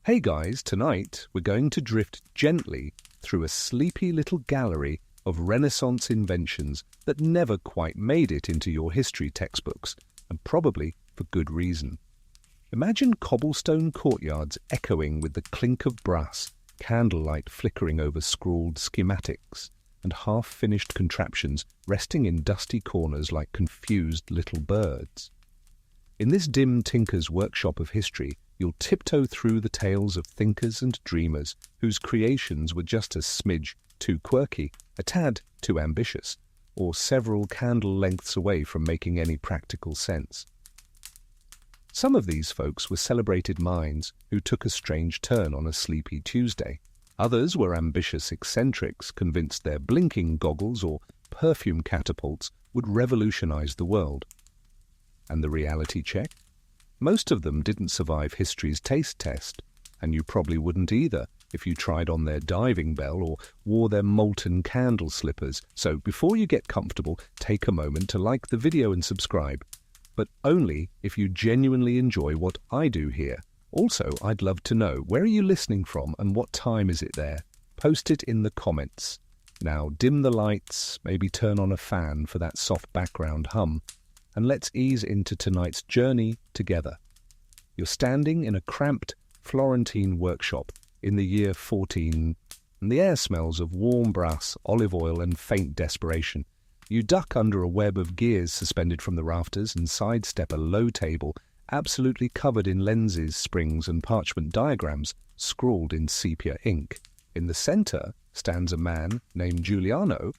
Hey guys, tonight we're going to drift gently through a sleepy little gallery of Renaissance inventions that never quite made it into your history textbooks, and probably for good reason. Imagine cobblestone courtyards echoing with the clink of brass, candlelight flickering over scrawled schematics, and half-finished contraptions resting in dusty corners like confused little birds. In this dim tinker's workshop of history, you'll tiptoe through the tales of thinkers and dreamers whose creations were just a smidge too quirky, a tad too ambitious, or several candle lengths away from making any practical sense. Some of these folks were celebrated minds who took a strange turn on a sleepy Tuesday. Others were ambitious eccentrics convinced their blinking goggles or perfume catapults would revolutionize the world. And the reality check? Most of them didn't survive history's taste test, and you probably wouldn't either if you tried on their diving bell or wore their molten candle slippers. So before you get comfortable, take a moment to like the video and subscribe, but only if you genuinely enjoy what I do here. Also, I'd love to know, where are you listening from and what time is it there? Post it in the comments. Now dim the lights, maybe turn on a fan for that soft background hum, and let's ease into tonight's journey together. You're standing in a cramped Florentine workshop in the year 14, and the air smells of warm brass, olive oil, and faint desperation. You duck under a web of gears suspended from the rafters and sidestep a low table absolutely covered in lenses, springs, and parchment diagrams scrawled in sepia ink. In the center stands a man named Giuliano,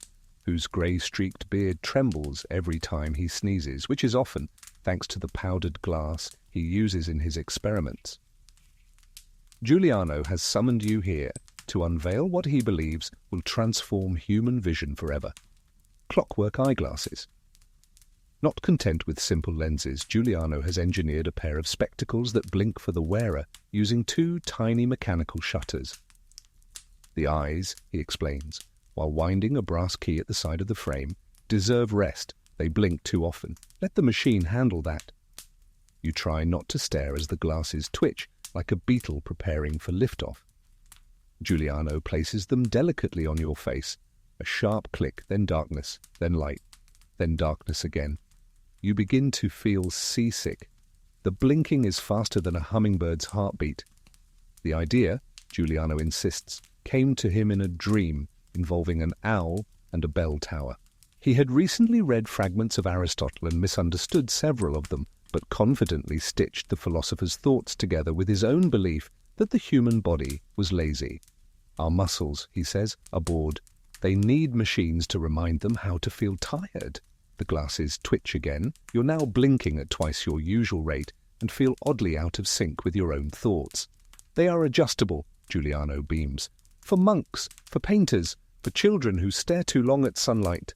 whose grey-streaked beard trembles every time he sneezes, which is often thanks to the powdered glass he uses in his experiments. Giuliano has summoned you here to unveil what he believes will transform human vision forever: clockwork eyeglasses. Not content with simple lenses, Giuliano has engineered a pair of spectacles that blink for the wearer using two tiny mechanical shutters. The eyes, he explains, while winding a brass key at the side of the frame, deserve rest. They blink too often. Let the machine handle that. You try not to stare as the glasses twitch like a beetle preparing for liftoff. Giuliano places them delicately on your face. A sharp click, then darkness, then light, then darkness again. You begin to feel seasick. The blinking is faster than a hummingbird's heartbeat. The idea, Giuliano insists, came to him in a dream involving an owl and a bell tower. He had recently read fragments of Aristotle and misunderstood several of them, but confidently stitched the philosopher's thoughts together with his own belief that the human body was lazy. Our muscles, he says, are bored. They need machines to remind them how to feel tired. The glasses twitch again. You're now blinking at twice your usual rate and feel oddly out of sync with your own thoughts. They are adjustable, Giuliano beams. For monks, for painters, for children who stare too long at sunlight.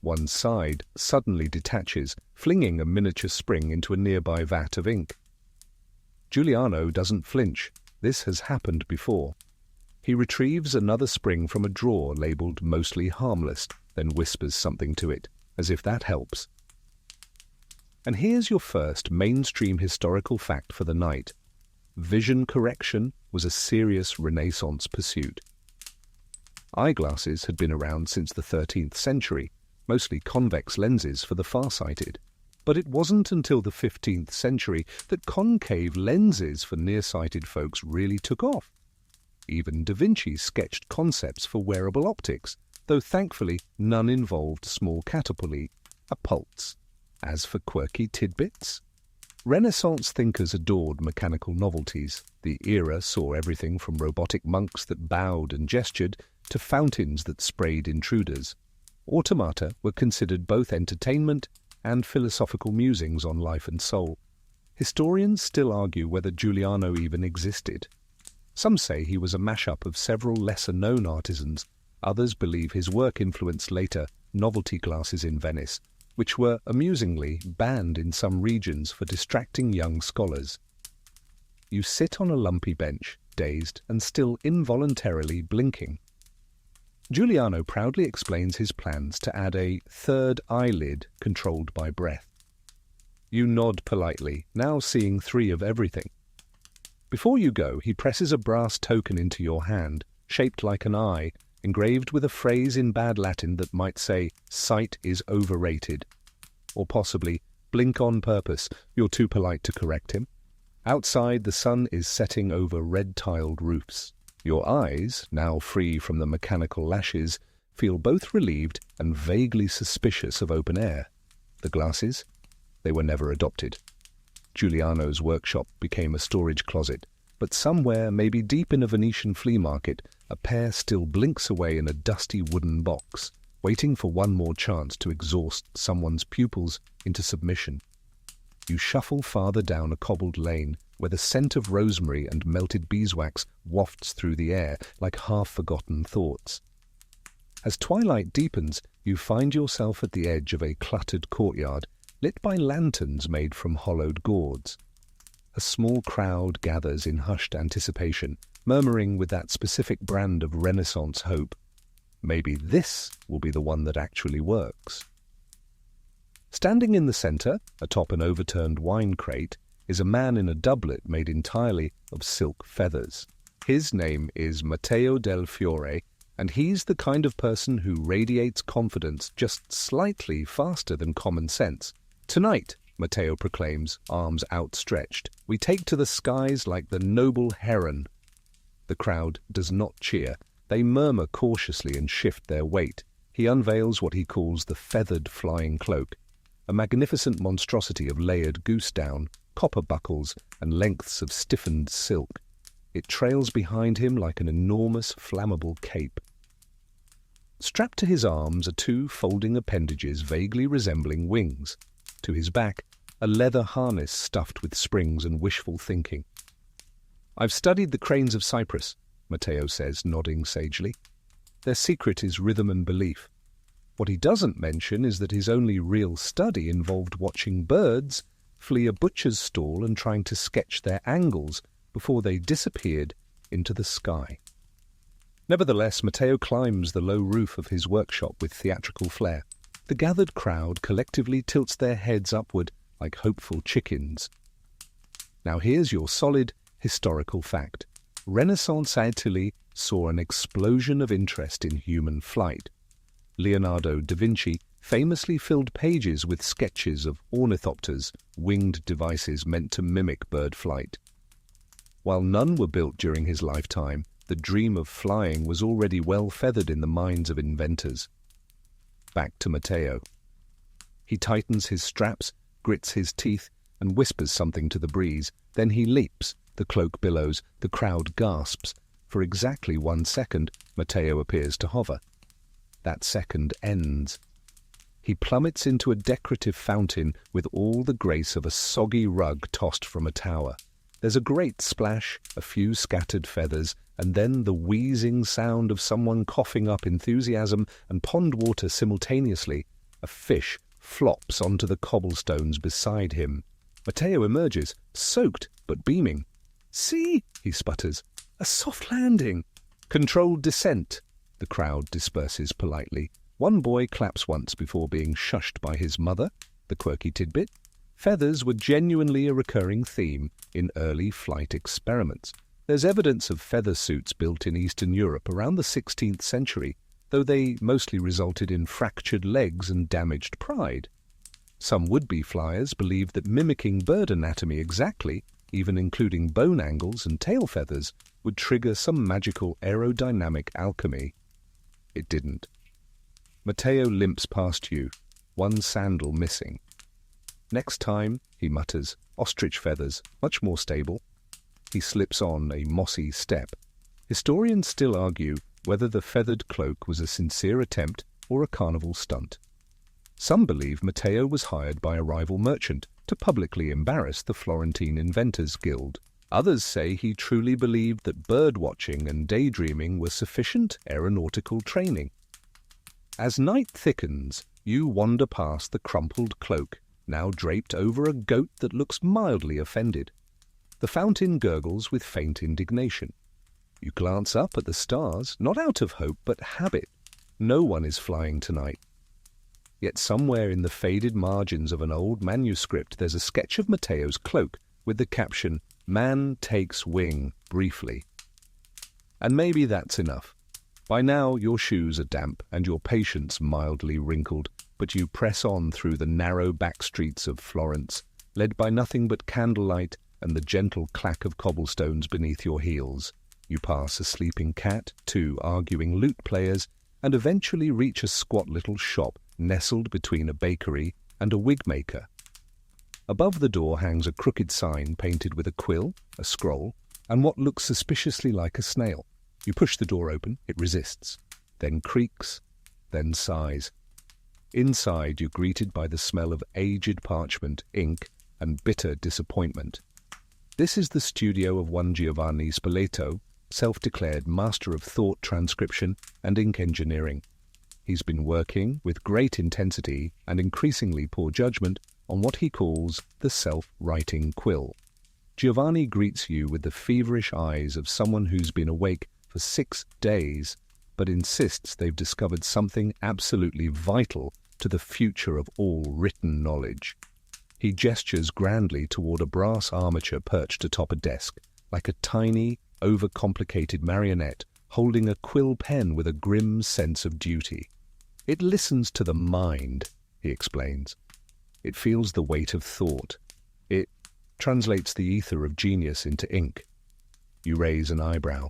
One side suddenly detaches, flinging a miniature spring into a nearby vat of ink. Giuliano doesn't flinch. This has happened before. He retrieves another spring from a drawer labelled mostly harmless, then whispers something to it, as if that helps. And here's your first mainstream historical fact for the night. Vision correction was a serious Renaissance pursuit. Eyeglasses had been around since the 13th century, mostly convex lenses for the farsighted. But it wasn't until the 15th century that concave lenses for nearsighted folks really took off. Even Da Vinci sketched concepts for wearable optics, though thankfully none involved small catapulti, a pulse. As for quirky tidbits, Renaissance thinkers adored mechanical novelties. The era saw everything from robotic monks that bowed and gestured to fountains that sprayed intruders. Automata were considered both entertainment and philosophical musings on life and soul. Historians still argue whether Giuliano even existed. Some say he was a mashup of several lesser-known artisans. Others believe his work influenced later novelty glasses in Venice, which were amusingly banned in some regions for distracting young scholars. You sit on a lumpy bench, dazed and still involuntarily blinking. Giuliano proudly explains his plans to add a third eyelid controlled by breath. You nod politely, now seeing three of everything. Before you go, he presses a brass token into your hand, shaped like an eye, engraved with a phrase in bad Latin that might say, "Sight is overrated." Or possibly, "Blink on purpose, you're too polite to correct him." Outside, the sun is setting over red-tiled roofs. Your eyes, now free from the mechanical lashes, feel both relieved and vaguely suspicious of open air. The glasses? They were never adopted. Giuliano's workshop became a storage closet, but somewhere, maybe deep in a Venetian flea market, a pair still blinks away in a dusty wooden box, waiting for one more chance to exhaust someone's pupils into submission. You shuffle farther down a cobbled lane where the scent of rosemary and melted beeswax wafts through the air like half-forgotten thoughts. As twilight deepens, you find yourself at the edge of a cluttered courtyard lit by lanterns made from hollowed gourds. A small crowd gathers in hushed anticipation, murmuring with that specific brand of Renaissance hope. Maybe this will be the one that actually works. Standing in the centre, atop an overturned wine crate, is a man in a doublet made entirely of silk feathers. His name is Matteo del Fiore, and he's the kind of person who radiates confidence just slightly faster than common sense. "Tonight," Matteo proclaims, arms outstretched, "we take to the skies like the noble heron." The crowd does not cheer. They murmur cautiously and shift their weight. He unveils what he calls the feathered flying cloak, a magnificent monstrosity of layered goose down, copper buckles, and lengths of stiffened silk. It trails behind him like an enormous flammable cape. Strapped to his arms are two folding appendages vaguely resembling wings. To his back, a leather harness stuffed with springs and wishful thinking. "I've studied the cranes of Cyprus," Matteo says, nodding sagely. "Their secret is rhythm and belief. What he doesn't mention is that his only real study involved watching birds flee a butcher's stall and trying to sketch their angles before they disappeared into the sky." Nevertheless, Matteo climbs the low roof of his workshop with theatrical flair. The gathered crowd collectively tilts their heads upward like hopeful chickens. Now here's your solid historical fact. Renaissance Italy saw an explosion of interest in human flight. Leonardo da Vinci famously filled pages with sketches of ornithopters, winged devices meant to mimic bird flight. While none were built during his lifetime, the dream of flying was already well feathered in the minds of inventors. Back to Matteo. He tightens his straps, grits his teeth, and whispers something to the breeze. Then he leaps. The cloak billows. The crowd gasps. For exactly 1 second, Matteo appears to hover. That second ends. He plummets into a decorative fountain with all the grace of a soggy rug tossed from a tower. There's a great splash, a few scattered feathers, and then the wheezing sound of someone coughing up enthusiasm and pond water simultaneously. A fish flops onto the cobblestones beside him. Matteo emerges, soaked but beaming. "See," he sputters, "a soft landing." "Controlled descent." The crowd disperses politely. One boy claps once before being shushed by his mother, the quirky tidbit. Feathers were genuinely a recurring theme in early flight experiments. There's evidence of feather suits built in Eastern Europe around the 16th century, though they mostly resulted in fractured legs and damaged pride. Some would-be flyers believed that mimicking bird anatomy exactly, even including bone angles and tail feathers, would trigger some magical aerodynamic alchemy. It didn't. Matteo limps past you, one sandal missing. "Next time," he mutters, "ostrich feathers, much more stable." He slips on a mossy step. Historians still argue whether the feathered cloak was a sincere attempt or a carnival stunt. Some believe Matteo was hired by a rival merchant to publicly embarrass the Florentine Inventors Guild. Others say he truly believed that bird-watching and daydreaming were sufficient aeronautical training. As night thickens, you wander past the crumpled cloak, now draped over a goat that looks mildly offended. The fountain gurgles with faint indignation. You glance up at the stars, not out of hope but habit. No one is flying tonight. Yet somewhere in the faded margins of an old manuscript there's a sketch of Matteo's cloak with the caption, Man takes wing, briefly. And maybe that's enough. By now your shoes are damp and your patience mildly wrinkled, but you press on through the narrow back streets of Florence, led by nothing but candlelight and the gentle clack of cobblestones beneath your heels. You pass a sleeping cat, 2 arguing lute players, and eventually reach a squat little shop nestled between a bakery and a wig maker. Above the door hangs a crooked sign painted with a quill, a scroll, and what looks suspiciously like a snail. You push the door open, it resists, then creaks, then sighs. Inside, you're greeted by the smell of aged parchment, ink, and bitter disappointment. This is the studio of one Giovanni Spoleto, self-declared master of thought transcription and ink engineering. He's been working with great intensity and increasingly poor judgment on what he calls the self-writing quill. Giovanni greets you with the feverish eyes of someone who's been awake for 6 days, but insists they've discovered something absolutely vital to the future of all written knowledge. He gestures grandly toward a brass armature perched atop a desk, like a tiny, overcomplicated marionette holding a quill pen with a grim sense of duty. It listens to the mind, he explains. It feels the weight of thought. It translates the ether of genius into ink. You raise an eyebrow.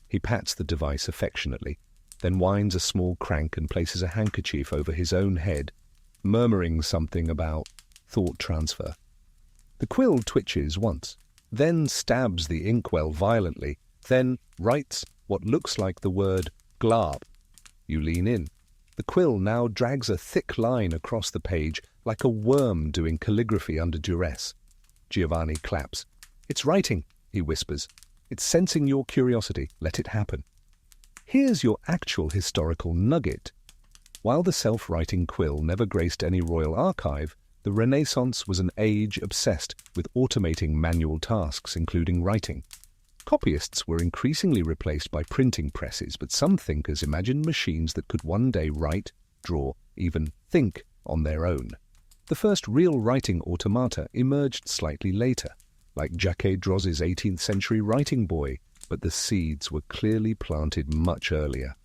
He pats the device affectionately, then winds a small crank and places a handkerchief over his own head, murmuring something about thought transfer. The quill twitches once, then stabs the inkwell violently, then writes what looks like the word glab. You lean in. The quill now drags a thick line across the page like a worm doing calligraphy under duress. Giovanni claps. "It's writing," he whispers. "It's sensing your curiosity. Let it happen." Here's your actual historical nugget. While the self-writing quill never graced any royal archive, the Renaissance was an age obsessed with automating manual tasks, including writing. Copyists were increasingly replaced by printing presses, but some thinkers imagined machines that could one day write, draw, even think on their own. The first real writing automata emerged slightly later, like Jacques Droz's 18th century writing boy, but the seeds were clearly planted much earlier.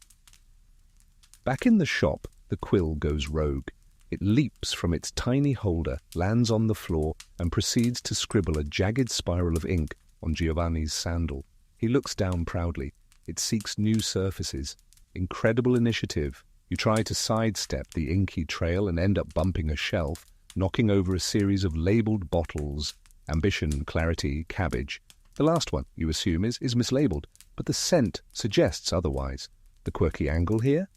Back in the shop, the quill goes rogue. It leaps from its tiny holder, lands on the floor, and proceeds to scribble a jagged spiral of ink on Giovanni's sandal. He looks down proudly. It seeks new surfaces. Incredible initiative. You try to sidestep the inky trail and end up bumping a shelf, knocking over a series of labelled bottles. Ambition, clarity, cabbage. The last one, you assume, is mislabelled, but the scent suggests otherwise. The quirky angle here?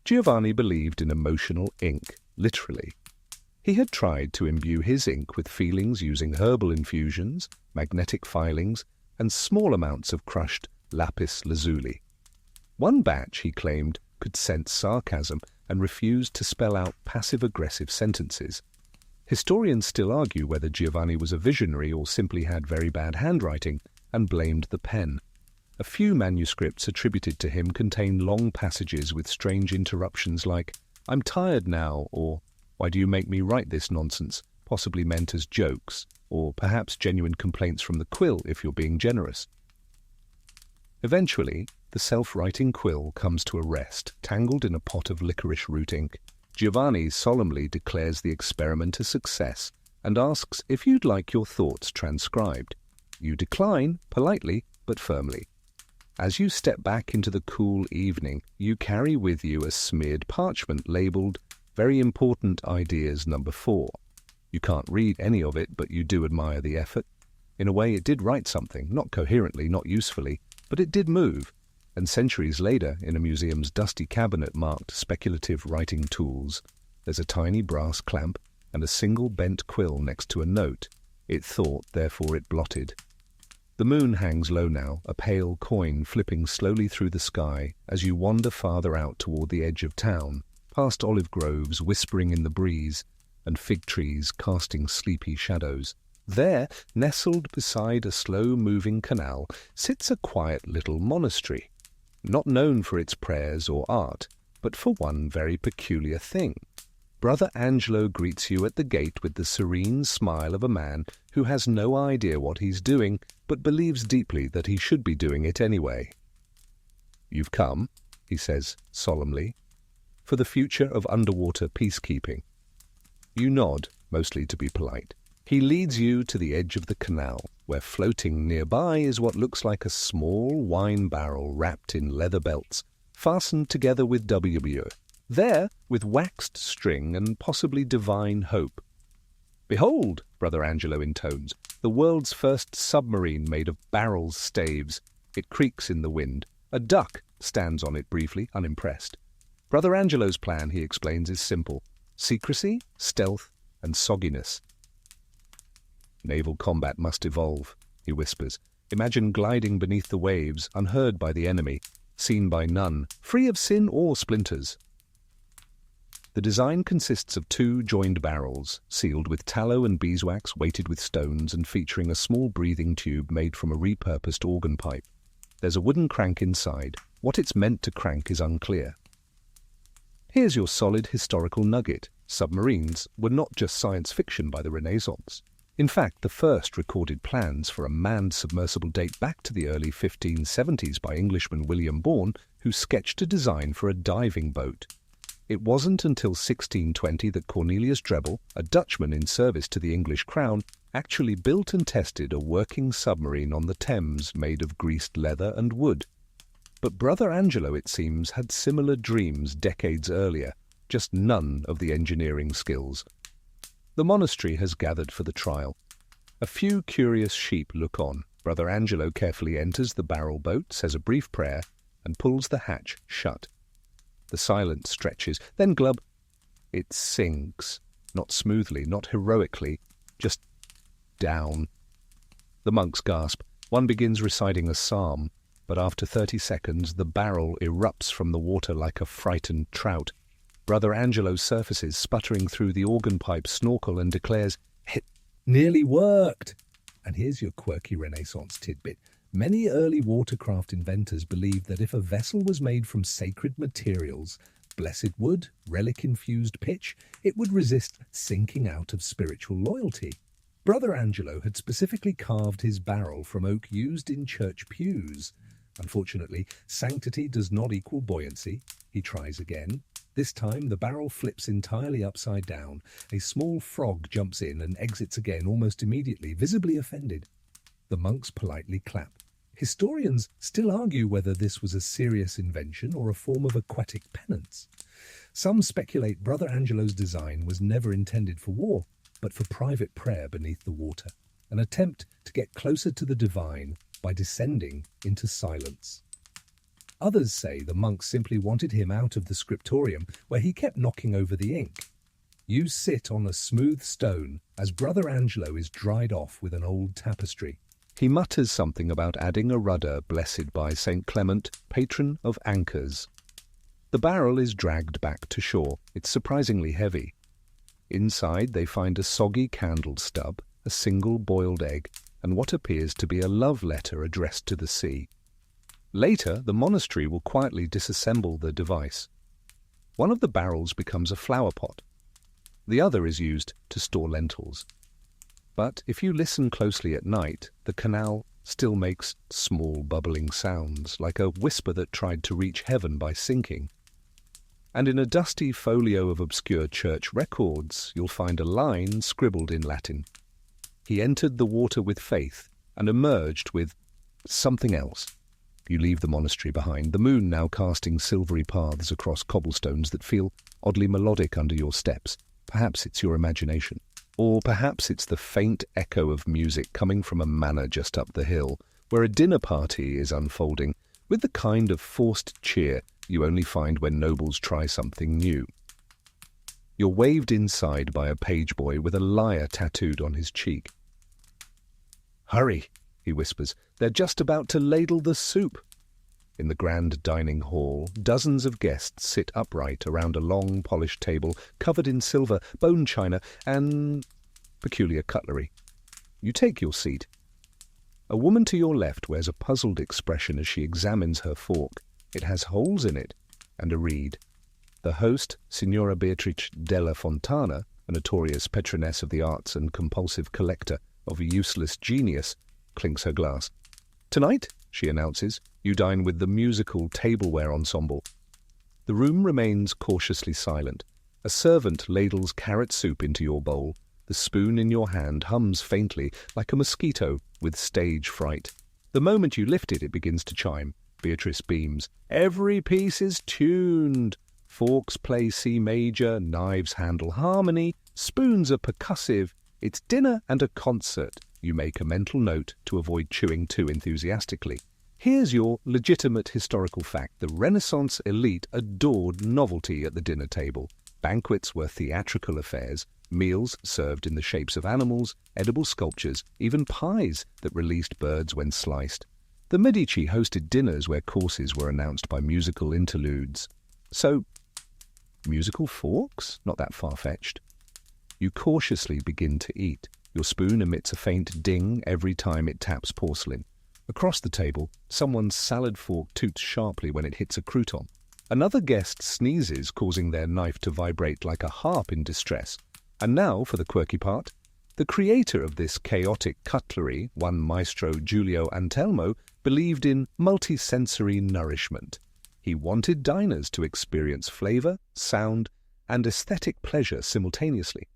Giovanni believed in emotional ink, literally. He had tried to imbue his ink with feelings using herbal infusions, magnetic filings, and small amounts of crushed lapis lazuli. One batch, he claimed, could sense sarcasm and refused to spell out passive-aggressive sentences. Historians still argue whether Giovanni was a visionary or simply had very bad handwriting and blamed the pen. A few manuscripts attributed to him contain long passages with strange interruptions like, "I'm tired now," or "Why do you make me write this nonsense?" possibly meant as jokes, or perhaps genuine complaints from the quill if you're being generous. Eventually, the self-writing quill comes to a rest, tangled in a pot of licorice root ink. Giovanni solemnly declares the experiment a success and asks if you'd like your thoughts transcribed. You decline, politely but firmly. As you step back into the cool evening, you carry with you a smeared parchment labelled "Very Important Ideas Number 4. You can't read any of it, but you do admire the effort. In a way, it did write something, not coherently, not usefully, but it did move. And centuries later, in a museum's dusty cabinet marked "Speculative Writing Tools," there's a tiny brass clamp and a single bent quill next to a note. It thought, therefore it blotted. The moon hangs low now, a pale coin flipping slowly through the sky as you wander farther out toward the edge of town, past olive groves whispering in the breeze and fig trees casting sleepy shadows. There, nestled beside a slow-moving canal, sits a quiet little monastery, not known for its prayers or art, but for one very peculiar thing. Brother Angelo greets you at the gate with the serene smile of a man who has no idea what he's doing, but believes deeply that he should be doing it anyway. "You've come," he says solemnly, "for the future of underwater peacekeeping." You nod, mostly to be polite. He leads you to the edge of the canal, where floating nearby is what looks like a small wine barrel wrapped in leather belts, fastened together with W. There, with waxed string and possibly divine hope. "Behold," Brother Angelo intones, "the world's first submarine made of barrel staves. It creaks in the wind. A duck stands on it briefly, unimpressed. Brother Angelo's plan, he explains, is simple. Secrecy, stealth, and sogginess." "Naval combat must evolve," he whispers. "Imagine gliding beneath the waves, unheard by the enemy, seen by none, free of sin or splinters." The design consists of 2 joined barrels, sealed with tallow and beeswax, weighted with stones, and featuring a small breathing tube made from a repurposed organ pipe. There's a wooden crank inside. What it's meant to crank is unclear. Here's your solid historical nugget. Submarines were not just science fiction by the Renaissance. In fact, the first recorded plans for a manned submersible date back to the early 1570s by Englishman William Bourne, who sketched a design for a diving boat. It wasn't until 1620 that Cornelius Drebbel, a Dutchman in service to the English crown, actually built and tested a working submarine on the Thames made of greased leather and wood. But Brother Angelo, it seems, had similar dreams decades earlier, just none of the engineering skills. The monastery has gathered for the trial. A few curious sheep look on. Brother Angelo carefully enters the barrel boat, says a brief prayer, and pulls the hatch shut. The silence stretches. Then glub, it sinks. Not smoothly, not heroically, just down. The monks gasp. One begins reciting a psalm, but after 30 seconds the barrel erupts from the water like a frightened trout. Brother Angelo surfaces, sputtering through the organ pipe snorkel, and declares, "It nearly worked." And here's your quirky Renaissance tidbit. Many early watercraft inventors believed that if a vessel was made from sacred materials, blessed wood, relic-infused pitch, it would resist sinking out of spiritual loyalty. Brother Angelo had specifically carved his barrel from oak used in church pews. Unfortunately, sanctity does not equal buoyancy. He tries again. This time, the barrel flips entirely upside down. A small frog jumps in and exits again almost immediately, visibly offended. The monks politely clap. Historians still argue whether this was a serious invention or a form of aquatic penance. Some speculate Brother Angelo's design was never intended for war, but for private prayer beneath the water, an attempt to get closer to the divine by descending into silence. Others say the monks simply wanted him out of the scriptorium, where he kept knocking over the ink. You sit on a smooth stone as Brother Angelo is dried off with an old tapestry. He mutters something about adding a rudder blessed by St. Clement, patron of anchors. The barrel is dragged back to shore. It's surprisingly heavy. Inside they find a soggy candle stub, a single boiled egg, and what appears to be a love letter addressed to the sea. Later, the monastery will quietly disassemble the device. One of the barrels becomes a flower pot. The other is used to store lentils. But if you listen closely at night, the canal still makes small bubbling sounds, like a whisper that tried to reach heaven by sinking. And in a dusty folio of obscure church records, you'll find a line scribbled in Latin. He entered the water with faith and emerged with something else. You leave the monastery behind, the moon now casting silvery paths across cobblestones that feel oddly melodic under your steps. Perhaps it's your imagination. Or perhaps it's the faint echo of music coming from a manor just up the hill, where a dinner party is unfolding, with the kind of forced cheer you only find when nobles try something new. You're waved inside by a page boy with a lyre tattooed on his cheek. "Hurry," he whispers, "they're just about to ladle the soup." In the grand dining hall, dozens of guests sit upright around a long, polished table covered in silver, bone china, and peculiar cutlery. You take your seat. A woman to your left wears a puzzled expression as she examines her fork. It has holes in it and a reed. The host, Signora Beatrice della Fontana, a notorious patroness of the arts and compulsive collector, of a useless genius, clinks her glass. Tonight, she announces, you dine with the musical tableware ensemble. The room remains cautiously silent. A servant ladles carrot soup into your bowl. The spoon in your hand hums faintly, like a mosquito with stage fright. The moment you lift it, it begins to chime. Beatrice beams. Every piece is tuned. Forks play C major, knives handle harmony, spoons are percussive. It's dinner and a concert. You make a mental note to avoid chewing too enthusiastically. Here's your legitimate historical fact. The Renaissance elite adored novelty at the dinner table. Banquets were theatrical affairs, meals served in the shapes of animals, edible sculptures, even pies that released birds when sliced. The Medici hosted dinners where courses were announced by musical interludes. So, musical forks? Not that far-fetched. You cautiously begin to eat. Your spoon emits a faint ding every time it taps porcelain. Across the table, someone's salad fork toots sharply when it hits a crouton. Another guest sneezes, causing their knife to vibrate like a harp in distress. And now, for the quirky part, the creator of this chaotic cutlery, one maestro Giulio Antelmo, believed in multisensory nourishment. He wanted diners to experience flavor, sound, and aesthetic pleasure simultaneously.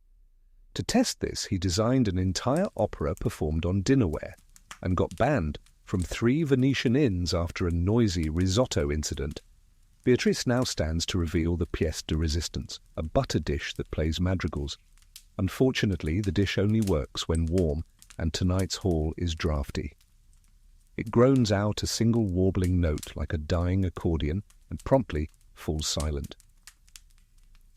To test this, he designed an entire opera performed on dinnerware and got banned from 3 Venetian inns after a noisy risotto incident. Beatrice now stands to reveal the pièce de résistance, a butter dish that plays madrigals. Unfortunately, the dish only works when warm, and tonight's hall is draughty. It groans out a single warbling note like a dying accordion and promptly falls silent.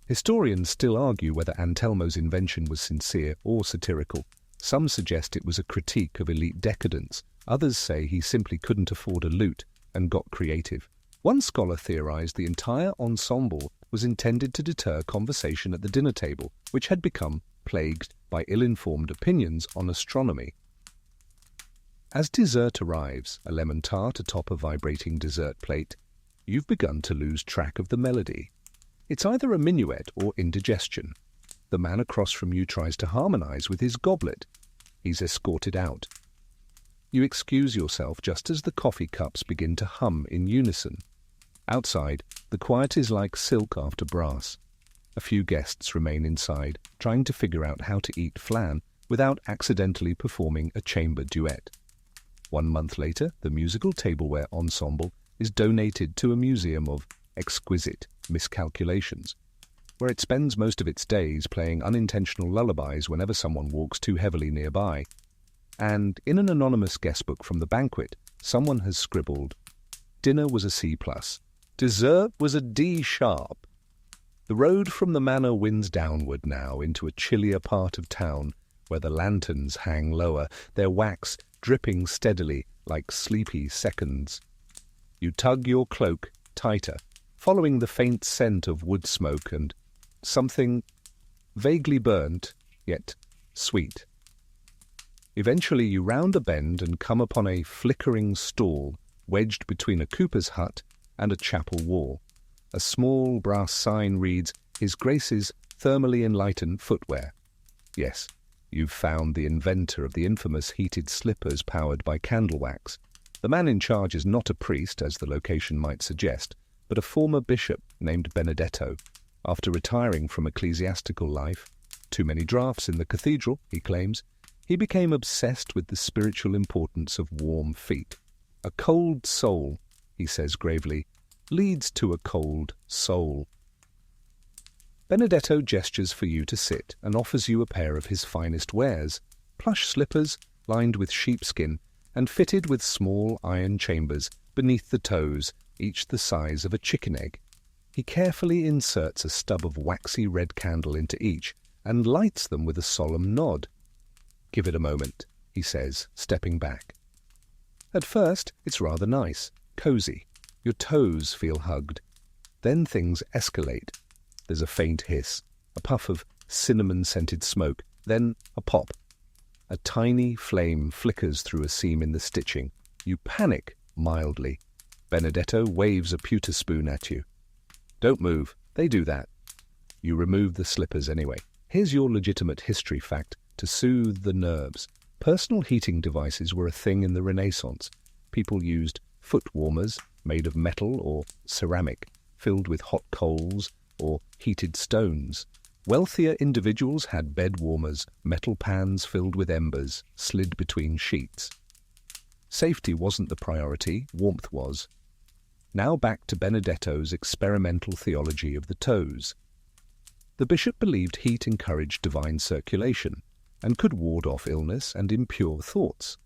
Historians still argue whether Antelmo's invention was sincere or satirical. Some suggest it was a critique of elite decadence. Others say he simply couldn't afford a lute and got creative. One scholar theorized the entire ensemble was intended to deter conversation at the dinner table, which had become plagued by ill-informed opinions on astronomy. As dessert arrives, a lemon tart atop a vibrating dessert plate, you've begun to lose track of the melody. It's either a minuet or indigestion. The man across from you tries to harmonize with his goblet. He's escorted out. You excuse yourself just as the coffee cups begin to hum in unison. Outside, the quiet is like silk after brass. A few guests remain inside, trying to figure out how to eat flan without accidentally performing a chamber duet. 1 month later, the musical tableware ensemble is donated to a museum of exquisite miscalculations, where it spends most of its days playing unintentional lullabies whenever someone walks too heavily nearby. And in an anonymous guestbook from the banquet, someone has scribbled, "Dinner was a C+. Dessert was a D#." The road from the manor winds downward now into a chillier part of town, where the lanterns hang lower, their wax dripping steadily like sleepy seconds. You tug your cloak tighter, following the faint scent of wood smoke and something vaguely burnt, yet sweet. Eventually you round a bend and come upon a flickering stall wedged between a cooper's hut and a chapel wall. A small brass sign reads, "His Grace's Thermally Enlightened Footwear." Yes, you've found the inventor of the infamous heated slippers powered by candle wax. The man in charge is not a priest, as the location might suggest, but a former bishop named Benedetto. After retiring from ecclesiastical life, too many draughts in the cathedral, he claims, he became obsessed with the spiritual importance of warm feet. A cold soul, he says gravely, leads to a cold soul. Benedetto gestures for you to sit and offers you a pair of his finest wares, plush slippers lined with sheepskin and fitted with small iron chambers beneath the toes, each the size of a chicken egg. He carefully inserts a stub of waxy red candle into each and lights them with a solemn nod. "Give it a moment," he says, stepping back. At first, it's rather nice, cozy. Your toes feel hugged. Then things escalate. There's a faint hiss, a puff of cinnamon-scented smoke, then a pop. A tiny flame flickers through a seam in the stitching. You panic mildly. Benedetto waves a pewter spoon at you. "Don't move, they do that." You remove the slippers anyway. Here's your legitimate history fact to soothe the nerves. Personal heating devices were a thing in the Renaissance. People used foot warmers made of metal or ceramic, filled with hot coals or heated stones. Wealthier individuals had bed warmers, metal pans filled with embers, slid between sheets. Safety wasn't the priority, warmth was. Now back to Benedetto's experimental theology of the toes. The bishop believed heat encouraged divine circulation and could ward off illness and impure thoughts.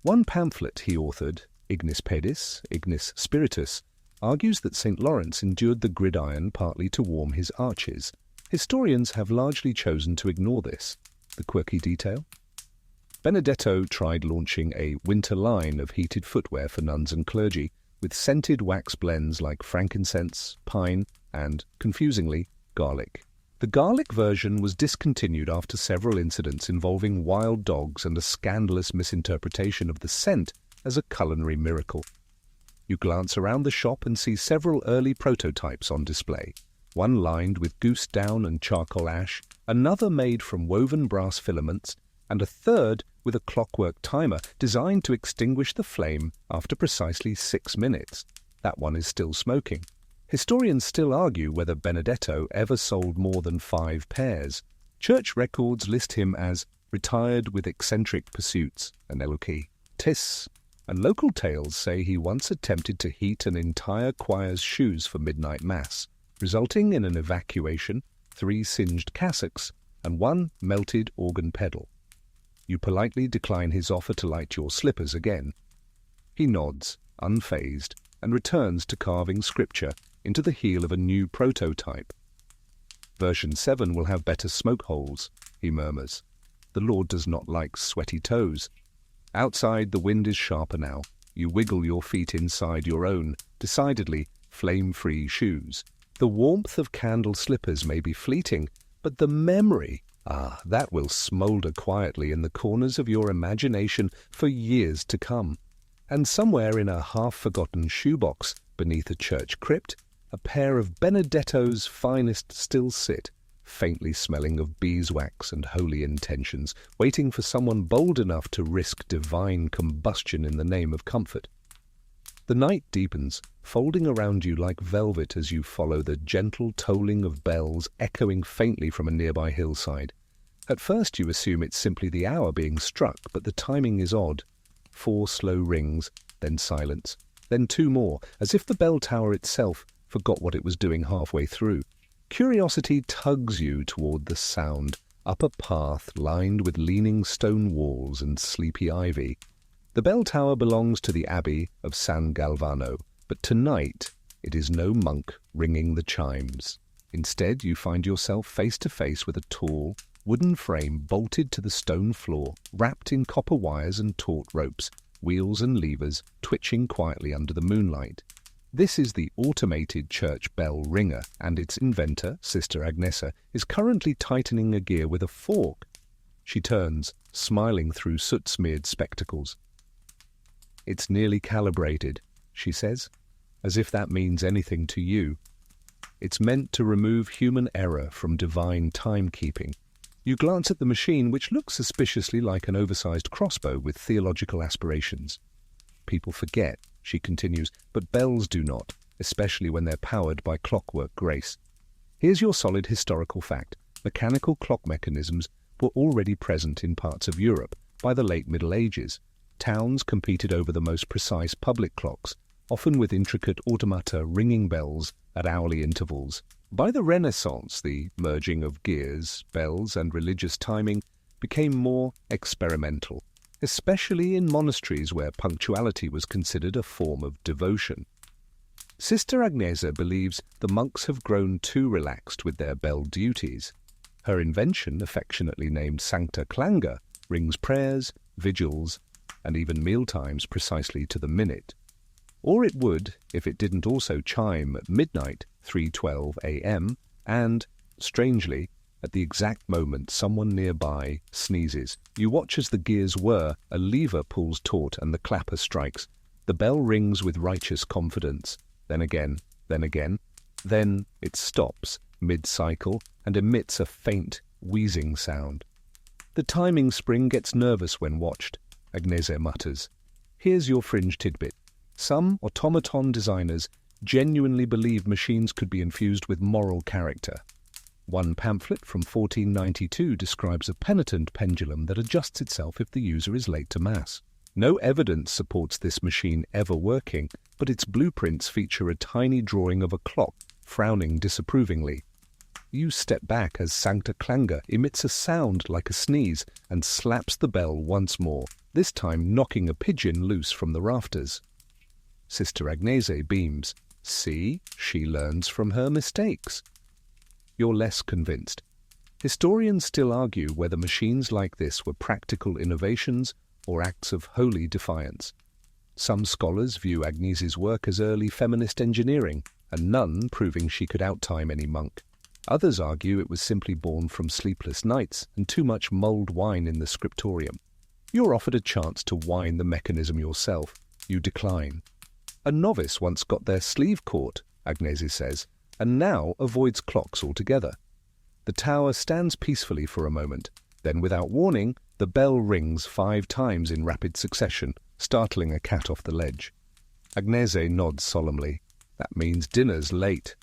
One pamphlet he authored, Ignis Pedis, Ignis Spiritus, argues that St. Lawrence endured the gridiron partly to warm his arches. Historians have largely chosen to ignore this. The quirky detail? Benedetto tried launching a winter line of heated footwear for nuns and clergy, with scented wax blends like frankincense, pine, and, confusingly, garlic. The garlic version was discontinued after several incidents involving wild dogs and a scandalous misinterpretation of the scent as a culinary miracle. You glance around the shop and see several early prototypes on display, one lined with goose down and charcoal ash, another made from woven brass filaments, and a third with a clockwork timer designed to extinguish the flame after precisely 6 minutes. That one is still smoking. Historians still argue whether Benedetto ever sold more than 5 pairs. Church records list him as retired with eccentric pursuits, anelukey, tis, and local tales say he once attempted to heat an entire choir's shoes for midnight mass, resulting in an evacuation, 3 singed cassocks, and 1 melted organ pedal. You politely decline his offer to light your slippers again. He nods, unfazed, and returns to carving scripture into the heel of a new prototype. Version 7 will have better smoke holes, he murmurs. The Lord does not like sweaty toes. Outside, the wind is sharper now. You wiggle your feet inside your own, decidedly flame-free shoes. The warmth of candle slippers may be fleeting, but the memory, that will smoulder quietly in the corners of your imagination for years to come. And somewhere in a half-forgotten shoebox beneath a church crypt, a pair of Benedetto's finest still sit, faintly smelling of beeswax and holy intentions, waiting for someone bold enough to risk divine combustion in the name of comfort. The night deepens, folding around you like velvet as you follow the gentle tolling of bells echoing faintly from a nearby hillside. At first you assume it's simply the hour being struck, but the timing is odd. 4 slow rings, then silence, then 2 more, as if the bell tower itself forgot what it was doing halfway through. Curiosity tugs you toward the sound, up a path lined with leaning stone walls and sleepy ivy. The bell tower belongs to the Abbey of San Galvano, but tonight it is no monk ringing the chimes. Instead, you find yourself face to face with a tall, wooden frame bolted to the stone floor, wrapped in copper wires and taut ropes, wheels and levers twitching quietly under the moonlight. This is the automated church bell ringer, and its inventor, Sister Agnesa, is currently tightening a gear with a fork. She turns, smiling through soot-smeared spectacles. "It's nearly calibrated," she says, as if that means anything to you. It's meant to remove human error from divine timekeeping. You glance at the machine, which looks suspiciously like an oversized crossbow with theological aspirations. People forget, she continues, but bells do not, especially when they're powered by clockwork grace. Here's your solid historical fact. Mechanical clock mechanisms were already present in parts of Europe by the late Middle Ages. Towns competed over the most precise public clocks, often with intricate automata ringing bells at hourly intervals. By the Renaissance, the merging of gears, bells, and religious timing became more experimental, especially in monasteries where punctuality was considered a form of devotion. Sister Agnesa believes the monks have grown too relaxed with their bell duties. Her invention, affectionately named Sancta Clanger, rings prayers, vigils, and even mealtimes precisely to the minute. Or it would if it didn't also chime at midnight, 3:12 a.m., and, strangely, at the exact moment someone nearby sneezes. You watch as the gears whir, a lever pulls taut, and the clapper strikes. The bell rings with righteous confidence. Then again, then again. Then it stops, mid-cycle, and emits a faint, wheezing sound. The timing spring gets nervous when watched, Agnese mutters. Here's your fringe tidbit. Some automaton designers genuinely believe machines could be infused with moral character. One pamphlet from 1492 describes a penitent pendulum that adjusts itself if the user is late to Mass. No evidence supports this machine ever working, but its blueprints feature a tiny drawing of a clock frowning disapprovingly. You step back as Sancta Clanger emits a sound like a sneeze and slaps the bell once more, this time knocking a pigeon loose from the rafters. Sister Agnese beams. See, she learns from her mistakes. You're less convinced. Historians still argue whether machines like this were practical innovations or acts of holy defiance. Some scholars view Agnese's work as early feminist engineering, a nun proving she could outtime any monk. Others argue it was simply born from sleepless nights and too much mulled wine in the scriptorium. You're offered a chance to wine the mechanism yourself. You decline. A novice once got their sleeve caught, Agnese says, and now avoids clocks altogether. The tower stands peacefully for a moment. Then, without warning, the bell rings 5 times in rapid succession, startling a cat off the ledge. Agnese nods solemnly. That means dinner's late.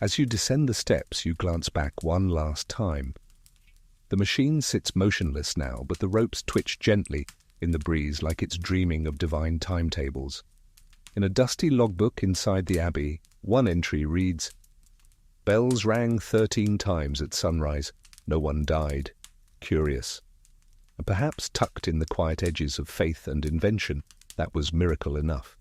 As you descend the steps, you glance back one last time. The machine sits motionless now, but the ropes twitch gently in the breeze like it's dreaming of divine timetables. In a dusty logbook inside the abbey, one entry reads, "Bells rang 13 times at sunrise. No one died. Curious." And perhaps tucked in the quiet edges of faith and invention, that was miracle enough.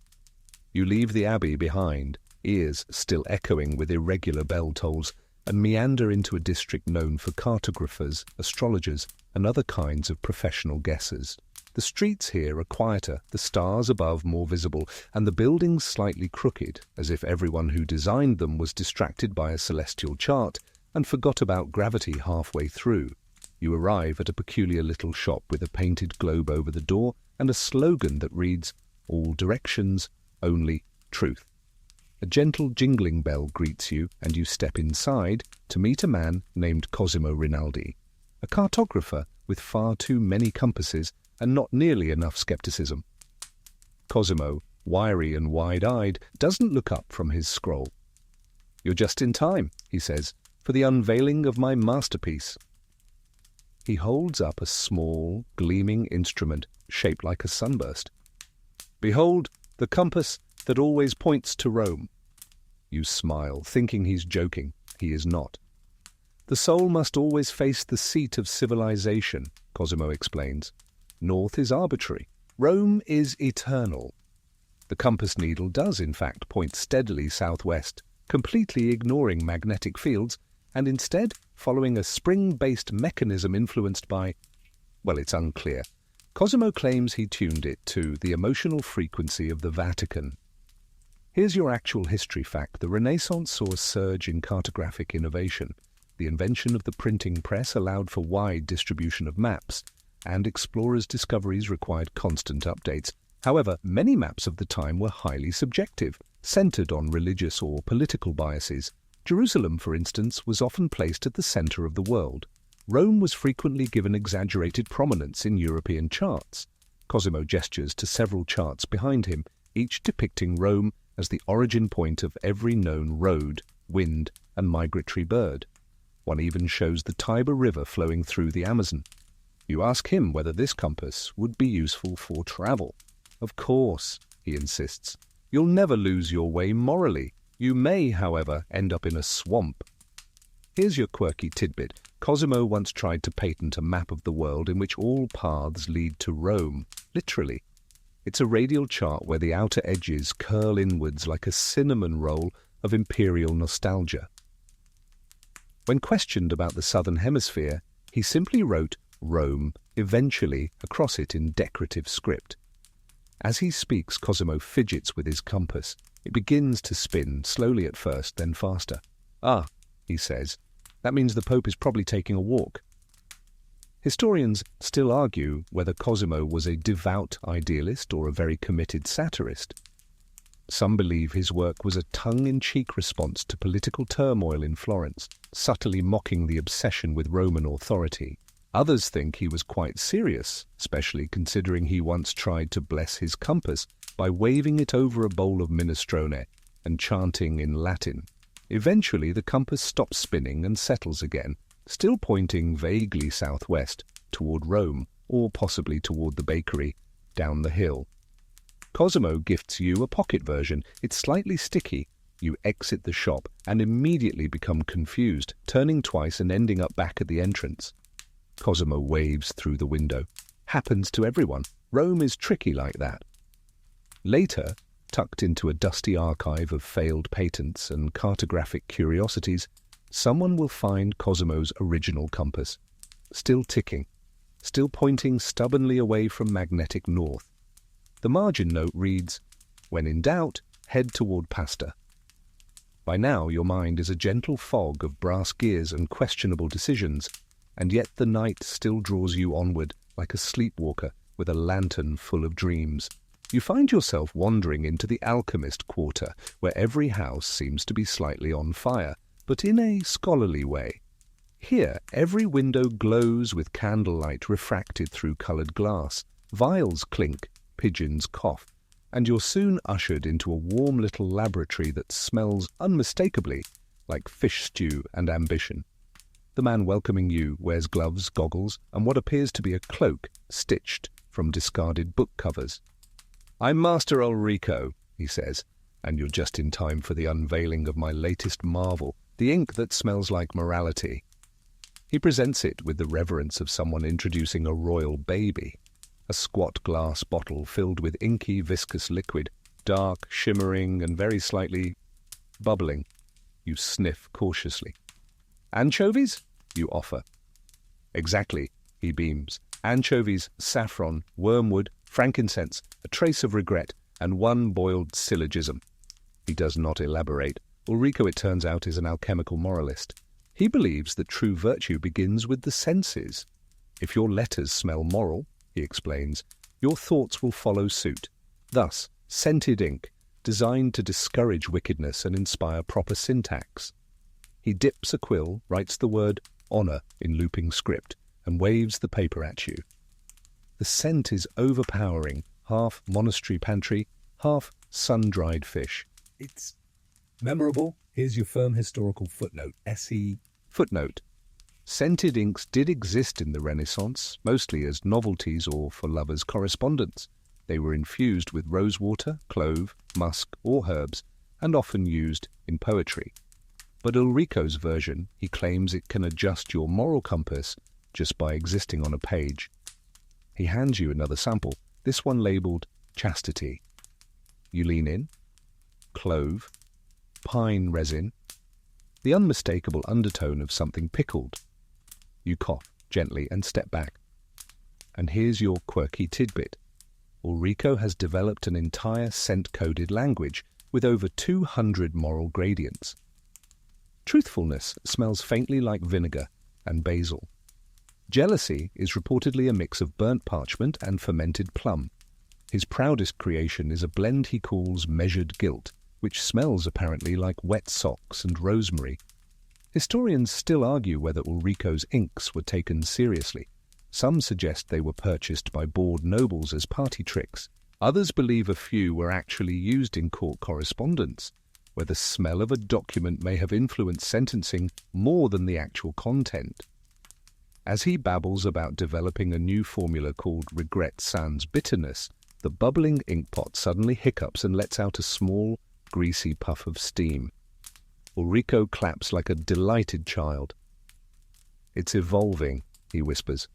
You leave the abbey behind, ears still echoing with irregular bell tolls, and meander into a district known for cartographers, astrologers, and other kinds of professional guessers. The streets here are quieter, the stars above more visible, and the buildings slightly crooked, as if everyone who designed them was distracted by a celestial chart and forgot about gravity halfway through. You arrive at a peculiar little shop with a painted globe over the door and a slogan that reads, "All directions, only truth." A gentle jingling bell greets you, and you step inside to meet a man named Cosimo Rinaldi, a cartographer with far too many compasses and not nearly enough skepticism. Cosimo, wiry and wide-eyed, doesn't look up from his scroll. "You're just in time," he says, "for the unveiling of my masterpiece." He holds up a small, gleaming instrument shaped like a sunburst. "Behold, the compass that always points to Rome." You smile, thinking he's joking. He is not. "The soul must always face the seat of civilization," Cosimo explains. "North is arbitrary. Rome is eternal." The compass needle does, in fact, point steadily southwest, completely ignoring magnetic fields, and instead following a spring-based mechanism influenced by, well, it's unclear. Cosimo claims he tuned it to the emotional frequency of the Vatican. Here's your actual history fact. The Renaissance saw a surge in cartographic innovation. The invention of the printing press allowed for wide distribution of maps, and explorers' discoveries required constant updates. However, many maps of the time were highly subjective, centered on religious or political biases. Jerusalem, for instance, was often placed at the center of the world. Rome was frequently given exaggerated prominence in European charts. Cosimo gestures to several charts behind him, each depicting Rome as the origin point of every known road, wind, and migratory bird. One even shows the Tiber River flowing through the Amazon. You ask him whether this compass would be useful for travel. "Of course," he insists. "You'll never lose your way morally. You may, however, end up in a swamp." Here's your quirky tidbit. Cosimo once tried to patent a map of the world in which all paths lead to Rome, literally. It's a radial chart where the outer edges curl inwards like a cinnamon roll of imperial nostalgia. When questioned about the southern hemisphere, he simply wrote Rome, eventually, across it in decorative script. As he speaks, Cosimo fidgets with his compass. It begins to spin, slowly at first, then faster. "Ah," he says, "that means the Pope is probably taking a walk." Historians still argue whether Cosimo was a devout idealist or a very committed satirist. Some believe his work was a tongue-in-cheek response to political turmoil in Florence, subtly mocking the obsession with Roman authority. Others think he was quite serious, especially considering he once tried to bless his compass by waving it over a bowl of minestrone and chanting in Latin. Eventually, the compass stops spinning and settles again, still pointing vaguely southwest, toward Rome, or possibly toward the bakery down the hill. Cosimo gifts you a pocket version. It's slightly sticky. You exit the shop and immediately become confused, turning twice and ending up back at the entrance. Cosimo waves through the window. Happens to everyone. Rome is tricky like that. Later, tucked into a dusty archive of failed patents and cartographic curiosities, someone will find Cosimo's original compass, still ticking, still pointing stubbornly away from magnetic north. The margin note reads, "When in doubt, head toward pasta." By now your mind is a gentle fog of brass gears and questionable decisions, and yet the night still draws you onward like a sleepwalker with a lantern full of dreams. You find yourself wandering into the alchemist quarter, where every house seems to be slightly on fire, but in a scholarly way. Here, every window glows with candlelight refracted through coloured glass. Vials clink, pigeons cough, and you're soon ushered into a warm little laboratory that smells unmistakably like fish stew and ambition. The man welcoming you wears gloves, goggles, and what appears to be a cloak stitched from discarded book covers. "I'm Master Ulrico," he says, "and you're just in time for the unveiling of my latest marvel, the ink that smells like morality." He presents it with the reverence of someone introducing a royal baby. A squat glass bottle filled with inky, viscous liquid, dark, shimmering, and very slightly bubbling. You sniff cautiously. "Anchovies?" you offer. "Exactly," he beams. "Anchovies, saffron, wormwood, frankincense, a trace of regret, and one boiled syllogism." He does not elaborate. Ulrico, it turns out, is an alchemical moralist. He believes that true virtue begins with the senses. If your letters smell moral, he explains, your thoughts will follow suit. Thus, scented ink, designed to discourage wickedness and inspire proper syntax. He dips a quill, writes the word honour in looping script, and waves the paper at you. The scent is overpowering, half monastery pantry, half sun-dried fish. It's memorable. Here's your firm historical footnote. S.E. Footnote. Scented inks did exist in the Renaissance, mostly as novelties or for lovers' correspondence. They were infused with rosewater, clove, musk, or herbs, and often used in poetry. But Ulrico's version, he claims it can adjust your moral compass just by existing on a page. He hands you another sample, this one labelled chastity. You lean in. Clove. Pine resin. The unmistakable undertone of something pickled. You cough gently and step back. And here's your quirky tidbit. Ulrico has developed an entire scent-coded language with over 200 moral gradients. Truthfulness smells faintly like vinegar and basil. Jealousy is reportedly a mix of burnt parchment and fermented plum. His proudest creation is a blend he calls measured guilt, which smells apparently like wet socks and rosemary. Historians still argue whether Ulrico's inks were taken seriously. Some suggest they were purchased by bored nobles as party tricks. Others believe a few were actually used in court correspondence, where the smell of a document may have influenced sentencing more than the actual content. As he babbles about developing a new formula called regret sans bitterness, the bubbling inkpot suddenly hiccups and lets out a small, greasy puff of steam. Ulrico claps like a delighted child. "It's evolving," he whispers.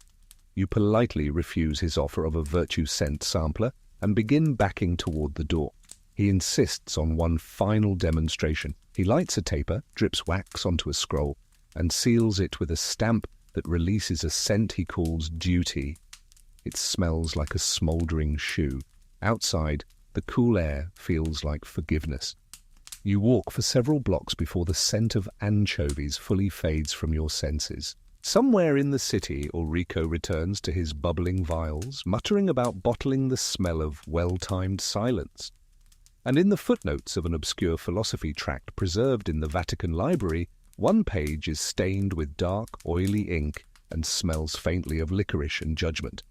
You politely refuse his offer of a virtue scent sampler and begin backing toward the door. He insists on one final demonstration. He lights a taper, drips wax onto a scroll, and seals it with a stamp that releases a scent he calls duty. It smells like a smouldering shoe. Outside, the cool air feels like forgiveness. You walk for several blocks before the scent of anchovies fully fades from your senses. Somewhere in the city, Ulrico returns to his bubbling vials, muttering about bottling the smell of well-timed silence. And in the footnotes of an obscure philosophy tract preserved in the Vatican Library, one page is stained with dark, oily ink and smells faintly of licorice and judgment.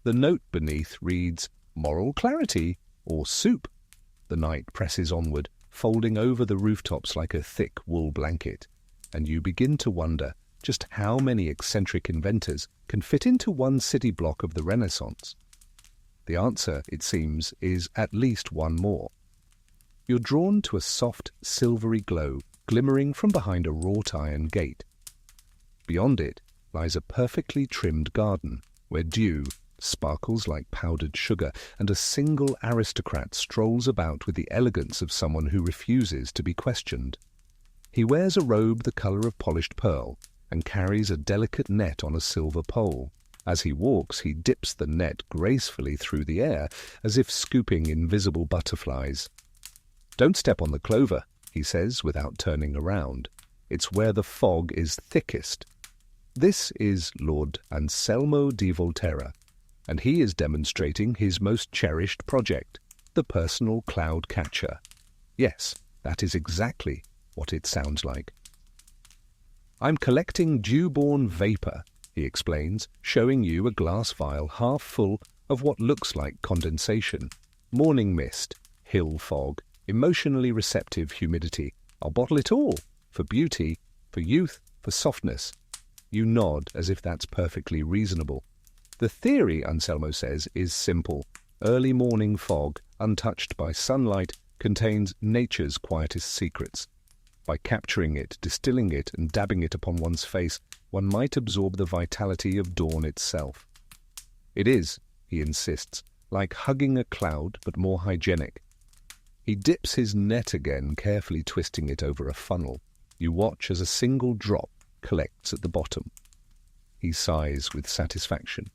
The note beneath reads, "Moral clarity," or "soup." The night presses onward, folding over the rooftops like a thick wool blanket, and you begin to wonder just how many eccentric inventors can fit into one city block of the Renaissance. The answer, it seems, is at least one more. You're drawn to a soft, silvery glow glimmering from behind a wrought iron gate. Beyond it lies a perfectly trimmed garden where dew sparkles like powdered sugar, and a single aristocrat strolls about with the elegance of someone who refuses to be questioned. He wears a robe the colour of polished pearl and carries a delicate net on a silver pole. As he walks, he dips the net gracefully through the air, as if scooping invisible butterflies. "Don't step on the clover," he says without turning around. "It's where the fog is thickest." This is Lord Anselmo di Volterra, and he is demonstrating his most cherished project, the personal cloud catcher. Yes, that is exactly what it sounds like. "I'm collecting dew-borne vapour," he explains, showing you a glass vial half full of what looks like condensation. Morning mist, hill fog, emotionally receptive humidity. I'll bottle it all, for beauty, for youth, for softness. You nod as if that's perfectly reasonable. The theory, Anselmo says, is simple. Early morning fog, untouched by sunlight, contains nature's quietest secrets. By capturing it, distilling it, and dabbing it upon one's face, one might absorb the vitality of dawn itself. It is, he insists, like hugging a cloud, but more hygienic. He dips his net again, carefully twisting it over a funnel. You watch as a single drop collects at the bottom. He sighs with satisfaction.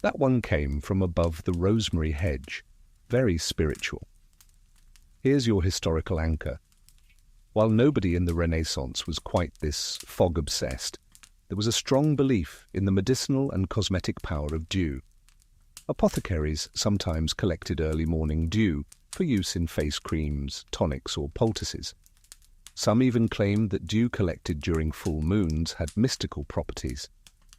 That one came from above the rosemary hedge, very spiritual. Here's your historical anchor. While nobody in the Renaissance was quite this fog-obsessed, there was a strong belief in the medicinal and cosmetic power of dew. Apothecaries sometimes collected early morning dew for use in face creams, tonics, or poultices. Some even claimed that dew collected during full moons had mystical properties.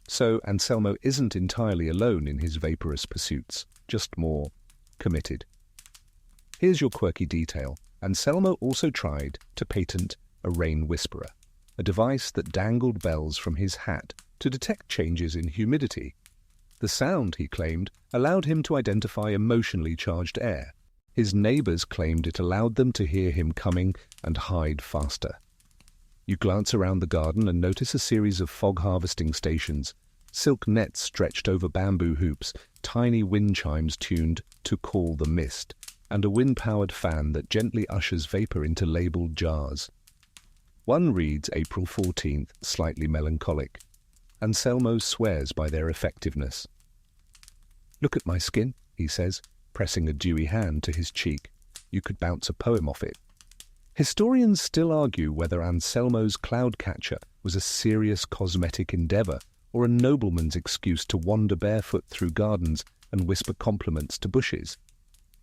So Anselmo isn't entirely alone in his vaporous pursuits, just more committed. Here's your quirky detail. Anselmo also tried to patent a rain whisperer, a device that dangled bells from his hat to detect changes in humidity. The sound, he claimed, allowed him to identify emotionally charged air. His neighbours claimed it allowed them to hear him coming and hide faster. You glance around the garden and notice a series of fog harvesting stations, silk nets stretched over bamboo hoops, tiny wind chimes tuned to call the mist, and a wind-powered fan that gently ushers vapour into labelled jars. One reads April 14th, slightly melancholic. Anselmo swears by their effectiveness. "Look at my skin," he says, pressing a dewy hand to his cheek. "You could bounce a poem off it." Historians still argue whether Anselmo's cloud catcher was a serious cosmetic endeavour or a nobleman's excuse to wander barefoot through gardens and whisper compliments to bushes.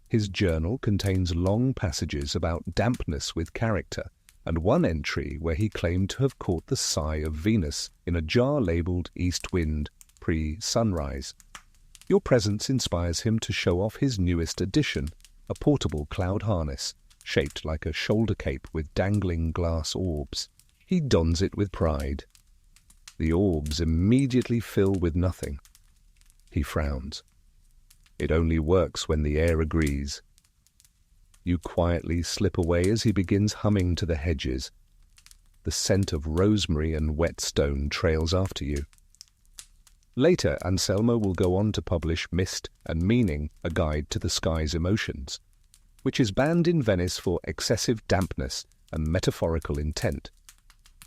His journal contains long passages about dampness with character, and one entry where he claimed to have caught the sigh of Venus in a jar labelled East Wind, pre-sunrise. Your presence inspires him to show off his newest addition, a portable cloud harness, shaped like a shoulder cape with dangling glass orbs. He dons it with pride. The orbs immediately fill with nothing. He frowns. It only works when the air agrees. You quietly slip away as he begins humming to the hedges. The scent of rosemary and whetstone trails after you. Later, Anselmo will go on to publish Mist and Meaning, a guide to the sky's emotions, which is banned in Venice for excessive dampness and metaphorical intent.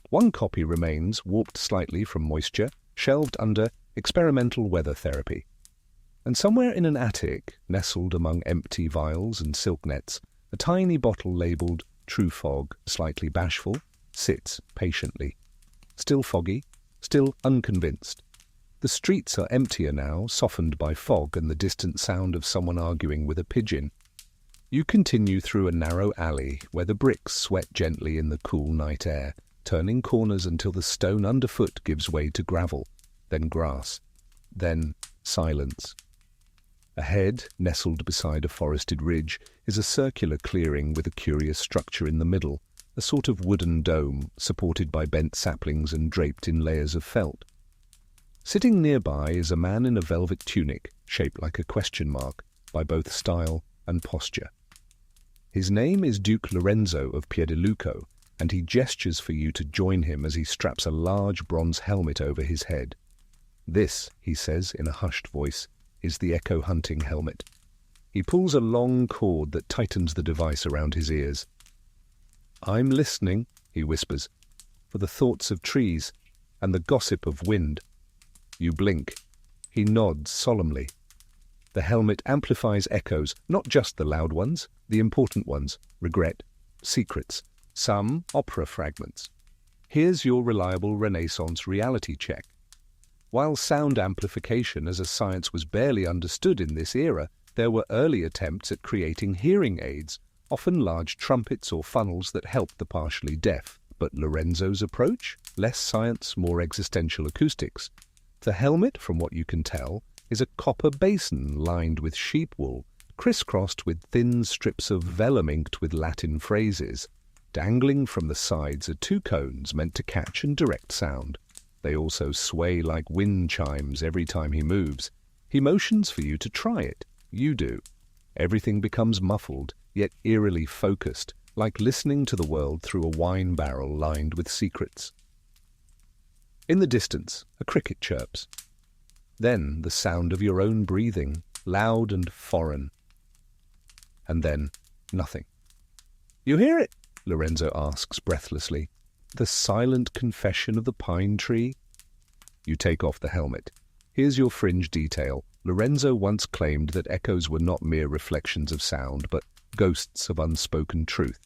One copy remains, warped slightly from moisture, shelved under experimental weather therapy. And somewhere in an attic, nestled among empty vials and silk nets, a tiny bottle labelled True Fog, slightly bashful, sits patiently. Still foggy, still unconvinced. The streets are emptier now, softened by fog and the distant sound of someone arguing with a pigeon. You continue through a narrow alley where the bricks sweat gently in the cool night air, turning corners until the stone underfoot gives way to gravel. then grass, then silence. Ahead, nestled beside a forested ridge, is a circular clearing with a curious structure in the middle, a sort of wooden dome supported by bent saplings and draped in layers of felt. Sitting nearby is a man in a velvet tunic, shaped like a question mark, by both style and posture. His name is Duke Lorenzo of Piedeluco, and he gestures for you to join him as he straps a large bronze helmet over his head. This, he says in a hushed voice, is the echo hunting helmet. He pulls a long cord that tightens the device around his ears. "I'm listening," he whispers, "for the thoughts of trees and the gossip of wind." You blink. He nods solemnly. The helmet amplifies echoes, not just the loud ones, the important ones, regret, secrets, some opera fragments. Here's your reliable Renaissance reality check. While sound amplification as a science was barely understood in this era, there were early attempts at creating hearing aids, often large trumpets or funnels that helped the partially deaf. But Lorenzo's approach? Less science, more existential acoustics. The helmet, from what you can tell, is a copper basin lined with sheep wool, crisscrossed with thin strips of vellum inked with Latin phrases. Dangling from the sides are two cones meant to catch and direct sound. They also sway like wind chimes every time he moves. He motions for you to try it. You do. Everything becomes muffled, yet eerily focused, like listening to the world through a wine barrel lined with secrets. In the distance, a cricket chirps. Then the sound of your own breathing, loud and foreign. And then nothing. "You hear it?" Lorenzo asks breathlessly. "The silent confession of the pine tree?" You take off the helmet. Here's your fringe detail. Lorenzo once claimed that echoes were not mere reflections of sound, but ghosts of unspoken truth.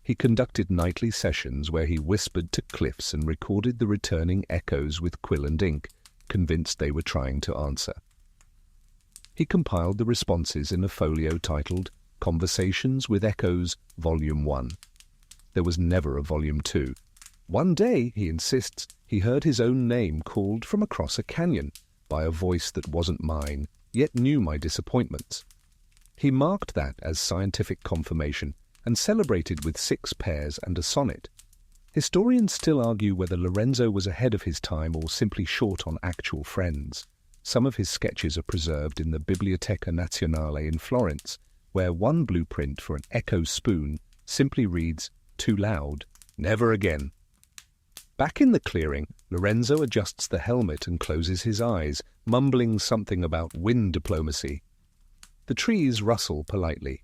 He conducted nightly sessions where he whispered to cliffs and recorded the returning echoes with quill and ink, convinced they were trying to answer. He compiled the responses in a folio titled Conversations with Echoes, Volume 1. There was never a Volume 2. One day, he insists, he heard his own name called from across a canyon by a voice that wasn't mine, yet knew my disappointments. He marked that as scientific confirmation and celebrated with 6 pairs and a sonnet. Historians still argue whether Lorenzo was ahead of his time or simply short on actual friends. Some of his sketches are preserved in the Biblioteca Nazionale in Florence, where one blueprint for an echo spoon simply reads, "Too loud, never again." Back in the clearing, Lorenzo adjusts the helmet and closes his eyes, mumbling something about wind diplomacy. The trees rustle politely.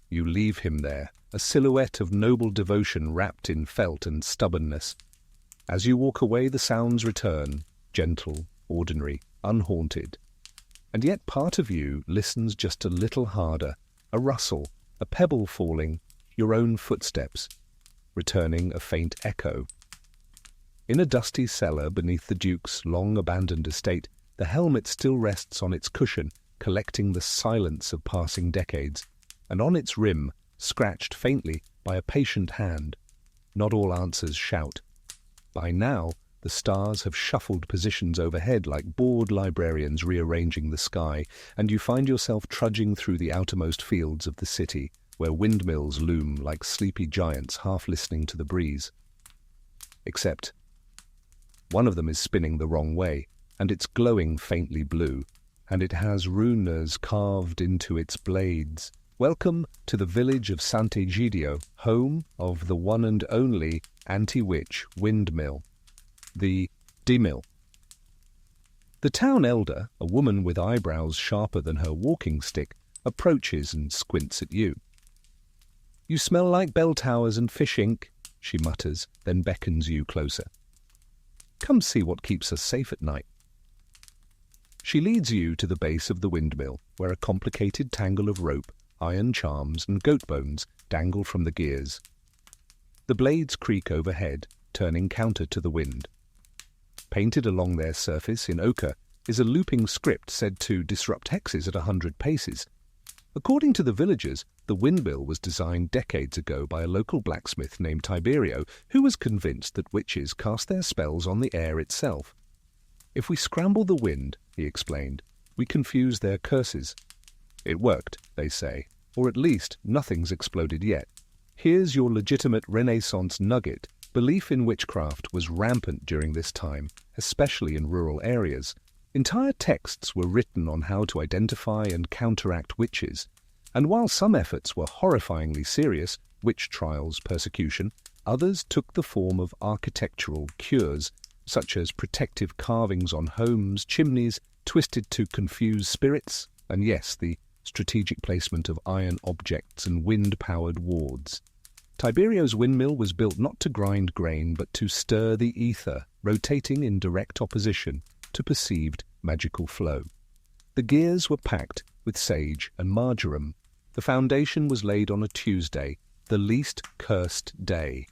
You leave him there, a silhouette of noble devotion wrapped in felt and stubbornness. As you walk away, the sounds return, gentle, ordinary, unhaunted. And yet part of you listens just a little harder, a rustle, a pebble falling, your own footsteps, returning a faint echo. In a dusty cellar beneath the Duke's long-abandoned estate, the helmet still rests on its cushion, collecting the silence of passing decades, and on its rim, scratched faintly by a patient hand. Not all answers shout. By now, the stars have shuffled positions overhead like bored librarians rearranging the sky, and you find yourself trudging through the outermost fields of the city, where windmills loom like sleepy giants half listening to the breeze. Except one of them is spinning the wrong way, and it's glowing faintly blue, and it has runes carved into its blades. Welcome to the village of Sant'Egidio, home of the one and only anti-witch windmill, the D-mill. The town elder, a woman with eyebrows sharper than her walking stick, approaches and squints at you. "You smell like bell towers and fish ink," she mutters, then beckons you closer. "Come see what keeps us safe at night." She leads you to the base of the windmill, where a complicated tangle of rope, iron charms and goat bones dangle from the gears. The blades creak overhead, turning counter to the wind. Painted along their surface in ochre is a looping script said to disrupt hexes at 100 paces. According to the villagers, the windmill was designed decades ago by a local blacksmith named Tiberio, who was convinced that witches cast their spells on the air itself. If we scramble the wind, he explained, we confuse their curses. It worked, they say, or at least nothing's exploded yet. Here's your legitimate Renaissance nugget. Belief in witchcraft was rampant during this time, especially in rural areas. Entire texts were written on how to identify and counteract witches, and while some efforts were horrifyingly serious, witch trials, persecution, others took the form of architectural cures, such as protective carvings on homes, chimneys, twisted to confuse spirits, and yes, the strategic placement of iron objects and wind-powered wards. Tiberio's windmill was built not to grind grain, but to stir the ether, rotating in direct opposition to perceived magical flow. The gears were packed with sage and marjoram. The foundation was laid on a Tuesday, the least cursed day.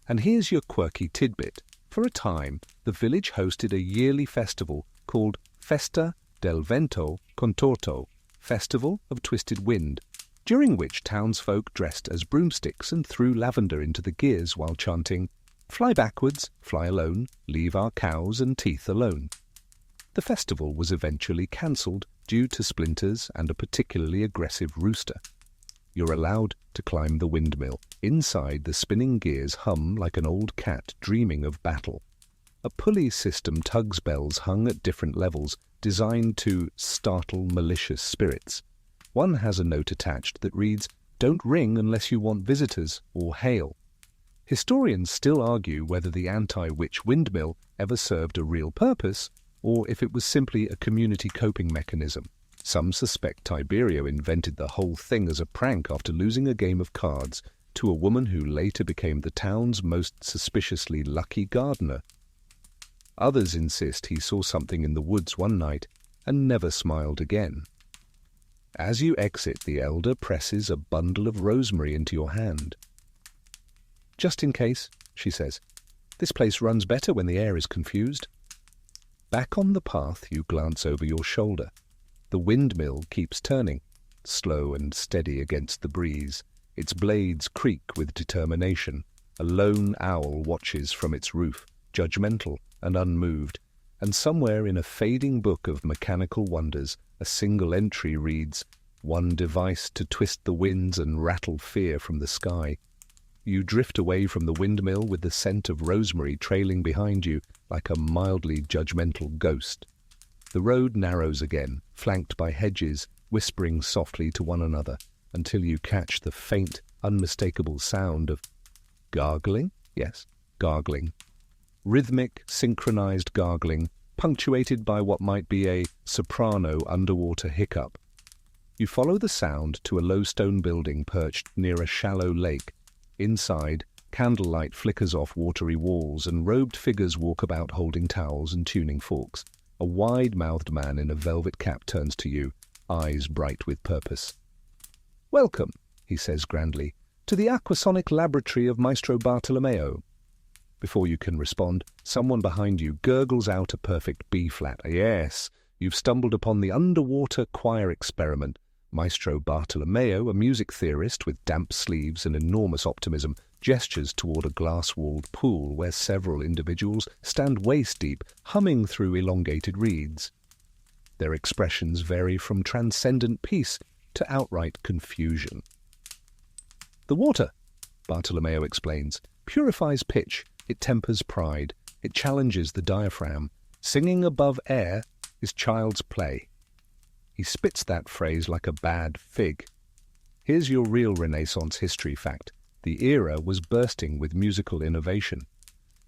And here's your quirky tidbit. For a time, the village hosted a yearly festival called Festa del Vento Contorto, Festival of Twisted Wind, during which townsfolk dressed as broomsticks and threw lavender into the gears while chanting, "Fly backwards, fly alone, leave our cows and teeth alone." The festival was eventually cancelled due to splinters and a particularly aggressive rooster. You're allowed to climb the windmill. Inside, the spinning gears hum like an old cat dreaming of battle. A pulley system tugs bells hung at different levels, designed to startle malicious spirits. One has a note attached that reads, "Don't ring unless you want visitors," or "Hail." Historians still argue whether the anti-witch windmill ever served a real purpose, or if it was simply a community coping mechanism. Some suspect Tiberio invented the whole thing as a prank after losing a game of cards to a woman who later became the town's most suspiciously lucky gardener. Others insist he saw something in the woods one night and never smiled again. As you exit, the elder presses a bundle of rosemary into your hand. "Just in case," she says. "This place runs better when the air is confused." Back on the path, you glance over your shoulder. The windmill keeps turning, slow and steady against the breeze. Its blades creak with determination. A lone owl watches from its roof, judgmental and unmoved, and somewhere in a fading book of mechanical wonders, a single entry reads, "One device to twist the winds and rattle fear from the sky." You drift away from the windmill with the scent of rosemary trailing behind you like a mildly judgmental ghost. The road narrows again, flanked by hedges, whispering softly to one another, until you catch the faint, unmistakable sound of gargling? Yes, gargling. Rhythmic, synchronized gargling, punctuated by what might be a soprano underwater hiccup. You follow the sound to a low stone building perched near a shallow lake. Inside, candlelight flickers off watery walls and robed figures walk about holding towels and tuning forks. A wide-mouthed man in a velvet cap turns to you, eyes bright with purpose. "Welcome," he says grandly, "to the aquasonic laboratory of Maestro Bartolomeo." Before you can respond, someone behind you gurgles out a perfect B-flat. Yes, you've stumbled upon the underwater choir experiment. Maestro Bartolomeo, a music theorist with damp sleeves and enormous optimism, gestures toward a glass-walled pool where several individuals stand waist-deep, humming through elongated reeds. Their expressions vary from transcendent peace to outright confusion. "The water," Bartolomeo explains, "purifies pitch. It tempers pride. It challenges the diaphragm. Singing above air is child's play." He spits that phrase like a bad fig. Here's your real Renaissance history fact. The era was bursting with musical innovation.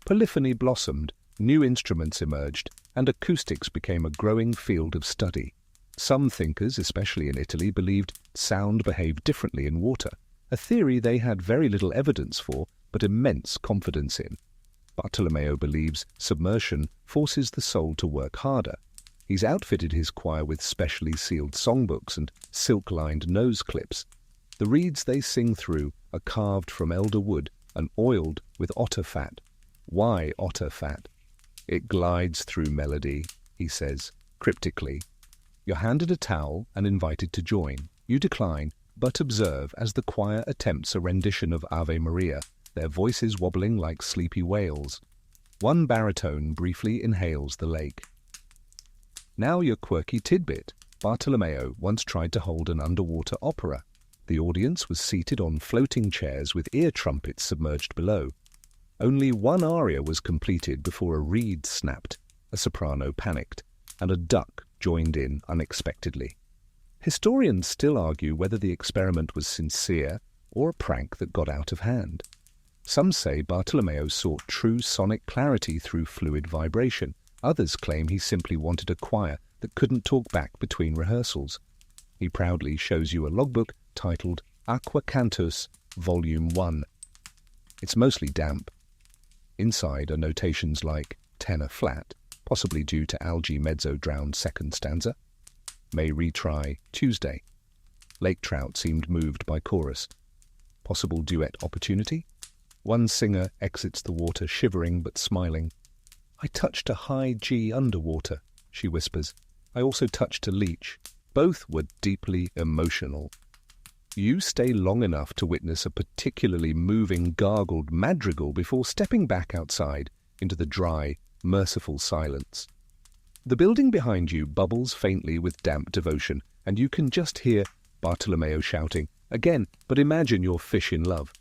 Polyphony blossomed, new instruments emerged, and acoustics became a growing field of study. Some thinkers, especially in Italy, believed sound behaved differently in water, a theory they had very little evidence for, but immense confidence in. Bartolomeo believes submersion forces the soul to work harder. He's outfitted his choir with specially sealed songbooks and silk-lined nose clips. The reeds they sing through are carved from elder wood and oiled with otter fat. Why otter fat? "It glides through melody," he says, cryptically. You're handed a towel and invited to join. You decline, but observe as the choir attempts a rendition of Ave Maria, their voices wobbling like sleepy whales. One baritone briefly inhales the lake. Now your quirky tidbit. Bartolomeo once tried to hold an underwater opera. The audience was seated on floating chairs with ear trumpets submerged below. Only one aria was completed before a reed snapped, a soprano panicked, and a duck joined in unexpectedly. Historians still argue whether the experiment was sincere or a prank that got out of hand. Some say Bartolomeo sought true sonic clarity through fluid vibration. Others claim he simply wanted a choir that couldn't talk back between rehearsals. He proudly shows you a logbook titled Aqua Cantus, Volume 1. It's mostly damp. Inside are notations like tenor flat, possibly due to algae mezzo-drowned second stanza. May retry Tuesday. Lake trout seemed moved by chorus. Possible duet opportunity. One singer exits the water shivering but smiling. I touched a high G underwater, she whispers. I also touched a leech. Both were deeply emotional. You stay long enough to witness a particularly moving gargled madrigal before stepping back outside into the dry, merciful silence. The building behind you bubbles faintly with damp devotion, and you can just hear Bartolomeo shouting, again, but imagine you're fish in love.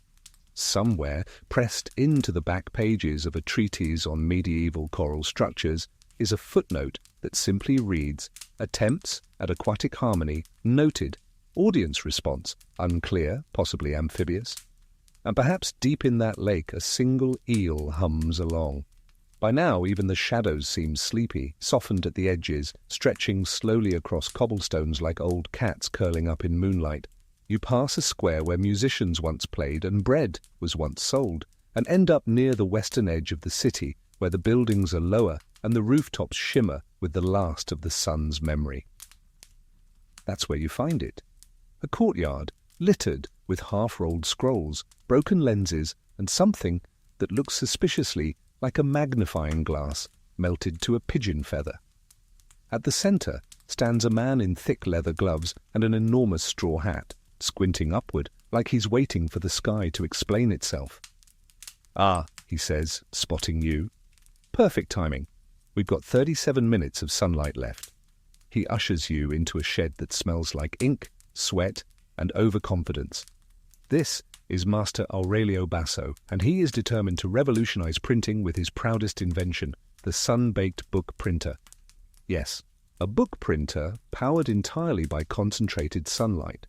Somewhere, pressed into the back pages of a treatise on medieval choral structures, is a footnote that simply reads, attempts at aquatic harmony noted, audience response unclear, possibly amphibious. And perhaps deep in that lake a single eel hums along. By now even the shadows seem sleepy, softened at the edges, stretching slowly across cobblestones like old cats curling up in moonlight. You pass a square where musicians once played and bread was once sold, and end up near the western edge of the city, where the buildings are lower and the rooftops shimmer with the last of the sun's memory. That's where you find it. A courtyard littered with half-rolled scrolls, broken lenses, and something that looks suspiciously like a magnifying glass melted to a pigeon feather. At the centre stands a man in thick leather gloves and an enormous straw hat, squinting upward like he's waiting for the sky to explain itself. Ah, he says, spotting you. Perfect timing. We've got 37 minutes of sunlight left. He ushers you into a shed that smells like ink, sweat, and overconfidence. This is Master Aurelio Basso, and he is determined to revolutionize printing with his proudest invention, the sun-baked book printer. Yes, a book printer powered entirely by concentrated sunlight.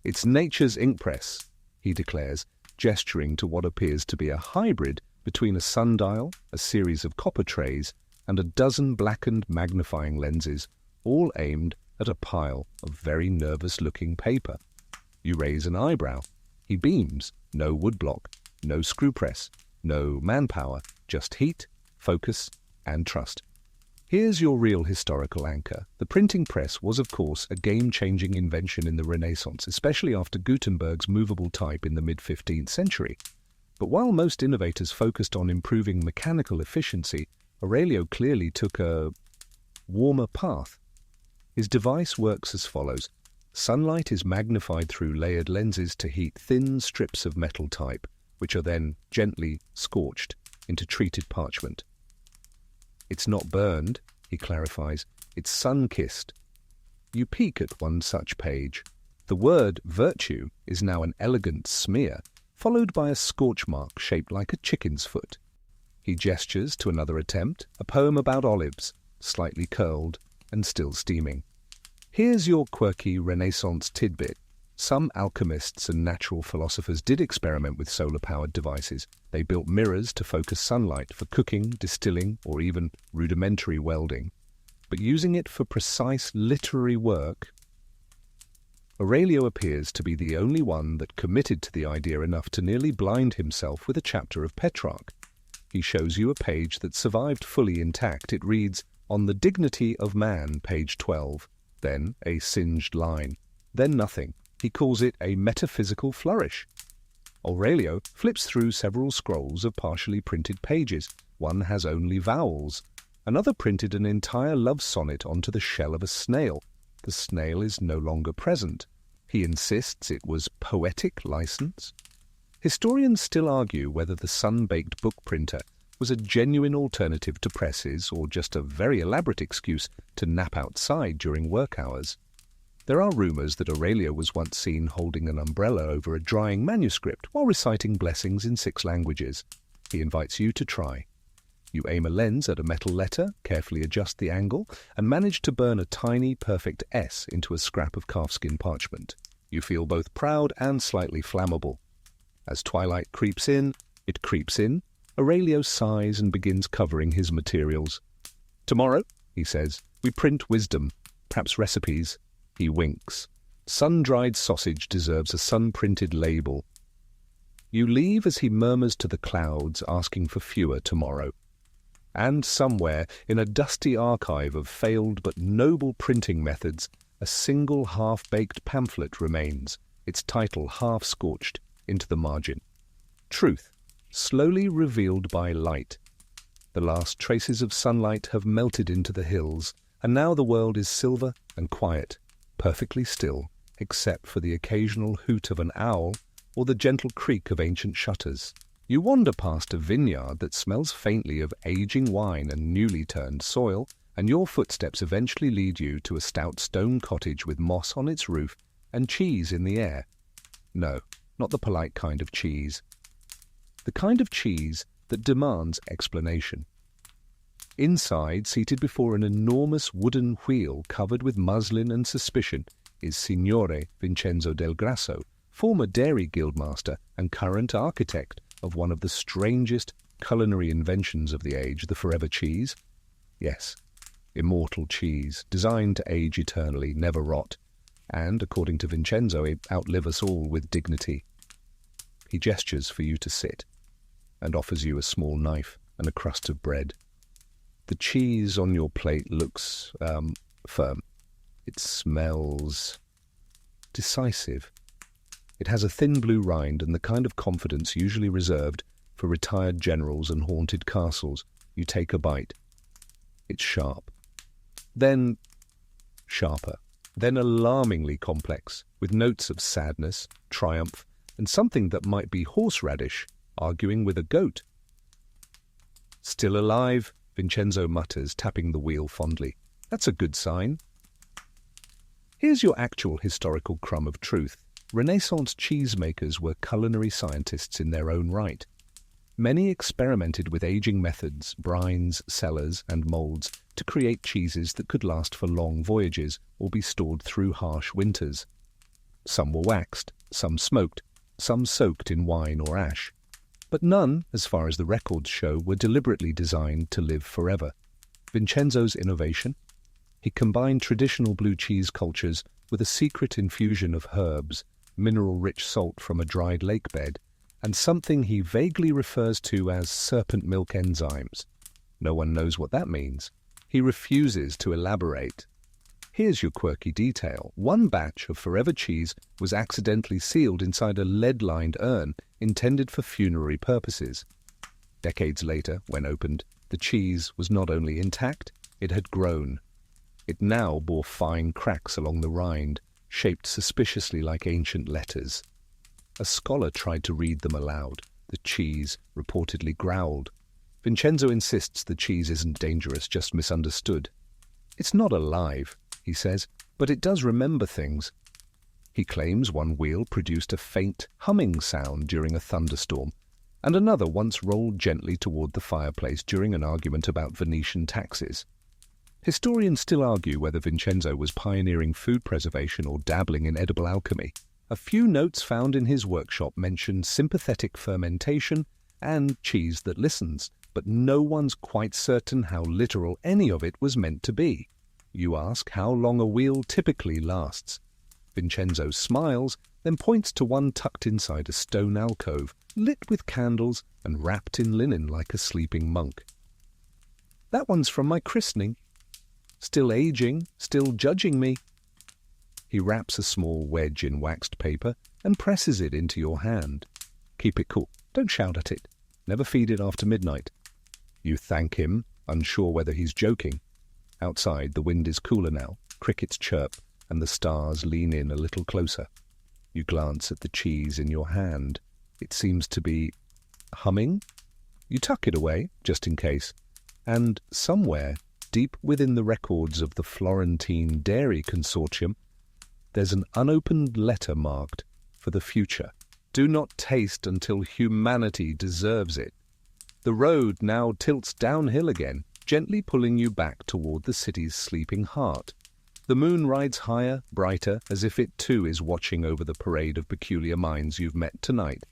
It's nature's ink press, he declares, gesturing to what appears to be a hybrid between a sundial, a series of copper trays, and a dozen blackened magnifying lenses, all aimed at a pile of very nervous-looking paper. You raise an eyebrow. He beams. No woodblock, no screw press, no manpower, just heat, focus, and trust. Here's your real historical anchor. The printing press was, of course, a game-changing invention in the Renaissance, especially after Gutenberg's movable type in the mid-15th century. But while most innovators focused on improving mechanical efficiency, Aurelio clearly took a warmer path. His device works as follows. Sunlight is magnified through layered lenses to heat thin strips of metal type, which are then gently scorched into treated parchment. It's not burned, he clarifies, it's sun-kissed. You peek at one such page. The word virtue is now an elegant smear, followed by a scorch mark shaped like a chicken's foot. He gestures to another attempt, a poem about olives, slightly curled and still steaming. Here's your quirky Renaissance tidbit. Some alchemists and natural philosophers did experiment with solar-powered devices. They built mirrors to focus sunlight for cooking, distilling, or even rudimentary welding. But using it for precise literary work, Aurelio appears to be the only one that committed to the idea enough to nearly blind himself with a chapter of Petrarch. He shows you a page that survived fully intact. It reads, "On the dignity of man," page 12. Then a singed line. Then nothing. He calls it a metaphysical flourish. Aurelio flips through several scrolls of partially printed pages. One has only vowels. Another printed an entire love sonnet onto the shell of a snail. The snail is no longer present. He insists it was poetic license. Historians still argue whether the sun-baked book printer was a genuine alternative to presses or just a very elaborate excuse to nap outside during work hours. There are rumours that Aurelio was once seen holding an umbrella over a drying manuscript while reciting blessings in 6 languages. He invites you to try. You aim a lens at a metal letter, carefully adjust the angle, and manage to burn a tiny, perfect S into a scrap of calfskin parchment. You feel both proud and slightly flammable. As twilight creeps in, it creeps in. Aurelio sighs and begins covering his materials. "Tomorrow," he says, "we print wisdom, perhaps recipes." He winks. Sun-dried sausage deserves a sun-printed label. You leave as he murmurs to the clouds, asking for fewer tomorrow. And somewhere, in a dusty archive of failed but noble printing methods, a single half-baked pamphlet remains, its title half-scorched into the margin. Truth, slowly revealed by light. The last traces of sunlight have melted into the hills, and now the world is silver and quiet, perfectly still, except for the occasional hoot of an owl or the gentle creak of ancient shutters. You wander past a vineyard that smells faintly of aging wine and newly turned soil, and your footsteps eventually lead you to a stout stone cottage with moss on its roof and cheese in the air. No, not the polite kind of cheese. The kind of cheese that demands explanation. Inside, seated before an enormous wooden wheel covered with muslin and suspicion, is Signore Vincenzo del Grasso, former dairy guildmaster and current architect of one of the strangest culinary inventions of the age, the forever cheese. Yes, immortal cheese, designed to age eternally, never rot, and, according to Vincenzo, outlive us all with dignity. He gestures for you to sit, and offers you a small knife and a crust of bread. The cheese on your plate looks firm. It smells decisive. It has a thin blue rind and the kind of confidence usually reserved for retired generals and haunted castles. You take a bite. It's sharp. Then sharper. Then alarmingly complex, with notes of sadness, triumph, and something that might be horseradish arguing with a goat. "Still alive," Vincenzo mutters, tapping the wheel fondly. "That's a good sign." Here's your actual historical crumb of truth. Renaissance cheesemakers were culinary scientists in their own right. Many experimented with aging methods, brines, cellars, and moulds to create cheeses that could last for long voyages or be stored through harsh winters. Some were waxed, some smoked, some soaked in wine or ash. But none, as far as the records show, were deliberately designed to live forever. Vincenzo's innovation? He combined traditional blue cheese cultures with a secret infusion of herbs, mineral-rich salt from a dried lake bed, and something he vaguely refers to as serpent milk enzymes. No one knows what that means. He refuses to elaborate. Here's your quirky detail. One batch of forever cheese was accidentally sealed inside a lead-lined urn intended for funerary purposes. Decades later, when opened, the cheese was not only intact, it had grown. It now bore fine cracks along the rind, shaped suspiciously like ancient letters. A scholar tried to read them aloud. The cheese reportedly growled. Vincenzo insists the cheese isn't dangerous, just misunderstood. "It's not alive," he says, "but it does remember things." He claims one wheel produced a faint humming sound during a thunderstorm, and another once rolled gently toward the fireplace during an argument about Venetian taxes. Historians still argue whether Vincenzo was pioneering food preservation or dabbling in edible alchemy. A few notes found in his workshop mention sympathetic fermentation and cheese that listens, but no one's quite certain how literal any of it was meant to be. You ask how long a wheel typically lasts. Vincenzo smiles, then points to one tucked inside a stone alcove, lit with candles and wrapped in linen like a sleeping monk. "That one's from my christening. Still aging, still judging me." He wraps a small wedge in waxed paper and presses it into your hand. "Keep it cool. Don't shout at it. Never feed it after midnight." You thank him, unsure whether he's joking. Outside, the wind is cooler now. Crickets chirp, and the stars lean in a little closer. You glance at the cheese in your hand. It seems to be humming. You tuck it away, just in case, and somewhere, deep within the records of the Florentine Dairy Consortium, there's an unopened letter marked, "For the future. Do not taste until humanity deserves it." The road now tilts downhill again, gently pulling you back toward the city's sleeping heart. The moon rides higher, brighter, as if it too is watching over the parade of peculiar minds you've met tonight.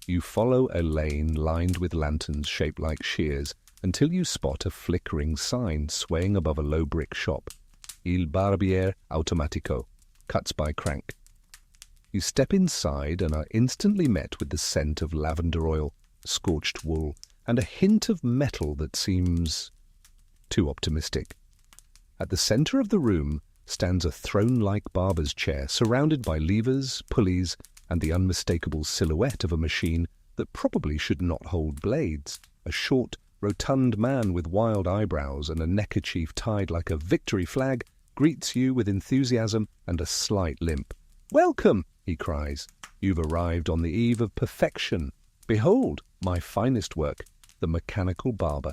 You follow a lane lined with lanterns shaped like shears until you spot a flickering sign swaying above a low brick shop. Il Barbiere Automatico, cuts by crank. You step inside and are instantly met with the scent of lavender oil, scorched wool, and a hint of metal that seems too optimistic. At the center of the room stands a throne-like barber's chair surrounded by levers, pulleys, and the unmistakable silhouette of a machine that probably should not hold blades. A short, rotund man with wild eyebrows and a neckerchief tied like a victory flag greets you with enthusiasm and a slight limp. "Welcome," he cries. "You've arrived on the eve of perfection. Behold, my finest work, the mechanical barber."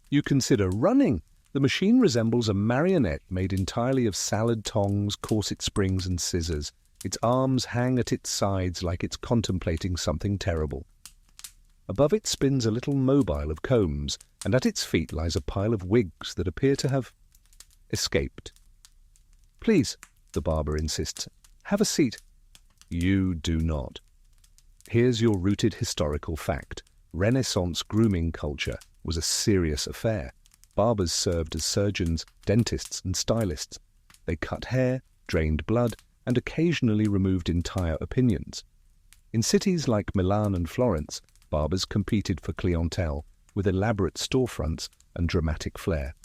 You consider running. The machine resembles a marionette made entirely of salad tongs, corset springs, and scissors. Its arms hang at its sides like it's contemplating something terrible. Above it spins a little mobile of combs, and at its feet lies a pile of wigs that appear to have escaped. "Please," the barber insists, "have a seat." You do not. Here's your rooted historical fact. Renaissance grooming culture was a serious affair. Barbers served as surgeons, dentists, and stylists. They cut hair, drained blood, and occasionally removed entire opinions. In cities like Milan and Florence, barbers competed for clientele with elaborate storefronts and dramatic flair.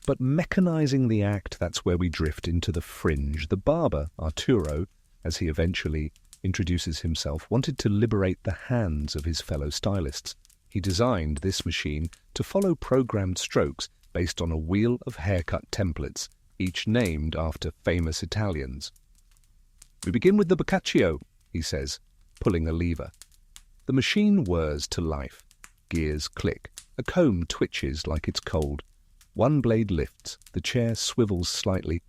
But mechanizing the act, that's where we drift into the fringe. The barber, Arturo, as he eventually introduces himself, wanted to liberate the hands of his fellow stylists. He designed this machine to follow programmed strokes based on a wheel of haircut templates, each named after famous Italians. "We begin with the Boccaccio," he says, pulling a lever. The machine whirs to life. Gears click. A comb twitches like it's cold. One blade lifts. The chair swivels slightly.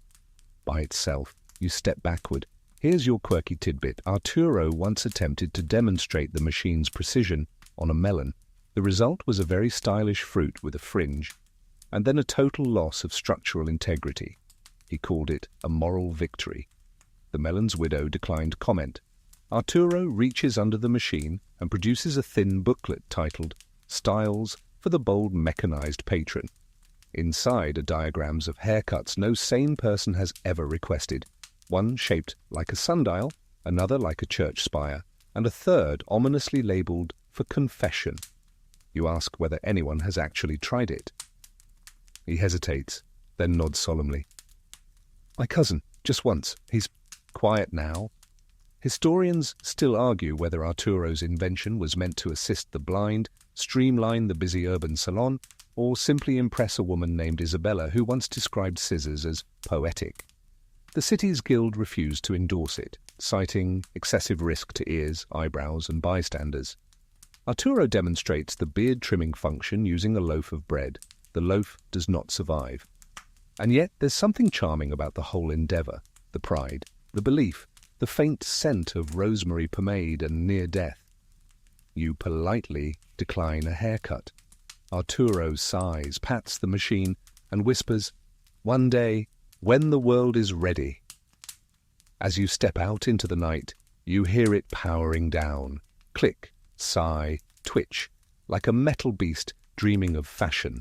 By itself, you step backward. Here's your quirky tidbit. Arturo once attempted to demonstrate the machine's precision on a melon. The result was a very stylish fruit with a fringe, and then a total loss of structural integrity. He called it a moral victory. The melon's widow declined comment. Arturo reaches under the machine and produces a thin booklet titled "Styles for the Bold Mechanized Patron." Inside are diagrams of haircuts no sane person has ever requested. One shaped like a sundial, another like a church spire, and a third ominously labeled for confession. You ask whether anyone has actually tried it. He hesitates, then nods solemnly. "My cousin, just once. He's quiet now." Historians still argue whether Arturo's invention was meant to assist the blind, streamline the busy urban salon, or simply impress a woman named Isabella who once described scissors as poetic. The city's guild refused to endorse it, citing excessive risk to ears, eyebrows, and bystanders. Arturo demonstrates the beard-trimming function using a loaf of bread. The loaf does not survive. And yet there's something charming about the whole endeavor, the pride, the belief, the faint scent of rosemary pomade and near death. You politely decline a haircut. Arturo sighs, pats the machine, and whispers, "One day, when the world is ready." As you step out into the night, you hear it powering down. Click, sigh, twitch, like a metal beast dreaming of fashion.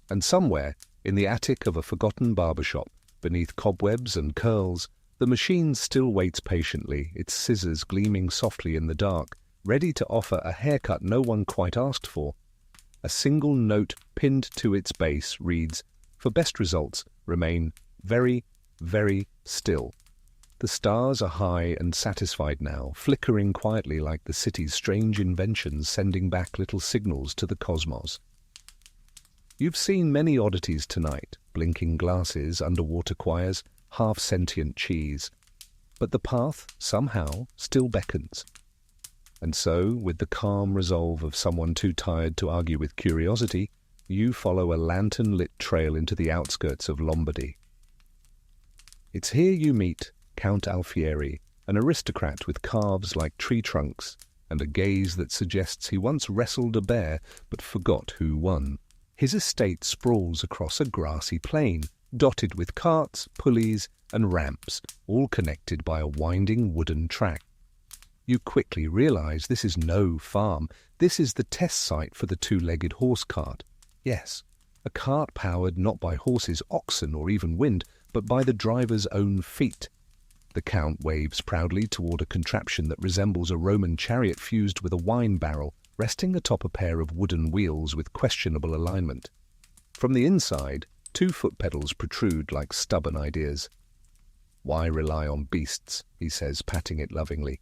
And somewhere, in the attic of a forgotten barbershop, beneath cobwebs and curls, the machine still waits patiently, its scissors gleaming softly in the dark, ready to offer a haircut no one quite asked for. A single note pinned to its base reads, "For best results, remain very, very still." The stars are high and satisfied now, flickering quietly like the city's strange inventions sending back little signals to the cosmos. You've seen many oddities tonight, blinking glasses, underwater choirs, half-sentient cheese. But the path, somehow, still beckons. And so, with the calm resolve of someone too tired to argue with curiosity, you follow a lantern-lit trail into the outskirts of Lombardy. It's here you meet Count Alfieri, an aristocrat with calves like tree trunks and a gaze that suggests he once wrestled a bear but forgot who won. His estate sprawls across a grassy plain, dotted with carts, pulleys, and ramps, all connected by a winding wooden track. You quickly realize this is no farm. This is the test site for the two-legged horse cart. Yes, a cart powered not by horses, oxen, or even wind, but by the driver's own feet. The Count waves proudly toward a contraption that resembles a Roman chariot fused with a wine barrel, resting atop a pair of wooden wheels with questionable alignment. From the inside, 2 foot pedals protrude like stubborn ideas. "Why rely on beasts," he says, patting it lovingly,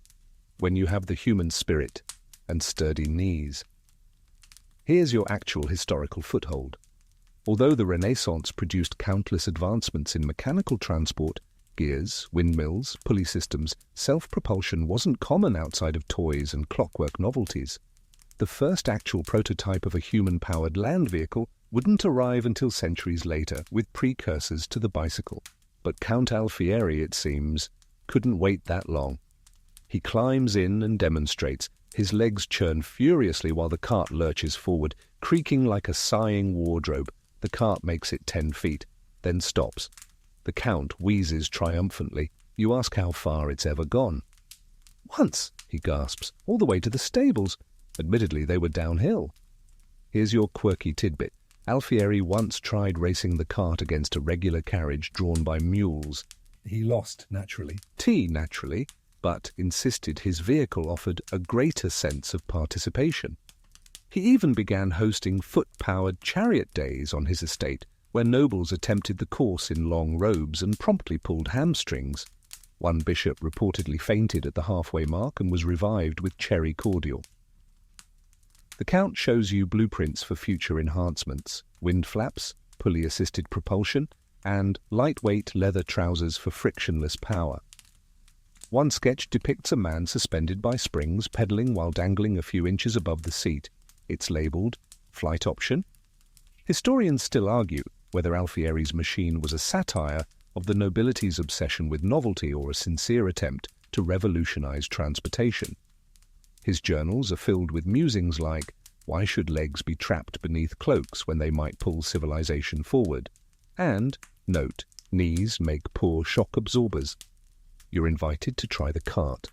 "when you have the human spirit and sturdy knees?" Here's your actual historical foothold. Although the Renaissance produced countless advancements in mechanical transport, gears, windmills, pulley systems, self-propulsion wasn't common outside of toys and clockwork novelties. The first actual prototype of a human-powered land vehicle wouldn't arrive until centuries later, with precursors to the bicycle. But Count Alfieri, it seems, couldn't wait that long. He climbs in and demonstrates. His legs churn furiously while the cart lurches forward, creaking like a sighing wardrobe. The cart makes it 10 feet, then stops. The Count wheezes triumphantly. You ask how far it's ever gone. "Once," he gasps, "all the way to the stables." Admittedly, they were downhill. Here's your quirky tidbit. Alfieri once tried racing the cart against a regular carriage drawn by mules. He lost, naturally, but insisted his vehicle offered a greater sense of participation. He even began hosting foot-powered chariot days on his estate, where nobles attempted the course in long robes and promptly pulled hamstrings. One bishop reportedly fainted at the halfway mark and was revived with cherry cordial. The Count shows you blueprints for future enhancements: wind flaps, pulley-assisted propulsion, and lightweight leather trousers for frictionless power. One sketch depicts a man suspended by springs, pedaling while dangling a few inches above the seat. It's labelled Flight Option. Historians still argue whether Alfieri's machine was a satire of the nobility's obsession with novelty or a sincere attempt to revolutionize transportation. His journals are filled with musings like, "Why should legs be trapped beneath cloaks when they might pull civilization forward?" And, note, "Knees make poor shock absorbers." You're invited to try the cart.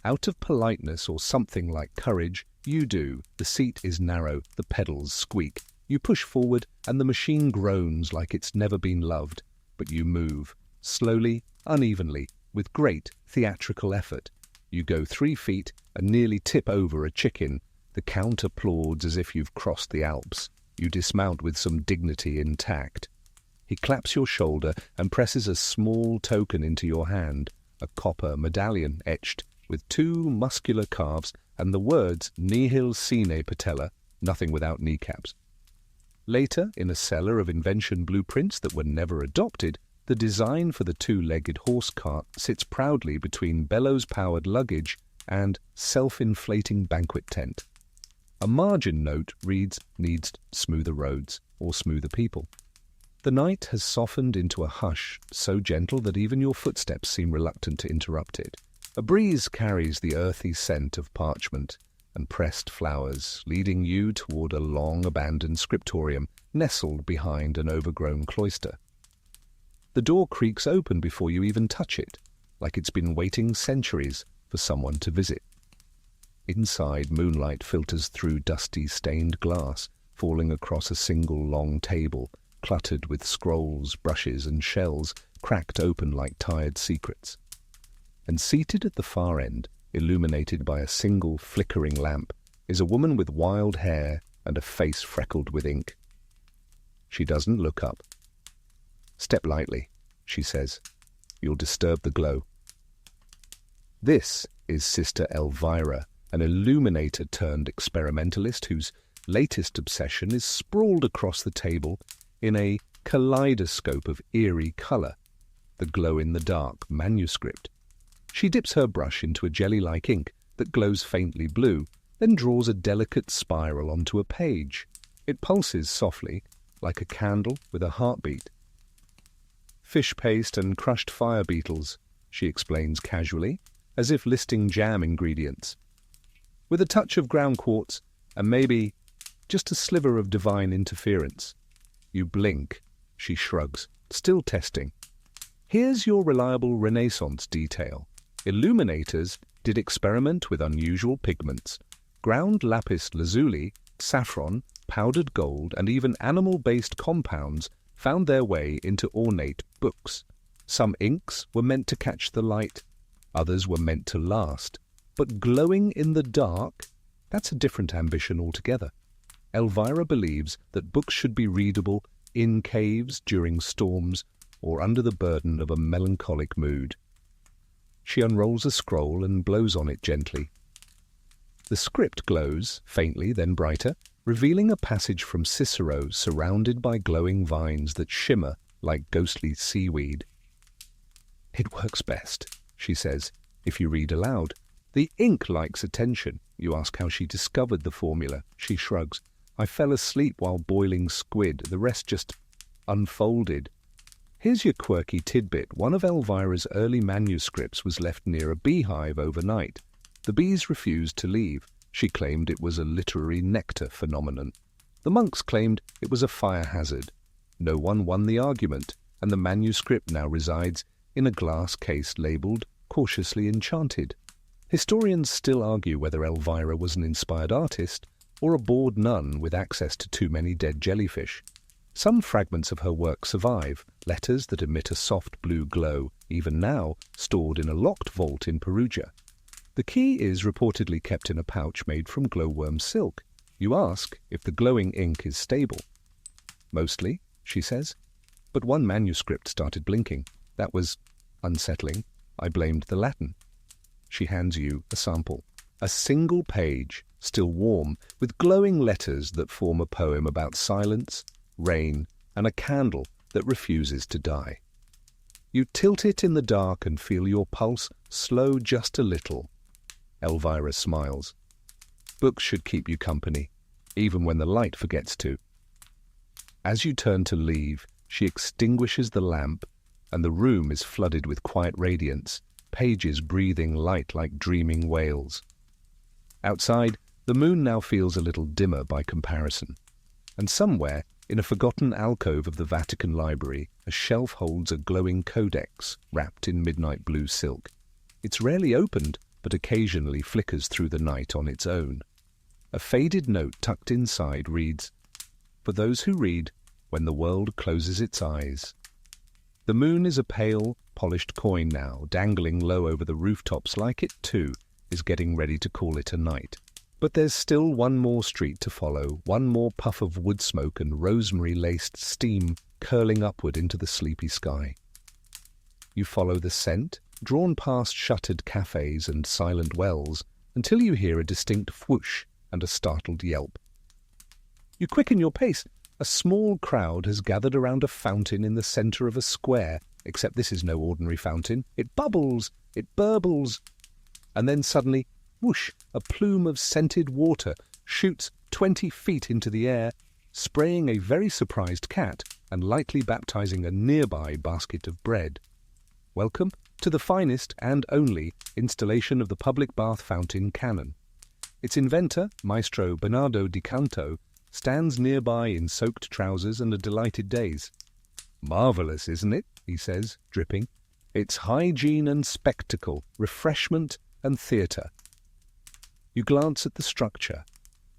Out of politeness or something like courage, you do. The seat is narrow, the pedals squeak. You push forward and the machine groans like it's never been loved. But you move, slowly, unevenly, with great theatrical effort. You go 3 feet and nearly tip over a chicken. The Count applauds as if you've crossed the Alps. You dismount with some dignity intact. He claps your shoulder and presses a small token into your hand, a copper medallion etched with 2 muscular calves and the words "Nihil sine patella," nothing without kneecaps. Later, in a cellar of invention blueprints that were never adopted, the design for the 2-legged horse cart sits proudly between bellows-powered luggage and self-inflating banquet tent. A margin note reads, "Needs smoother roads or smoother people." The night has softened into a hush so gentle that even your footsteps seem reluctant to interrupt it. A breeze carries the earthy scent of parchment and pressed flowers, leading you toward a long-abandoned scriptorium nestled behind an overgrown cloister. The door creaks open before you even touch it, like it's been waiting centuries for someone to visit. Inside, moonlight filters through dusty, stained glass, falling across a single long table, cluttered with scrolls, brushes, and shells cracked open like tired secrets. And seated at the far end, illuminated by a single flickering lamp, is a woman with wild hair and a face freckled with ink. She doesn't look up. "Step lightly," she says. "You'll disturb the glow." This is Sister Elvira, an illuminator turned experimentalist whose latest obsession is sprawled across the table in a kaleidoscope of eerie color, the glow-in-the-dark manuscript. She dips her brush into a jelly-like ink, that glows faintly blue, then draws a delicate spiral onto a page. It pulses softly, like a candle with a heartbeat. Fish paste and crushed fire beetles, she explains casually, as if listing jam ingredients. With a touch of ground quartz, and maybe just a sliver of divine interference. You blink, she shrugs, still testing. Here's your reliable Renaissance detail. Illuminators did experiment with unusual pigments. Ground lapis lazuli, saffron, powdered gold, and even animal-based compounds found their way into ornate books. Some inks were meant to catch the light, others were meant to last. But glowing in the dark, that's a different ambition altogether. Elvira believes that books should be readable in caves during storms or under the burden of a melancholic mood. She unrolls a scroll and blows on it gently. The script glows, faintly, then brighter, revealing a passage from Cicero surrounded by glowing vines that shimmer like ghostly seaweed. It works best, she says, if you read aloud. The ink likes attention. You ask how she discovered the formula. She shrugs. I fell asleep while boiling squid. The rest just unfolded. Here's your quirky tidbit. One of Elvira's early manuscripts was left near a beehive overnight. The bees refused to leave. She claimed it was a literary nectar phenomenon. The monks claimed it was a fire hazard. No one won the argument, and the manuscript now resides in a glass case labelled Cautiously Enchanted. Historians still argue whether Elvira was an inspired artist or a bored nun with access to too many dead jellyfish. Some fragments of her work survive, letters that emit a soft blue glow, even now stored in a locked vault in Perugia. The key is reportedly kept in a pouch made from glowworm silk. You ask if the glowing ink is stable. Mostly, she says. But one manuscript started blinking. That was unsettling. I blamed the Latin. She hands you a sample. A single page, still warm, with glowing letters that form a poem about silence, rain, and a candle that refuses to die. You tilt it in the dark and feel your pulse slow just a little. Elvira smiles. Books should keep you company, even when the light forgets to. As you turn to leave, she extinguishes the lamp, and the room is flooded with quiet radiance, pages breathing light like dreaming whales. Outside, the moon now feels a little dimmer by comparison, and somewhere, in a forgotten alcove of the Vatican Library, a shelf holds a glowing codex wrapped in midnight blue silk. It's rarely opened, but occasionally flickers through the night on its own. A faded note tucked inside reads, "For those who read, when the world closes its eyes." The moon is a pale, polished coin now, dangling low over the rooftops like it, too, is getting ready to call it a night. But there's still one more street to follow, one more puff of wood smoke and rosemary-laced steam curling upward into the sleepy sky. You follow the scent, drawn past shuttered cafes and silent wells, until you hear a distinct whoosh and a startled yelp. You quicken your pace. A small crowd has gathered around a fountain in the centre of a square, except this is no ordinary fountain. It bubbles, it burbles, and then suddenly, whoosh, a plume of scented water shoots 20 feet into the air, spraying a very surprised cat and lightly baptizing a nearby basket of bread. Welcome to the finest and only installation of the public bath fountain canon. Its inventor, Maestro Bernardo di Canto, stands nearby in soaked trousers and a delighted daze. "Marvellous, isn't it?" he says, dripping. "It's hygiene and spectacle, refreshment and theatre." You glance at the structure,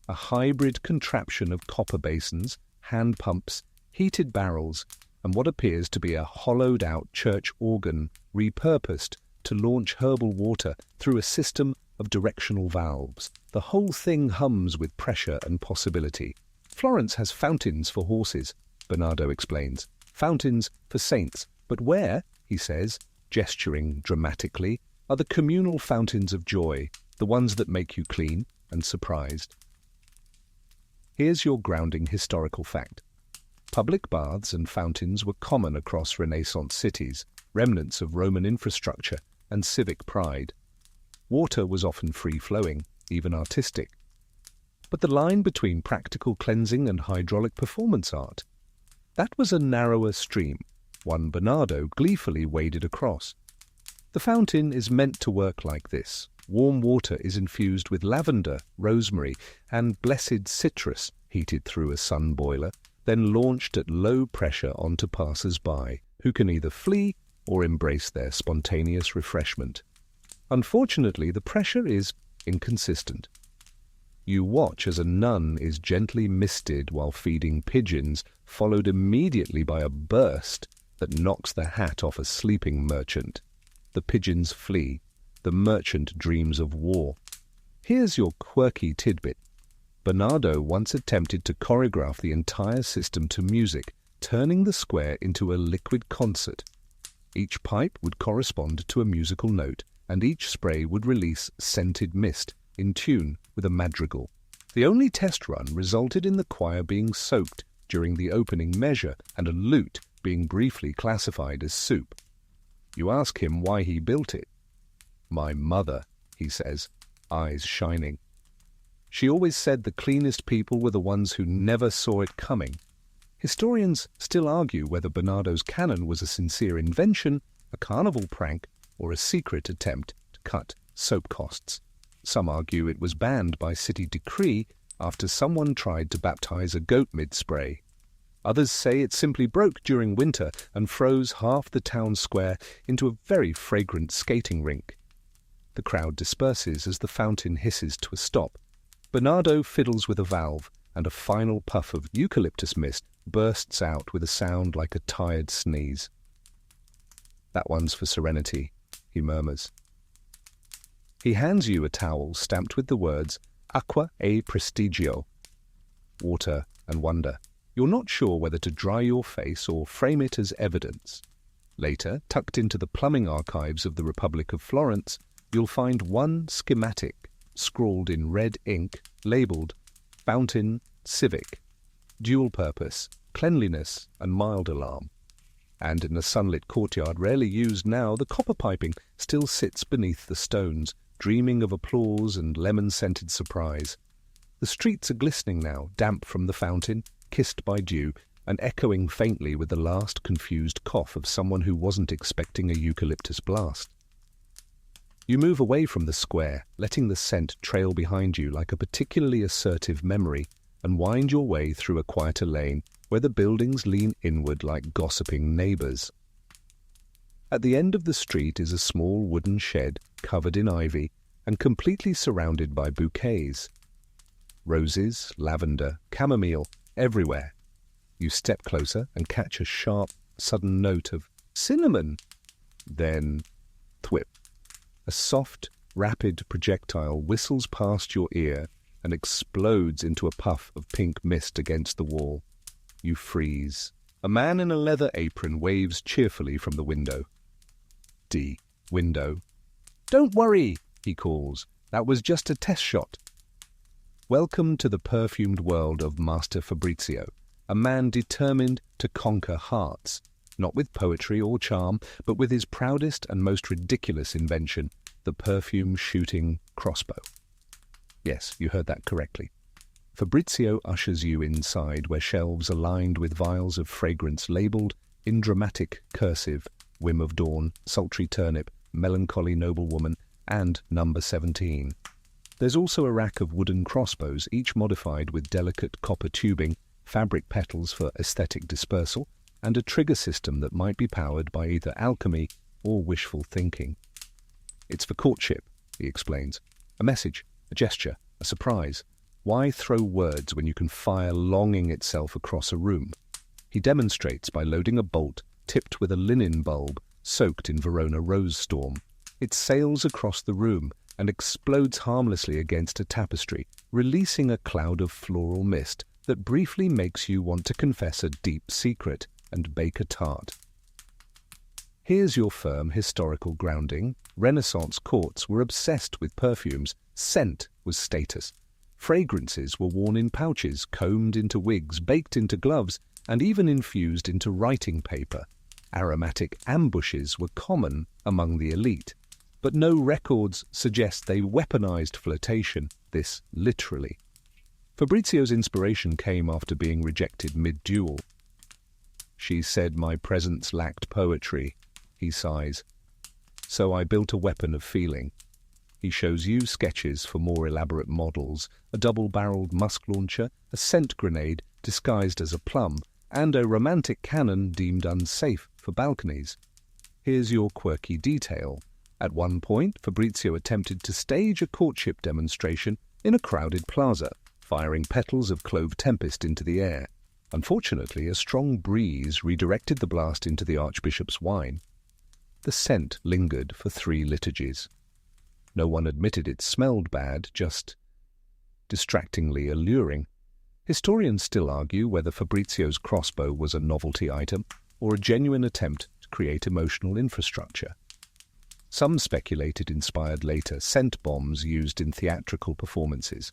a hybrid contraption of copper basins, hand pumps, heated barrels, and what appears to be a hollowed-out church organ repurposed to launch herbal water through a system of directional valves. The whole thing hums with pressure and possibility. Florence has fountains for horses, Bernardo explains. Fountains for saints. But where, he says, gesturing dramatically, are the communal fountains of joy, the ones that make you clean and surprised. Here's your grounding historical fact. Public baths and fountains were common across Renaissance cities, remnants of Roman infrastructure and civic pride. Water was often free-flowing, even artistic. But the line between practical cleansing and hydraulic performance art, that was a narrower stream, one Bernardo gleefully waded across. The fountain is meant to work like this. Warm water is infused with lavender, rosemary, and blessed citrus heated through a sun boiler, then launched at low pressure onto passers-by, who can either flee or embrace their spontaneous refreshment. Unfortunately, the pressure is inconsistent. You watch as a nun is gently misted while feeding pigeons, followed immediately by a burst that knocks the hat off a sleeping merchant. The pigeons flee. The merchant dreams of war. Here's your quirky tidbit. Bernardo once attempted to choreograph the entire system to music, turning the square into a liquid concert. Each pipe would correspond to a musical note, and each spray would release scented mist in tune with a madrigal. The only test run resulted in the choir being soaked during the opening measure and a lute being briefly classified as soup. You ask him why he built it. "My mother," he says, eyes shining. She always said the cleanest people were the ones who never saw it coming. Historians still argue whether Bernardo's cannon was a sincere invention, a carnival prank, or a secret attempt to cut soap costs. Some argue it was banned by city decree after someone tried to baptize a goat mid-spray. Others say it simply broke during winter and froze half the town square into a very fragrant skating rink. The crowd disperses as the fountain hisses to a stop. Bernardo fiddles with a valve, and a final puff of eucalyptus mist bursts out with a sound like a tired sneeze. "That one's for serenity," he murmurs. He hands you a towel stamped with the words "Aqua e Prestigio," water and wonder. You're not sure whether to dry your face or frame it as evidence. Later, tucked into the plumbing archives of the Republic of Florence, you'll find one schematic, scrawled in red ink, labelled Fountain Civic, dual purpose, cleanliness and mild alarm. And in a sunlit courtyard rarely used now, the copper piping still sits beneath the stones, dreaming of applause and lemon-scented surprise. The streets are glistening now, damp from the fountain, kissed by dew, and echoing faintly with the last confused cough of someone who wasn't expecting a eucalyptus blast. You move away from the square, letting the scent trail behind you like a particularly assertive memory, and wind your way through a quieter lane where the buildings lean inward like gossiping neighbours. At the end of the street is a small wooden shed covered in ivy and completely surrounded by bouquets. Roses, lavender, chamomile, everywhere. You step closer and catch a sharp, sudden note of cinnamon. Then, thwip. A soft, rapid projectile whistles past your ear and explodes into a puff of pink mist against the wall. You freeze. A man in a leather apron waves cheerfully from the window. Window. "Don't worry," he calls. "That was just a test shot." Welcome to the perfumed world of Master Fabrizio, a man determined to conquer hearts, not with poetry or charm, but with his proudest and most ridiculous invention, the perfume-shooting crossbow. Yes, you heard that correctly. Fabrizio ushers you inside, where shelves are lined with vials of fragrance labelled in dramatic cursive, Whim of Dawn, Sultry Turnip, Melancholy Noblewoman, and Number 17. There's also a rack of wooden crossbows, each modified with delicate copper tubing, fabric petals for aesthetic dispersal, and a trigger system that might be powered by either alchemy or wishful thinking. "It's for courtship," he explains. "A message, a gesture, a surprise. Why throw words when you can fire longing itself across a room?" He demonstrates by loading a bolt tipped with a linen bulb soaked in Verona rose storm. It sails across the room and explodes harmlessly against a tapestry, releasing a cloud of floral mist that briefly makes you want to confess a deep secret and bake a tart. Here's your firm historical grounding. Renaissance courts were obsessed with perfumes. Scent was status. Fragrances were worn in pouches, combed into wigs, baked into gloves, and even infused into writing paper. Aromatic ambushes were common among the elite. but no records suggest they weaponized flirtation this literally. Fabrizio's inspiration came after being rejected mid-duel. "She said my presence lacked poetry," he sighs. "So I built a weapon of feeling." He shows you sketches for more elaborate models, a double-barreled musk launcher, a scent grenade disguised as a plum, and a romantic cannon deemed unsafe for balconies. Here's your quirky detail. At one point, Fabrizio attempted to stage a courtship demonstration in a crowded plaza, firing petals of clove tempest into the air. Unfortunately, a strong breeze redirected the blast into the Archbishop's wine. The scent lingered for 3 liturgies. No one admitted it smelled bad, just distractingly alluring. Historians still argue whether Fabrizio's crossbow was a novelty item or a genuine attempt to create emotional infrastructure. Some speculate it inspired later scent bombs used in theatrical performances.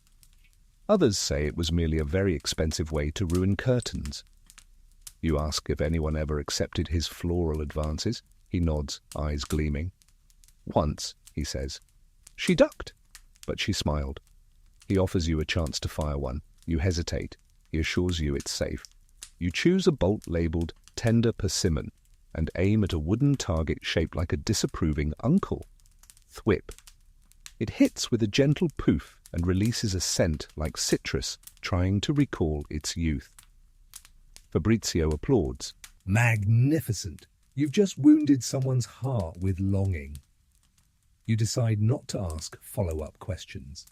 Others say it was merely a very expensive way to ruin curtains. You ask if anyone ever accepted his floral advances. He nods, eyes gleaming. "Once," he says. "She ducked, but she smiled." He offers you a chance to fire one. You hesitate. He assures you it's safe. You choose a bolt labeled Tender Persimmon and aim at a wooden target shaped like a disapproving uncle. Thwip. It hits with a gentle poof and releases a scent like citrus, trying to recall its youth. Fabrizio applauds. "Magnificent! You've just wounded someone's heart with longing." You decide not to ask follow-up questions.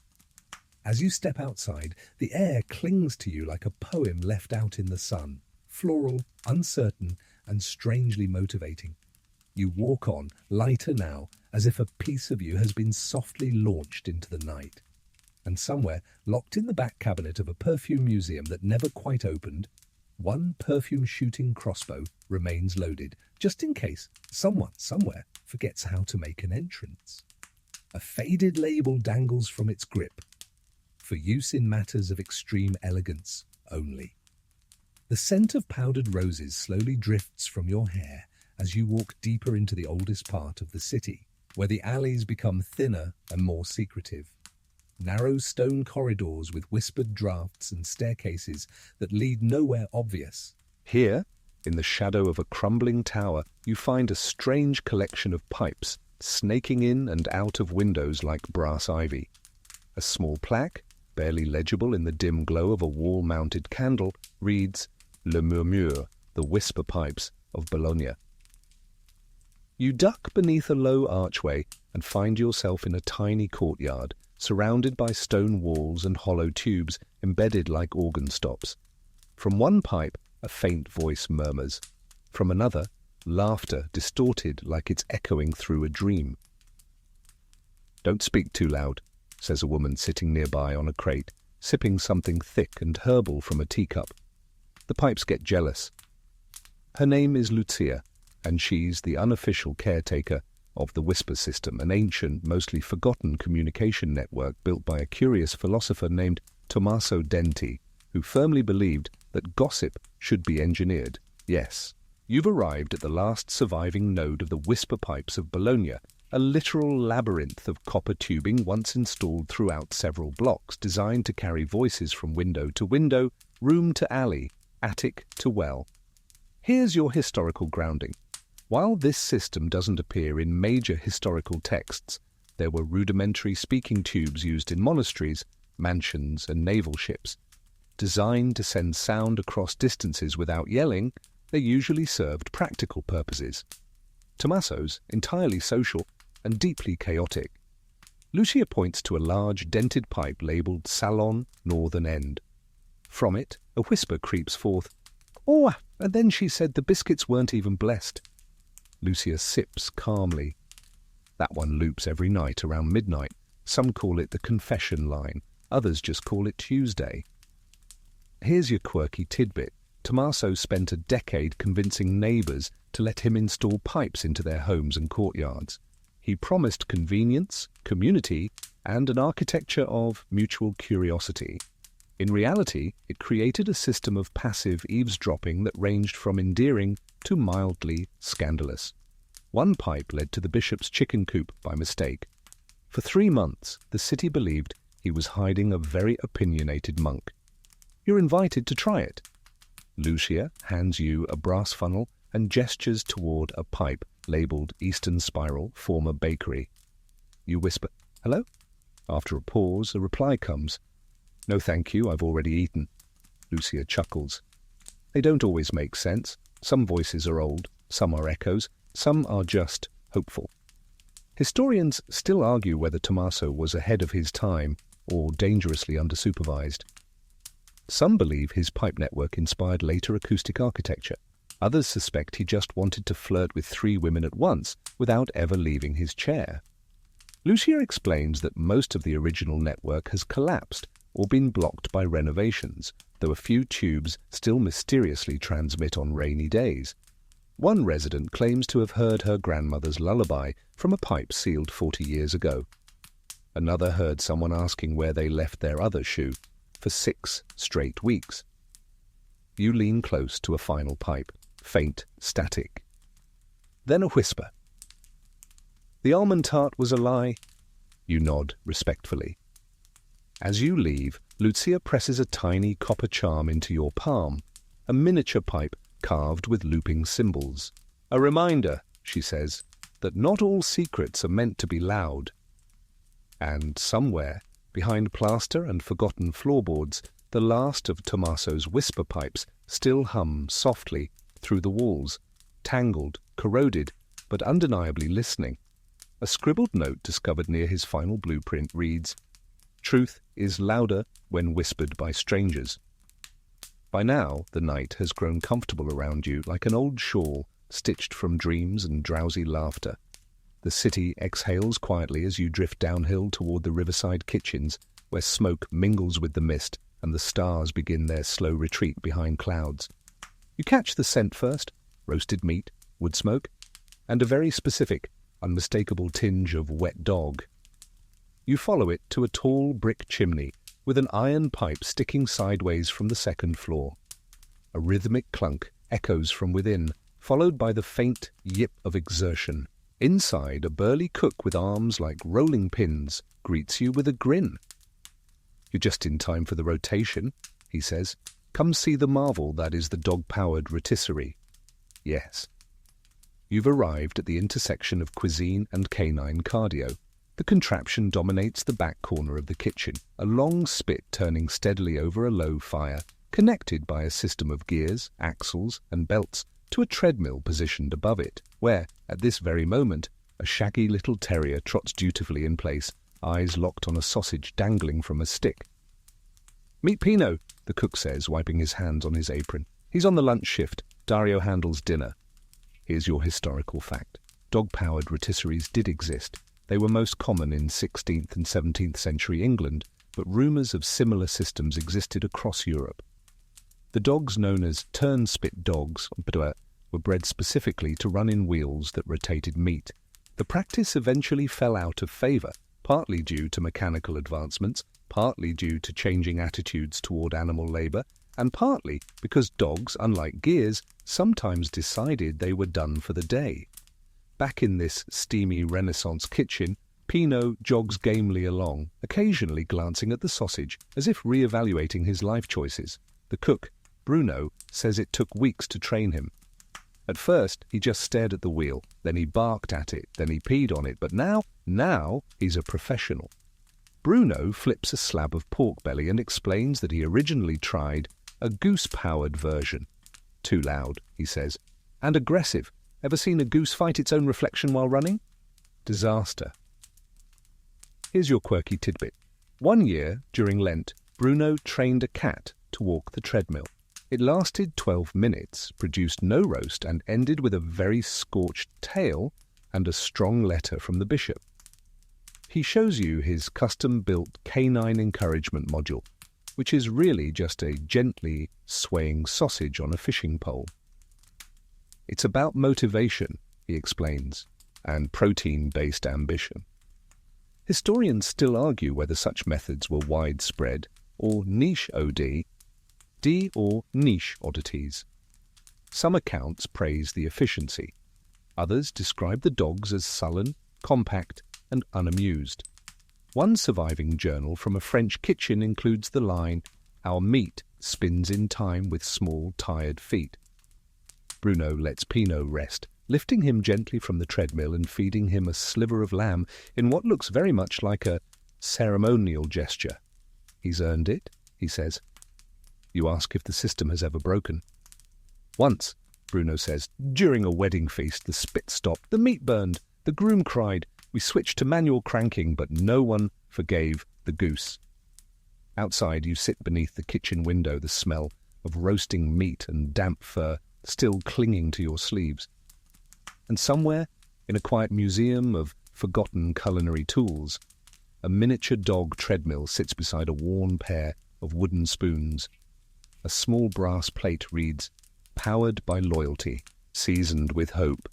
As you step outside, the air clings to you like a poem left out in the sun, floral, uncertain, and strangely motivating. You walk on, lighter now, as if a piece of you has been softly launched into the night. And somewhere, locked in the back cabinet of a perfume museum that never quite opened, one perfume-shooting crossbow remains loaded, just in case someone somewhere forgets how to make an entrance. A faded label dangles from its grip, for use in matters of extreme elegance only. The scent of powdered roses slowly drifts from your hair as you walk deeper into the oldest part of the city, where the alleys become thinner and more secretive. Narrow stone corridors with whispered drafts and staircases that lead nowhere obvious. Here, in the shadow of a crumbling tower, you find a strange collection of pipes snaking in and out of windows like brass ivy. A small plaque, barely legible in the dim glow of a wall-mounted candle, reads, "Le Murmure, the whisper pipes of Bologna." You duck beneath a low archway and find yourself in a tiny courtyard, surrounded by stone walls and hollow tubes embedded like organ stops. From one pipe, a faint voice murmurs. From another, laughter distorted like it's echoing through a dream. "Don't speak too loud," says a woman sitting nearby on a crate, sipping something thick and herbal from a teacup. The pipes get jealous. Her name is Lucia, and she's the unofficial caretaker of the Whisper System, an ancient, mostly forgotten communication network built by a curious philosopher named Tommaso Denti, who firmly believed that gossip should be engineered. Yes, you've arrived at the last surviving node of the Whisper Pipes of Bologna, a literal labyrinth of copper tubing once installed throughout several blocks, designed to carry voices from window to window, room to alley, attic to well. Here's your historical grounding. While this system doesn't appear in major historical texts, there were rudimentary speaking tubes used in monasteries, mansions, and naval ships. Designed to send sound across distances without yelling, they usually served practical purposes. Tommaso's entirely social and deeply chaotic. Lucia points to a large dented pipe labelled Salon Northern End. From it, a whisper creeps forth. "Oh, and then she said the biscuits weren't even blessed." Lucia sips calmly. That one loops every night around midnight. Some call it the confession line. Others just call it Tuesday. Here's your quirky tidbit. Tommaso spent a decade convincing neighbours to let him install pipes into their homes and courtyards. He promised convenience, community, and an architecture of mutual curiosity. In reality, it created a system of passive eavesdropping that ranged from endearing to mildly scandalous. One pipe led to the bishop's chicken coop by mistake. For 3 months, the city believed he was hiding a very opinionated monk. You're invited to try it. Lucia hands you a brass funnel and gestures toward a pipe labeled Eastern Spiral, former bakery. You whisper, "Hello?" After a pause, a reply comes. "No thank you, I've already eaten." Lucia chuckles. They don't always make sense. Some voices are old, some are echoes, some are just hopeful. Historians still argue whether Tommaso was ahead of his time or dangerously undersupervised. Some believe his pipe network inspired later acoustic architecture. Others suspect he just wanted to flirt with 3 women at once without ever leaving his chair. Lucia explains that most of the original network has collapsed or been blocked by renovations, though a few tubes still mysteriously transmit on rainy days. One resident claims to have heard her grandmother's lullaby from a pipe sealed 40 years ago. Another heard someone asking where they left their other shoe for 6 straight weeks. You lean close to a final pipe, faint, static. Then a whisper. "The almond tart was a lie." You nod respectfully. As you leave, Lucia presses a tiny copper charm into your palm, a miniature pipe carved with looping symbols. "A reminder," she says, "that not all secrets are meant to be loud." And somewhere, behind plaster and forgotten floorboards, the last of Tommaso's whisper pipes still hum softly through the walls, tangled, corroded, but undeniably listening. A scribbled note discovered near his final blueprint reads, "Truth is louder when whispered by strangers." By now, the night has grown comfortable around you like an old shawl stitched from dreams and drowsy laughter. The city exhales quietly as you drift downhill toward the riverside kitchens, where smoke mingles with the mist and the stars begin their slow retreat behind clouds. You catch the scent first, roasted meat, wood smoke, and a very specific, unmistakable tinge of wet dog. You follow it to a tall brick chimney with an iron pipe sticking sideways from the second floor. A rhythmic clunk echoes from within, followed by the faint yip of exertion. Inside, a burly cook with arms like rolling pins greets you with a grin. "You're just in time for the rotation," he says. "Come see the marvel that is the dog-powered rotisserie." Yes. You've arrived at the intersection of cuisine and canine cardio. The contraption dominates the back corner of the kitchen, a long spit turning steadily over a low fire, connected by a system of gears, axles, and belts to a treadmill positioned above it, where, at this very moment, a shaggy little terrier trots dutifully in place, eyes locked on a sausage dangling from a stick. "Meet Pino," the cook says, wiping his hands on his apron. "He's on the lunch shift. Dario handles dinner." Here's your historical fact. Dog-powered rotisseries did exist. They were most common in 16th and 17th century England, but rumours of similar systems existed across Europe. The dogs known as turn-spit dogs were bred specifically to run in wheels that rotated meat. The practice eventually fell out of favour, partly due to mechanical advancements, partly due to changing attitudes toward animal labour, and partly because dogs, unlike gears, sometimes decided they were done for the day. Back in this steamy Renaissance kitchen, Pino jogs gamely along, occasionally glancing at the sausage, as if re-evaluating his life choices. The cook, Bruno, says it took weeks to train him. At first, he just stared at the wheel, then he barked at it, then he peed on it, but now he's a professional. Bruno flips a slab of pork belly and explains that he originally tried a goose-powered version. "Too loud," he says, "and aggressive. Ever seen a goose fight its own reflection while running? Disaster." Here's your quirky tidbit. One year, during Lent, Bruno trained a cat to walk the treadmill. It lasted 12 minutes, produced no roast, and ended with a very scorched tail and a strong letter from the bishop. He shows you his custom-built canine encouragement module, which is really just a gently swaying sausage on a fishing pole. "It's about motivation," he explains, "and protein-based ambition." Historians still argue whether such methods were widespread or niche or niche oddities. Some accounts praise the efficiency. Others describe the dogs as sullen, compact, and unamused. One surviving journal from a French kitchen includes the line, "Our meat spins in time with small, tired feet." Bruno lets Pinot rest, lifting him gently from the treadmill and feeding him a sliver of lamb in what looks very much like a ceremonial gesture. "He's earned it," he says. You ask if the system has ever broken. "Once," Bruno says, "during a wedding feast, the spit stopped, the meat burned, the groom cried. We switched to manual cranking, but no one forgave the goose." Outside, you sit beneath the kitchen window, the smell of roasting meat and damp fur still clinging to your sleeves. And somewhere, in a quiet museum of forgotten culinary tools, a miniature dog treadmill sits beside a worn pair of wooden spoons. A small brass plate reads, "Powered by loyalty, seasoned with hope."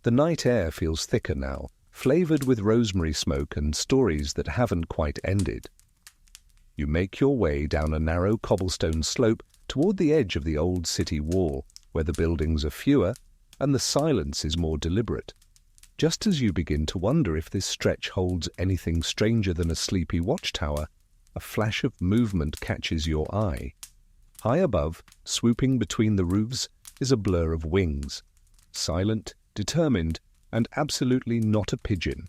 The night air feels thicker now, flavored with rosemary smoke and stories that haven't quite ended. You make your way down a narrow cobblestone slope toward the edge of the old city wall, where the buildings are fewer and the silence is more deliberate. Just as you begin to wonder if this stretch holds anything stranger than a sleepy watchtower, a flash of movement catches your eye. High above, swooping between the roofs, is a blur of wings. Silent, determined, and absolutely not a pigeon.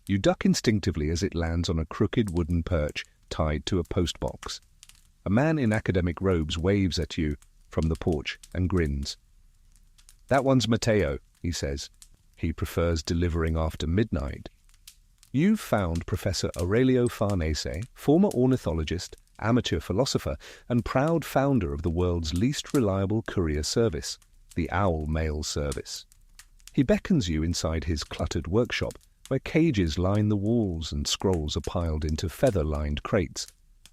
You duck instinctively as it lands on a crooked wooden perch tied to a postbox. A man in academic robes waves at you from the porch and grins. "That one's Matteo," he says. He prefers delivering after midnight. You've found Professor Aurelio Farnese, former ornithologist, amateur philosopher, and proud founder of the world's least reliable courier service, the Owl Mail Service. He beckons you inside his cluttered workshop, where cages line the walls and scrolls are piled into feather-lined crates.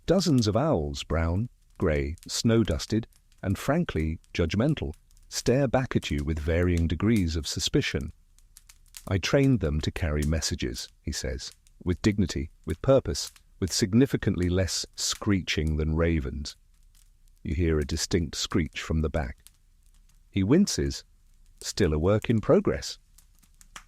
Dozens of owls, brown, grey, snow-dusted, and frankly judgmental, stare back at you with varying degrees of suspicion. "I trained them to carry messages," he says, "with dignity, with purpose, with significantly less screeching than ravens." You hear a distinct screech from the back. He winces. Still a work in progress.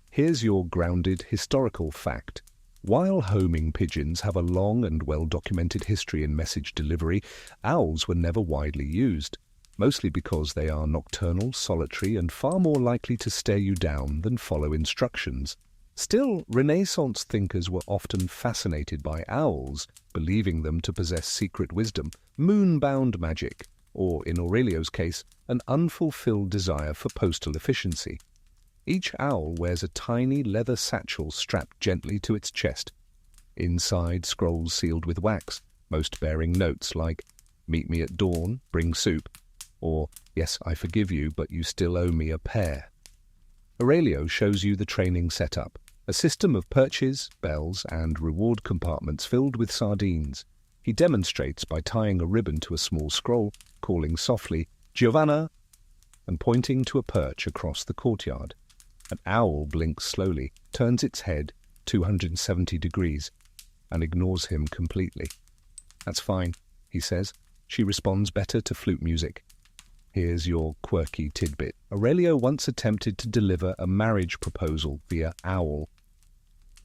Here's your grounded historical fact. While homing pigeons have a long and well-documented history in message delivery, owls were never widely used, mostly because they are nocturnal, solitary, and far more likely to stare you down than follow instructions. Still, Renaissance thinkers were often fascinated by owls, believing them to possess secret wisdom, moon-bound magic, or, in Aurelio's case, an unfulfilled desire for postal efficiency. Each owl wears a tiny leather satchel strapped gently to its chest. Inside, scrolls sealed with wax, most bearing notes like, "Meet me at dawn, bring soup," or, "Yes, I forgive you, but you still owe me a pear." Aurelio shows you the training setup, a system of perches, bells, and reward compartments filled with sardines. He demonstrates by tying a ribbon to a small scroll, calling softly, "Giovanna," and pointing to a perch across the courtyard. An owl blinks slowly, turns its head 270 degrees, and ignores him completely. "That's fine," he says. She responds better to flute music. Here's your quirky tidbit. Aurelio once attempted to deliver a marriage proposal via owl.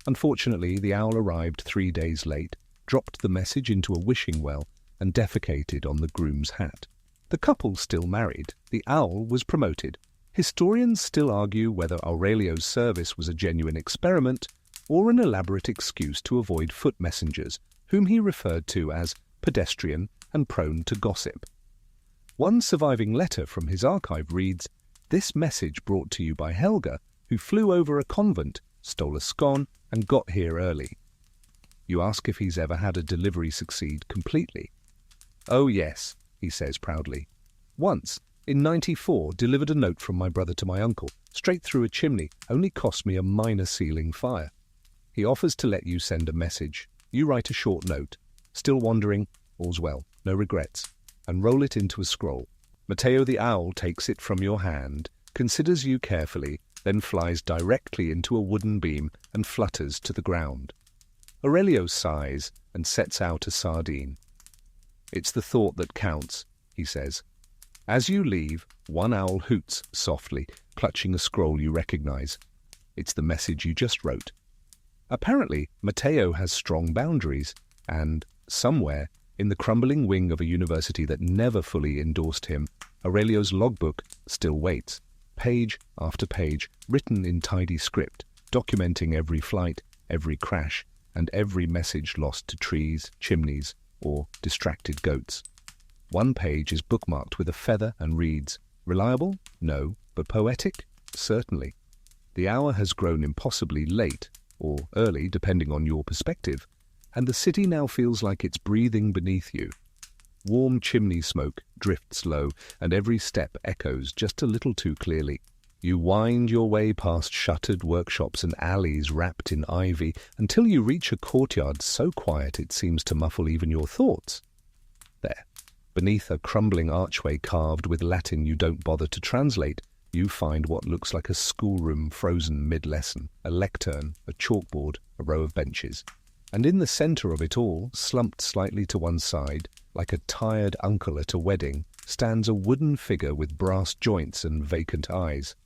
Unfortunately, the owl arrived 3 days late, dropped the message into a wishing well, and defecated on the groom's hat. The couple still married. The owl was promoted. Historians still argue whether Aurelio's service was a genuine experiment or an elaborate excuse to avoid foot messengers, whom he referred to as pedestrian and prone to gossip. One surviving letter from his archive reads, "This message brought to you by Helga, who flew over a convent, stole a scone, and got here early." You ask if he's ever had a delivery succeed completely. "Oh yes," he says proudly. "Once, in '94, delivered a note from my brother to my uncle, straight through a chimney, only cost me a minor ceiling fire." He offers to let you send a message. You write a short note. Still wondering, all's well, no regrets, and roll it into a scroll. Matteo the owl takes it from your hand, considers you carefully, then flies directly into a wooden beam and flutters to the ground. Aurelio sighs and sets out a sardine. "It's the thought that counts," he says. As you leave, one owl hoots softly, clutching a scroll you recognize. It's the message you just wrote. Apparently, Matteo has strong boundaries, and somewhere, in the crumbling wing of a university that never fully endorsed him, Aurelio's logbook still waits, page after page, written in tidy script, documenting every flight, every crash, and every message lost to trees, chimneys, or distracted goats. One page is bookmarked with a feather and reads, "Reliable? No, but poetic? Certainly." The hour has grown impossibly late, or early, depending on your perspective, and the city now feels like it's breathing beneath you. Warm chimney smoke drifts low, and every step echoes just a little too clearly. You wind your way past shuttered workshops and alleys wrapped in ivy until you reach a courtyard so quiet it seems to muffle even your thoughts. There, beneath a crumbling archway carved with Latin you don't bother to translate, you find what looks like a schoolroom frozen mid-lesson, a lectern, a chalkboard, a row of benches. And in the centre of it all, slumped slightly to one side, like a tired uncle at a wedding, stands a wooden figure with brass joints and vacant eyes.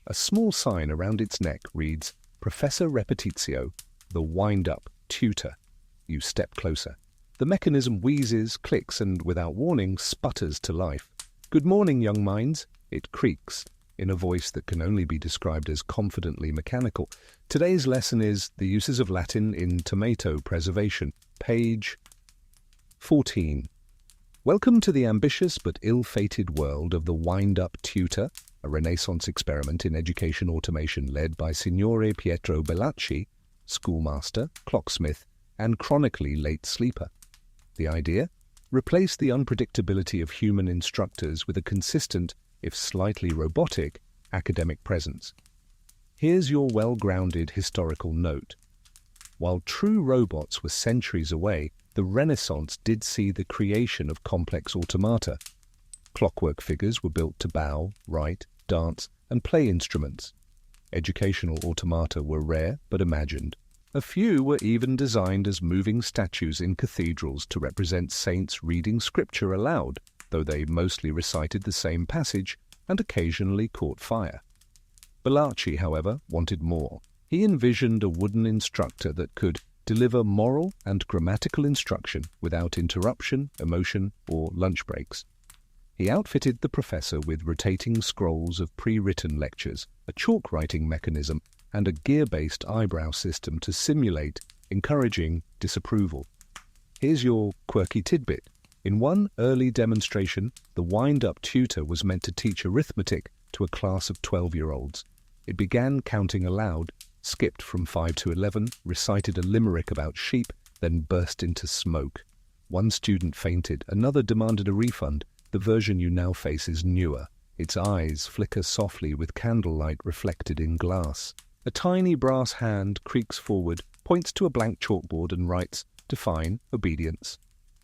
A small sign around its neck reads, "Professor Repetitio, the wind-up tutor." You step closer. The mechanism wheezes, clicks, and without warning sputters to life. "Good morning, young minds," it creaks, in a voice that can only be described as confidently mechanical. Today's lesson is the uses of Latin in tomato preservation, page 14. Welcome to the ambitious but ill-fated world of the wind-up tutor, a Renaissance experiment in education automation led by Signore Pietro Bellacci, schoolmaster, clocksmith, and chronically late sleeper. The idea? Replace the unpredictability of human instructors with a consistent, if slightly robotic, academic presence. Here's your well-grounded historical note. While true robots were centuries away, the Renaissance did see the creation of complex automata. Clockwork figures were built to bow, write, dance, and play instruments. Educational automata were rare but imagined. A few were even designed as moving statues in cathedrals to represent saints reading scripture aloud, though they mostly recited the same passage and occasionally caught fire. Bellacci, however, wanted more. He envisioned a wooden instructor that could deliver moral and grammatical instruction without interruption, emotion, or lunch breaks. He outfitted the professor with rotating scrolls of pre-written lectures, a chalk writing mechanism, and a gear-based eyebrow system to simulate encouraging disapproval. Here's your quirky tidbit. In one early demonstration, the wind-up tutor was meant to teach arithmetic to a class of 12-year-olds. It began counting aloud, skipped from 5 to 11, recited a limerick about sheep, then burst into smoke. One student fainted, another demanded a refund. The version you now face is newer. Its eyes flicker softly with candlelight reflected in glass. A tiny brass hand creaks forward, points to a blank chalkboard and writes, "Define obedience."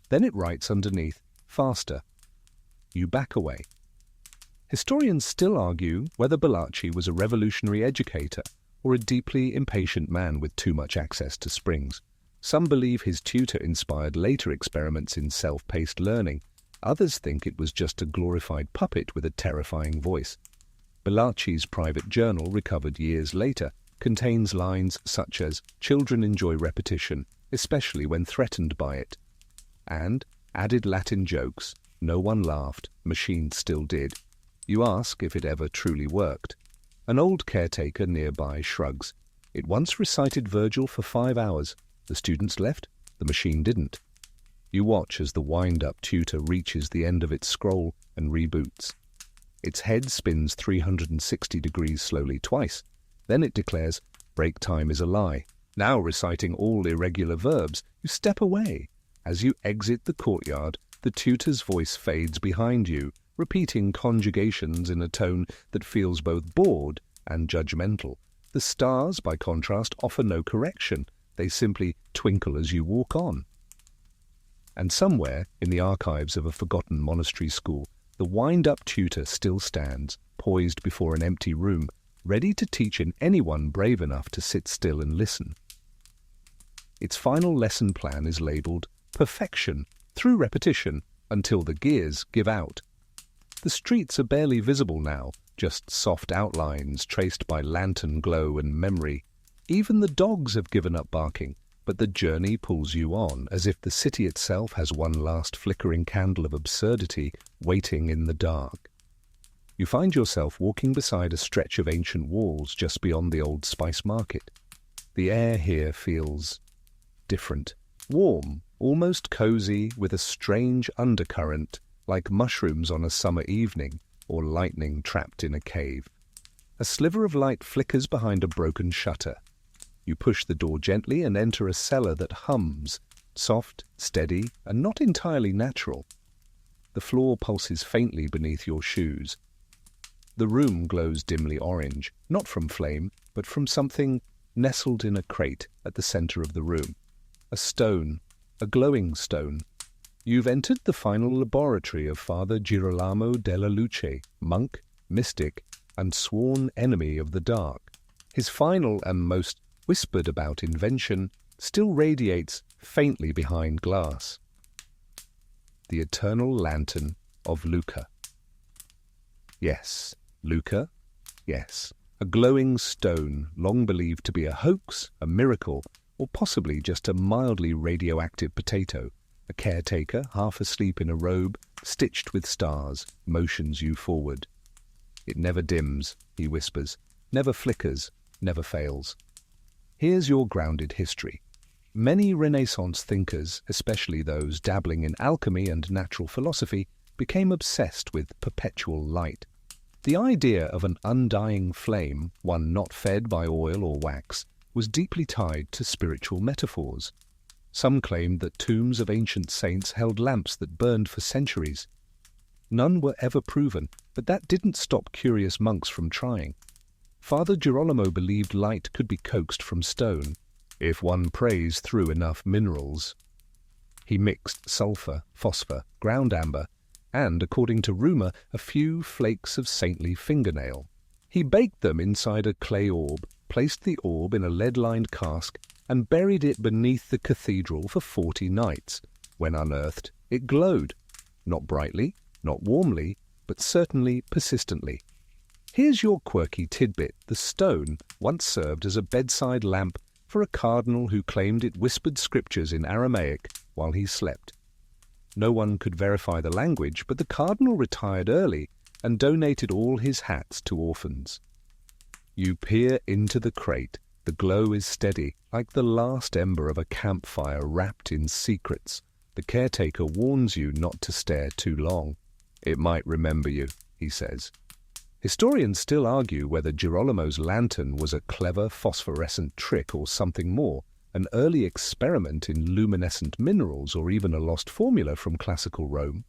Then it writes underneath, "Faster." You back away. Historians still argue whether Bellacci was a revolutionary educator or a deeply impatient man with too much access to springs. Some believe his tutor inspired later experiments in self-paced learning. Others think it was just a glorified puppet with a terrifying voice. Bellacci's private journal, recovered years later, contains lines such as, "Children enjoy repetition, especially when threatened by it," and added Latin jokes. No one laughed, machines still did. You ask if it ever truly worked. An old caretaker nearby shrugs. It once recited Virgil for 5 hours. The students left, the machine didn't. You watch as the wind-up tutor reaches the end of its scroll and reboots. Its head spins 360 degrees slowly twice. Then it declares, "Break time is a lie." Now reciting all irregular verbs, you step away. As you exit the courtyard, the tutor's voice fades behind you, repeating conjugations in a tone that feels both bored and judgmental. The stars, by contrast, offer no correction. They simply twinkle as you walk on. And somewhere, in the archives of a forgotten monastery school, the wind-up tutor still stands, poised before an empty room, ready to teach anyone brave enough to sit still and listen. Its final lesson plan is labelled "Perfection through repetition until the gears give out." The streets are barely visible now, just soft outlines traced by lantern glow and memory. Even the dogs have given up barking, but the journey pulls you on, as if the city itself has one last flickering candle of absurdity waiting in the dark. You find yourself walking beside a stretch of ancient walls just beyond the old spice market. The air here feels different, warm, almost cozy, with a strange undercurrent, like mushrooms on a summer evening or lightning trapped in a cave. A sliver of light flickers behind a broken shutter. You push the door gently and enter a cellar that hums, soft, steady, and not entirely natural. The floor pulses faintly beneath your shoes. The room glows dimly orange, not from flame, but from something nestled in a crate at the center of the room. A stone, a glowing stone. You've entered the final laboratory of Father Girolamo della Luce, monk, mystic, and sworn enemy of the dark. His final and most whispered about invention still radiates faintly behind glass. The eternal lantern of Lucca. Yes, Lucca. Yes, a glowing stone long believed to be a hoax, a miracle, or possibly just a mildly radioactive potato. A caretaker, half asleep in a robe, stitched with stars, motions you forward. It never dims, he whispers, never flickers, never fails. Here's your grounded history. Many Renaissance thinkers, especially those dabbling in alchemy and natural philosophy, became obsessed with perpetual light. The idea of an undying flame, one not fed by oil or wax, was deeply tied to spiritual metaphors. Some claimed that tombs of ancient saints held lamps that burned for centuries. None were ever proven, but that didn't stop curious monks from trying. Father Girolamo believed light could be coaxed from stone, if one prays through enough minerals. He mixed sulfur, phosphor, ground amber, and, according to rumor, a few flakes of saintly fingernail. He baked them inside a clay orb, placed the orb in a lead-lined cask, and buried it beneath the cathedral for 40 nights. When unearthed, it glowed. Not brightly, not warmly, but certainly persistently. Here's your quirky tidbit. The stone once served as a bedside lamp for a cardinal who claimed it whispered scriptures in Aramaic while he slept. No one could verify the language, but the cardinal retired early and donated all his hats to orphans. You peer into the crate. The glow is steady, like the last ember of a campfire wrapped in secrets. The caretaker warns you not to stare too long. It might remember you, he says. Historians still argue whether Girolamo's lantern was a clever phosphorescent trick or something more, an early experiment in luminescent minerals, or even a lost formula from classical Rome.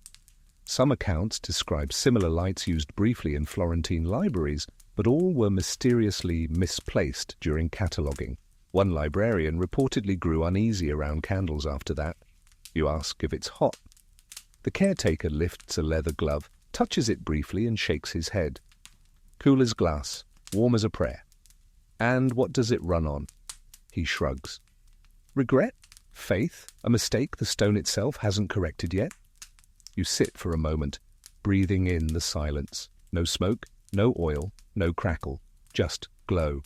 Some accounts describe similar lights used briefly in Florentine libraries, but all were mysteriously misplaced during cataloguing. One librarian reportedly grew uneasy around candles after that. You ask if it's hot. The caretaker lifts a leather glove, touches it briefly, and shakes his head. Cool as glass, warm as a prayer. And what does it run on? He shrugs. Regret? Faith? A mistake the stone itself hasn't corrected yet? You sit for a moment, breathing in the silence. No smoke, no oil, no crackle, just glow.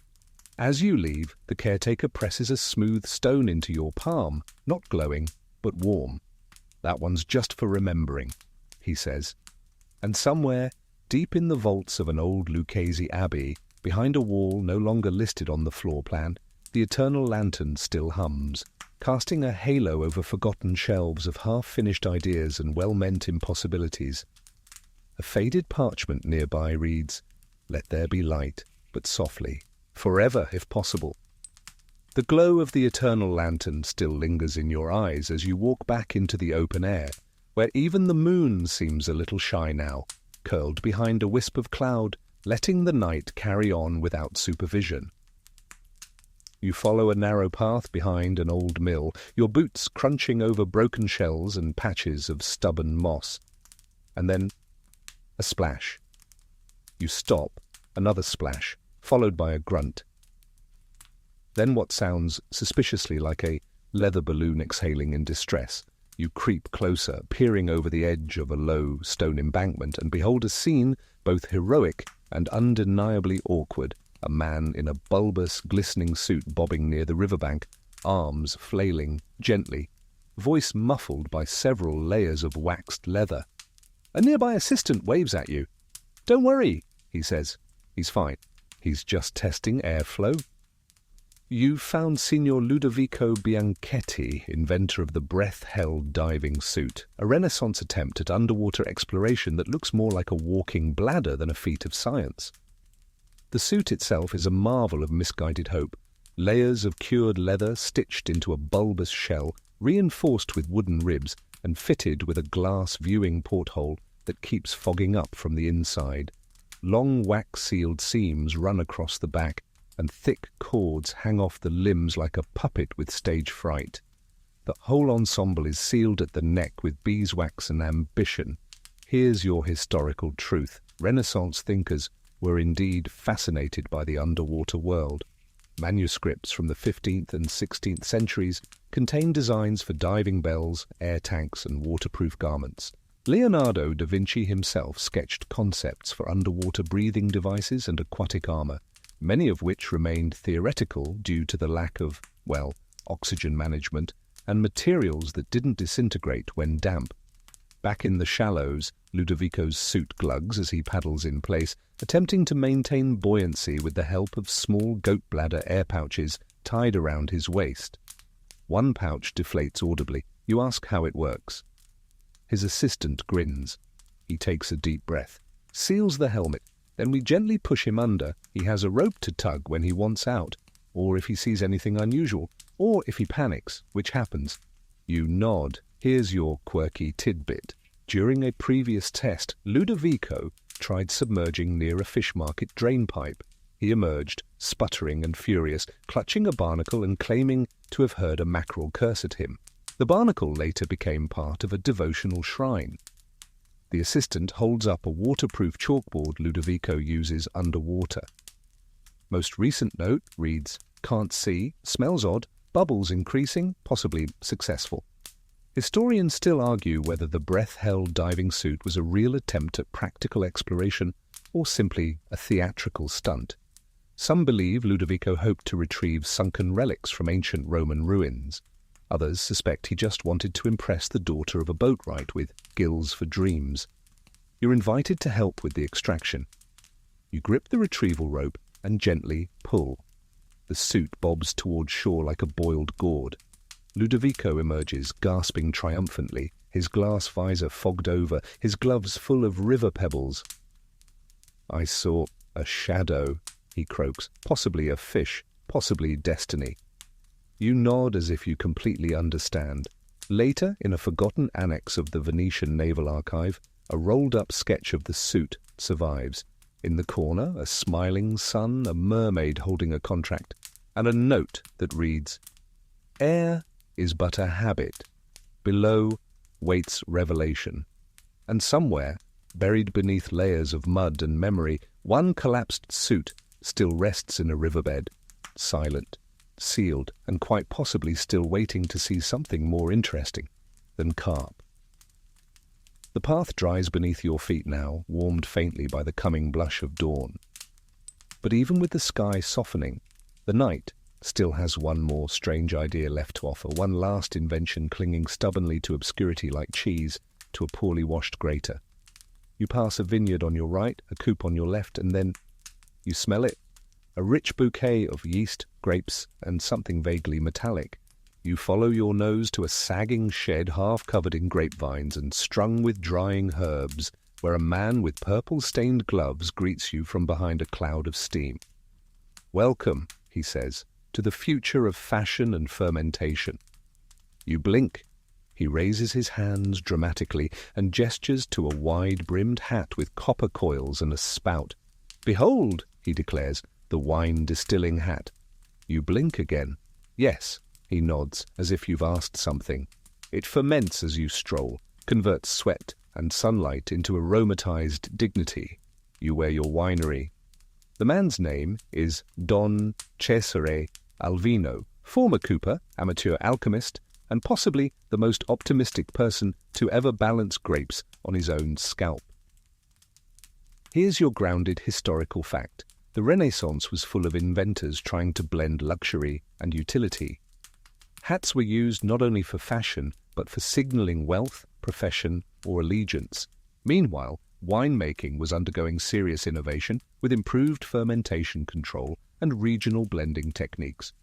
As you leave, the caretaker presses a smooth stone into your palm, not glowing, but warm. That one's just for remembering, he says. And somewhere, deep in the vaults of an old Lucchese abbey, behind a wall no longer listed on the floor plan, the eternal lantern still hums, casting a halo over forgotten shelves of half-finished ideas and well-meant impossibilities. A faded parchment nearby reads, "Let there be light, but softly, forever if possible." The glow of the eternal lantern still lingers in your eyes as you walk back into the open air, where even the moon seems a little shy now, curled behind a wisp of cloud, letting the night carry on without supervision. You follow a narrow path behind an old mill, your boots crunching over broken shells and patches of stubborn moss. And then a splash. You stop, another splash, followed by a grunt. Then what sounds suspiciously like a leather balloon exhaling in distress. You creep closer, peering over the edge of a low stone embankment, and behold a scene both heroic and undeniably awkward, a man in a bulbous, glistening suit bobbing near the riverbank, arms flailing gently, voice muffled by several layers of waxed leather. A nearby assistant waves at you. "Don't worry," he says. He's fine. He's just testing airflow. You've found Signor Ludovico Bianchetti, inventor of the breath-held diving suit, a Renaissance attempt at underwater exploration that looks more like a walking bladder than a feat of science. The suit itself is a marvel of misguided hope, layers of cured leather stitched into a bulbous shell, reinforced with wooden ribs and fitted with a glass viewing porthole that keeps fogging up from the inside. Long wax-sealed seams run across the back, and thick cords hang off the limbs like a puppet with stage fright. The whole ensemble is sealed at the neck with beeswax and ambition. Here's your historical truth. Renaissance thinkers were indeed fascinated by the underwater world. Manuscripts from the 15th and 16th centuries contain designs for diving bells, air tanks, and waterproof garments. Leonardo da Vinci himself sketched concepts for underwater breathing devices and aquatic armor, many of which remained theoretical due to the lack of, oxygen management and materials that didn't disintegrate when damp. Back in the shallows, Ludovico's suit glugs as he paddles in place, attempting to maintain buoyancy with the help of small goat bladder air pouches tied around his waist. One pouch deflates audibly. You ask how it works. His assistant grins. He takes a deep breath, seals the helmet. Then we gently push him under. He has a rope to tug when he wants out, or if he sees anything unusual, or if he panics, which happens. You nod. Here's your quirky tidbit. During a previous test, Ludovico tried submerging near a fish market drain pipe. He emerged, sputtering and furious, clutching a barnacle and claiming to have heard a mackerel curse at him. The barnacle later became part of a devotional shrine. The assistant holds up a waterproof chalkboard Ludovico uses underwater. Most recent note reads, "Can't see, smells odd, bubbles increasing, possibly successful." Historians still argue whether the breath-held diving suit was a real attempt at practical exploration or simply a theatrical stunt. Some believe Ludovico hoped to retrieve sunken relics from ancient Roman ruins. Others suspect he just wanted to impress the daughter of a boatwright with gills for dreams. You're invited to help with the extraction. You grip the retrieval rope and gently pull. The suit bobs towards shore like a boiled gourd. Ludovico emerges, gasping triumphantly, his glass visor fogged over, his gloves full of river pebbles. "I saw a shadow," he croaks, "possibly a fish, possibly destiny." You nod as if you completely understand. Later, in a forgotten annex of the Venetian Naval Archive, a rolled-up sketch of the suit survives. In the corner, a smiling sun, a mermaid holding a contract, and a note that reads, "Air is but a habit. Below waits revelation." And somewhere, buried beneath layers of mud and memory, one collapsed suit still rests in a riverbed, silent, sealed, and quite possibly still waiting to see something more interesting than carp. The path dries beneath your feet now, warmed faintly by the coming blush of dawn. But even with the sky softening, the night still has one more strange idea left to offer, one last invention clinging stubbornly to obscurity like cheese to a poorly washed grater. You pass a vineyard on your right, a coop on your left, and then you smell it. A rich bouquet of yeast, grapes, and something vaguely metallic. You follow your nose to a sagging shed half covered in grapevines and strung with drying herbs, where a man with purple-stained gloves greets you from behind a cloud of steam. "Welcome," he says, "to the future of fashion and fermentation." You blink. He raises his hands dramatically and gestures to a wide-brimmed hat with copper coils and a spout. "Behold," he declares, "the wine-distilling hat." You blink again. "Yes," he nods, as if you've asked something. It ferments as you stroll, converts sweat and sunlight into aromatized dignity. You wear your winery. The man's name is Don Cesare Alvino, former cooper, amateur alchemist, and possibly the most optimistic person to ever balance grapes on his own scalp. Here's your grounded historical fact. The Renaissance was full of inventors trying to blend luxury and utility. Hats were used not only for fashion, but for signaling wealth, profession, or allegiance. Meanwhile, winemaking was undergoing serious innovation with improved fermentation control and regional blending techniques.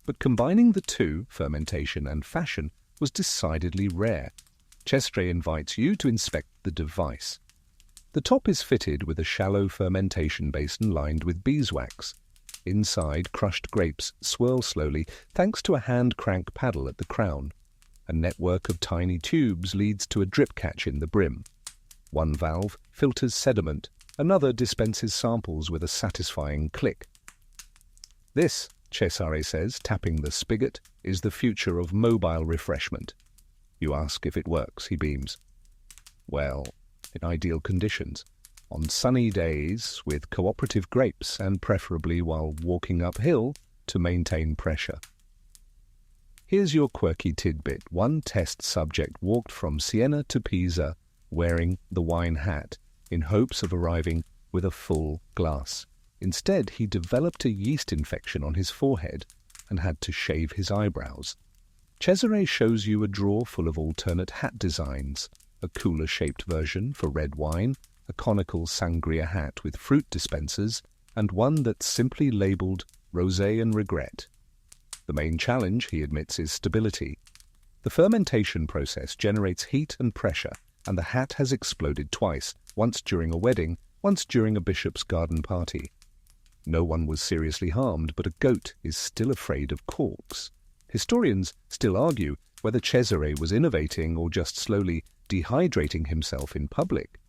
But combining the two, fermentation and fashion, was decidedly rare. Cesare invites you to inspect the device. The top is fitted with a shallow fermentation basin lined with beeswax. Inside, crushed grapes swirl slowly thanks to a hand crank paddle at the crown. A network of tiny tubes leads to a drip catch in the brim. One valve filters sediment, another dispenses samples with a satisfying click. This, Cesare says, tapping the spigot, is the future of mobile refreshment. You ask if it works, he beams. Well, in ideal conditions, on sunny days with cooperative grapes and preferably while walking uphill to maintain pressure. Here's your quirky tidbit. One test subject walked from Siena to Pisa wearing the wine hat in hopes of arriving with a full glass. Instead, he developed a yeast infection on his forehead and had to shave his eyebrows. Cesare shows you a drawer full of alternate hat designs, a cooler-shaped version for red wine, a conical sangria hat with fruit dispensers, and one that's simply labelled Rosé and Regret. The main challenge, he admits, is stability. The fermentation process generates heat and pressure, and the hat has exploded twice, once during a wedding, once during a bishop's garden party. No one was seriously harmed, but a goat is still afraid of corks. Historians still argue whether Cesare was innovating or just slowly dehydrating himself in public.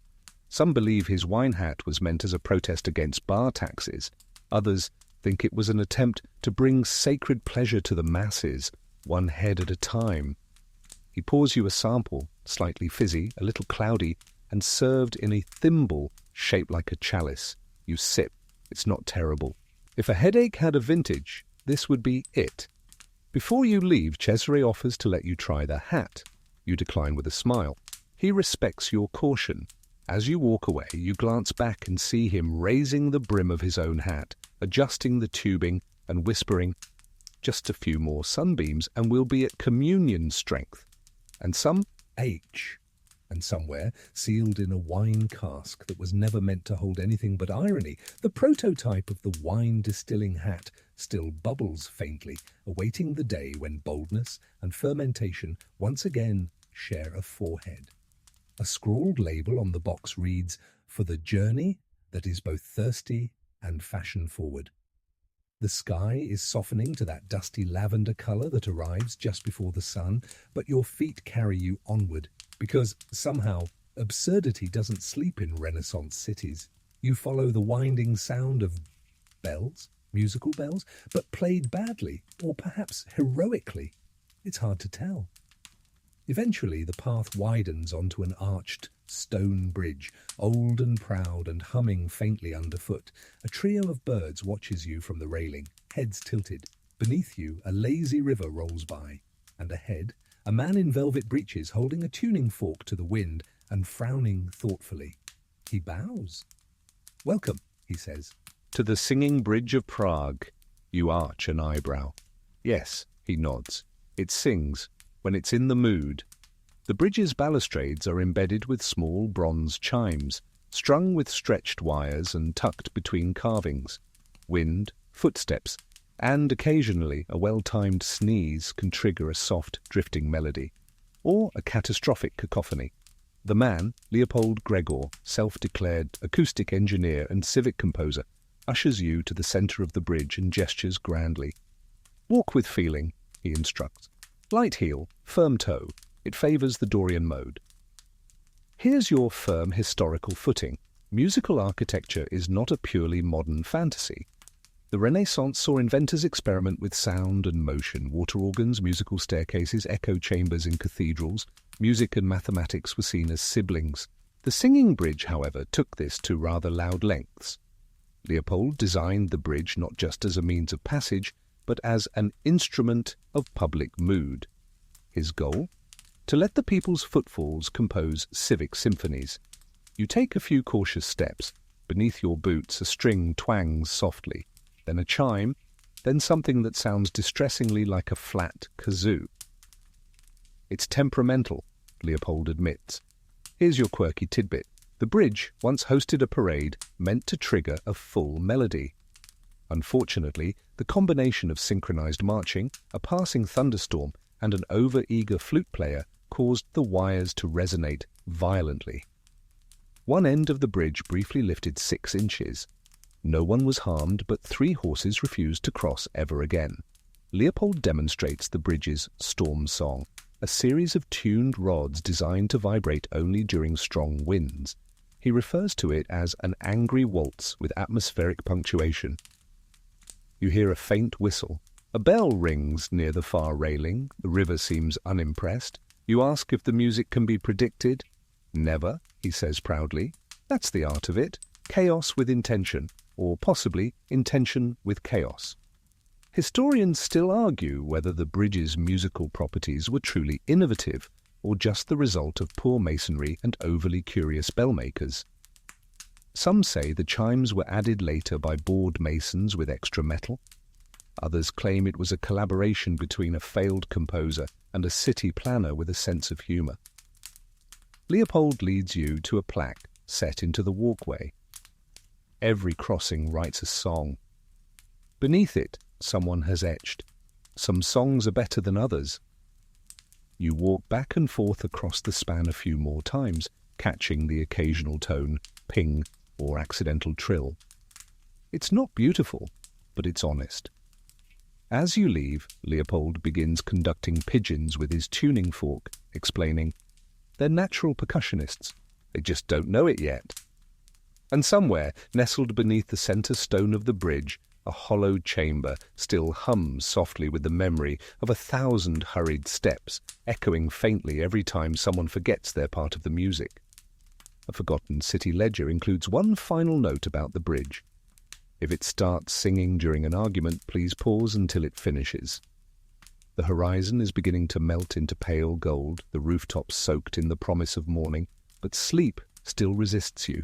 Some believe his wine hat was meant as a protest against bar taxes. Others think it was an attempt to bring sacred pleasure to the masses, one head at a time. He pours you a sample, slightly fizzy, a little cloudy, and served in a thimble shaped like a chalice. You sip. It's not terrible. If a headache had a vintage, this would be it. Before you leave, Cesare offers to let you try the hat. You decline with a smile. He respects your caution. As you walk away, you glance back and see him raising the brim of his own hat, adjusting the tubing and whispering, "Just a few more sunbeams and we'll be at communion strength." And some H. And somewhere, sealed in a wine cask that was never meant to hold anything but irony, the prototype of the wine-distilling hat still bubbles faintly, awaiting the day when boldness and fermentation once again share a forehead. A scrawled label on the box reads, "For the journey that is both thirsty and fashion-forward." The sky is softening to that dusty lavender color that arrives just before the sun, but your feet carry you onward, because somehow absurdity doesn't sleep in Renaissance cities. You follow the winding sound of bells, musical bells, but played badly, or perhaps heroically. It's hard to tell. Eventually, the path widens onto an arched stone bridge, old and proud and humming faintly underfoot. A trio of birds watches you from the railing, heads tilted. Beneath you, a lazy river rolls by, and ahead, a man in velvet breeches holding a tuning fork to the wind and frowning thoughtfully. He bows. "Welcome," he says, "to the Singing Bridge of Prague." You arch an eyebrow. "Yes," he nods. "It sings when it's in the mood." The bridge's balustrades are embedded with small bronze chimes, strung with stretched wires and tucked between carvings. Wind, footsteps, and occasionally a well-timed sneeze can trigger a soft, drifting melody, or a catastrophic cacophony. The man, Leopold Gregor, self-declared acoustic engineer and civic composer, ushers you to the center of the bridge and gestures grandly. "Walk with feeling," he instructs. "Light heel, firm toe. It favors the Dorian mode." Here's your firm historical footing. Musical architecture is not a purely modern fantasy. The Renaissance saw inventors experiment with sound and motion, water organs, musical staircases, echo chambers in cathedrals. Music and mathematics were seen as siblings. The singing bridge, however, took this to rather loud lengths. Leopold designed the bridge not just as a means of passage, but as an instrument of public mood. His goal? To let the people's footfalls compose civic symphonies. You take a few cautious steps. Beneath your boots, a string twangs softly, then a chime, then something that sounds distressingly like a flat kazoo. It's temperamental, Leopold admits. Here's your quirky tidbit. The bridge once hosted a parade meant to trigger a full melody. Unfortunately, the combination of synchronized marching, a passing thunderstorm, and an over-eager flute player caused the wires to resonate violently. One end of the bridge briefly lifted 6 inches. No one was harmed, but 3 horses refused to cross ever again. Leopold demonstrates the bridge's storm song, a series of tuned rods designed to vibrate only during strong winds. He refers to it as an angry waltz with atmospheric punctuation. You hear a faint whistle. A bell rings near the far railing. The river seems unimpressed. You ask if the music can be predicted. Never, he says proudly. That's the art of it. Chaos with intention, or possibly intention with chaos. Historians still argue whether the bridge's musical properties were truly innovative or just the result of poor masonry and overly curious bellmakers. Some say the chimes were added later by bored masons with extra metal. Others claim it was a collaboration between a failed composer and a city planner with a sense of humor. Leopold leads you to a plaque set into the walkway. Every crossing writes a song. Beneath it, someone has etched, "Some songs are better than others." You walk back and forth across the span a few more times, catching the occasional tone, ping, or accidental trill. It's not beautiful, but it's honest. As you leave, Leopold begins conducting pigeons with his tuning fork, explaining, "They're natural percussionists. They just don't know it yet." And somewhere, nestled beneath the center stone of the bridge, a hollowed chamber still hums softly with the memory of 1,000 hurried steps, echoing faintly every time someone forgets their part of the music. A forgotten city ledger includes one final note about the bridge. If it starts singing during an argument, please pause until it finishes. The horizon is beginning to melt into pale gold, the rooftops soaked in the promise of morning, but sleep still resists you.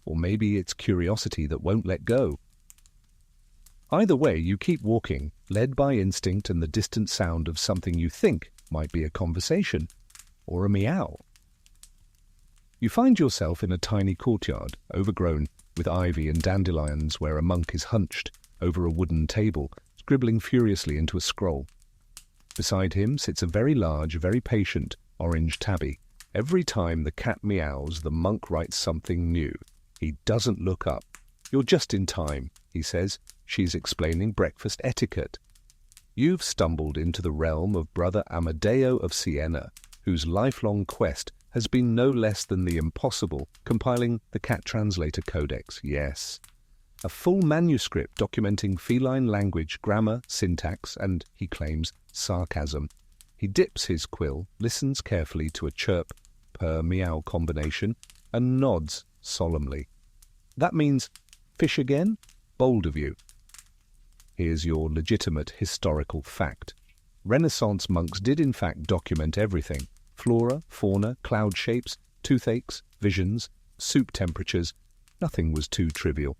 Or maybe it's curiosity that won't let go. Either way, you keep walking, led by instinct and the distant sound of something you think might be a conversation or a meow. You find yourself in a tiny courtyard, overgrown with ivy and dandelions, where a monk is hunched over a wooden table, scribbling furiously into a scroll. Beside him sits a very large, very patient orange tabby. Every time the cat meows, the monk writes something new. He doesn't look up. "You're just in time," he says. She's explaining breakfast etiquette. You've stumbled into the realm of Brother Amadeo of Siena, whose lifelong quest has been no less than the impossible, compiling the Cat Translator Codex, yes. A full manuscript documenting feline language, grammar, syntax, and, he claims, sarcasm. He dips his quill, listens carefully to a chirp per meow combination, and nods solemnly. That means, fish again? Bold of you. Here's your legitimate historical fact. Renaissance monks did in fact document everything. Flora, fauna, cloud shapes, toothaches, visions, soup temperatures. Nothing was too trivial.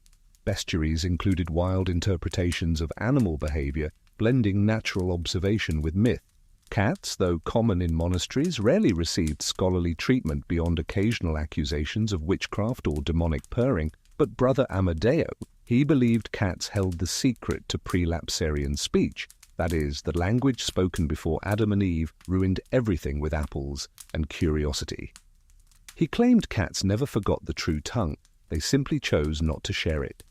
Bestiaries included wild interpretations of animal behavior, blending natural observation with myth. Cats, though common in monasteries, rarely received scholarly treatment beyond occasional accusations of witchcraft or demonic purring. But Brother Amadeo, he believed cats held the secret to prelapsarian speech. That is, the language spoken before Adam and Eve ruined everything with apples and curiosity. He claimed cats never forgot the true tongue. They simply chose not to share it.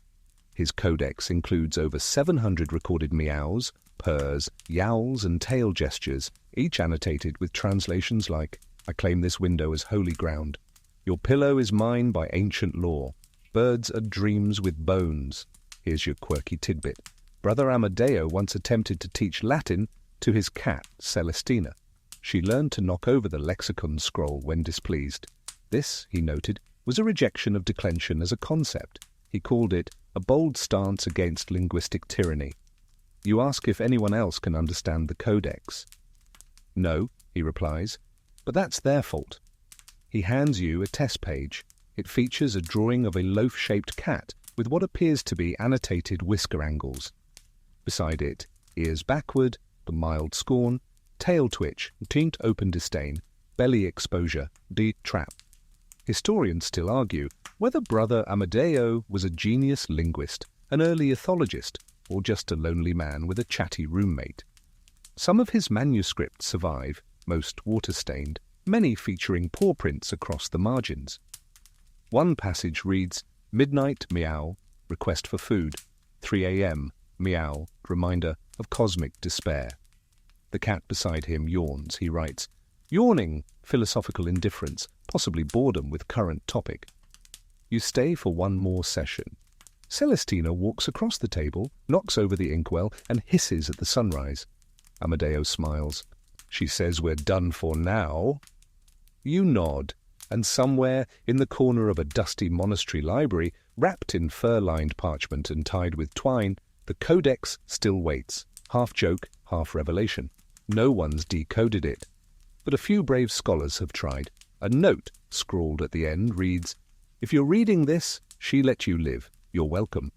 His codex includes over 700 recorded meows, purrs, yowls, and tail gestures, each annotated with translations like, "I claim this window as holy ground," "Your pillow is mine by ancient law," "Birds are dreams with bones." Here's your quirky tidbit. Brother Amadeo once attempted to teach Latin to his cat, Celestina. She learned to knock over the lexicon scroll when displeased. This, he noted, was a rejection of declension as a concept. He called it a bold stance against linguistic tyranny. You ask if anyone else can understand the codex. "No," he replies, "but that's their fault." He hands you a test page. It features a drawing of a loaf-shaped cat with what appears to be annotated whisker angles. Beside it, ears backward, the mild scorn, tail twitch, teint open disdain, belly exposure, de trap. Historians still argue whether Brother Amadeo was a genius linguist, an early ethologist, or just a lonely man with a chatty roommate. Some of his manuscripts survive, most water-stained, many featuring paw prints across the margins. One passage reads, "Midnight, meow, request for food. 3 a.m., meow, reminder of cosmic despair." The cat beside him yawns. He writes, "Yawning, philosophical indifference, possibly boredom with current topic." You stay for one more session. Celestina walks across the table, knocks over the inkwell, and hisses at the sunrise. Amadeo smiles. "She says we're done for now." You nod, and somewhere in the corner of a dusty monastery library, wrapped in fur-lined parchment and tied with twine, the codex still waits, half joke, half revelation. No one's decoded it, but a few brave scholars have tried. A note scrawled at the end reads, "If you're reading this, she let you live. You're welcome."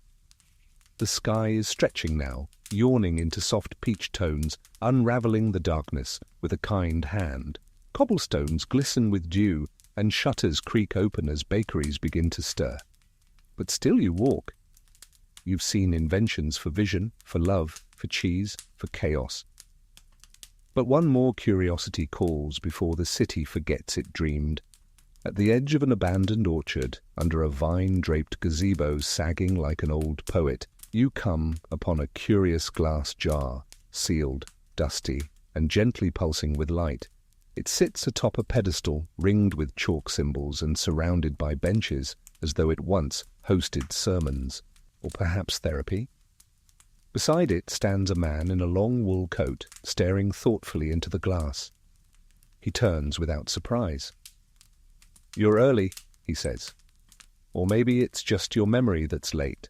The sky is stretching now, yawning into soft peach tones, unravelling the darkness with a kind hand. Cobblestones glisten with dew, and shutters creak open as bakeries begin to stir. But still you walk. You've seen inventions for vision, for love, for cheese, for chaos. But one more curiosity calls before the city forgets it dreamed. At the edge of an abandoned orchard, under a vine-draped gazebo sagging like an old poet, you come upon a curious glass jar, sealed, dusty, and gently pulsing with light. It sits atop a pedestal ringed with chalk symbols and surrounded by benches, as though it once hosted sermons, or perhaps therapy. Beside it stands a man in a long wool coat, staring thoughtfully into the glass. He turns without surprise. "You're early," he says. "Or maybe it's just your memory that's late."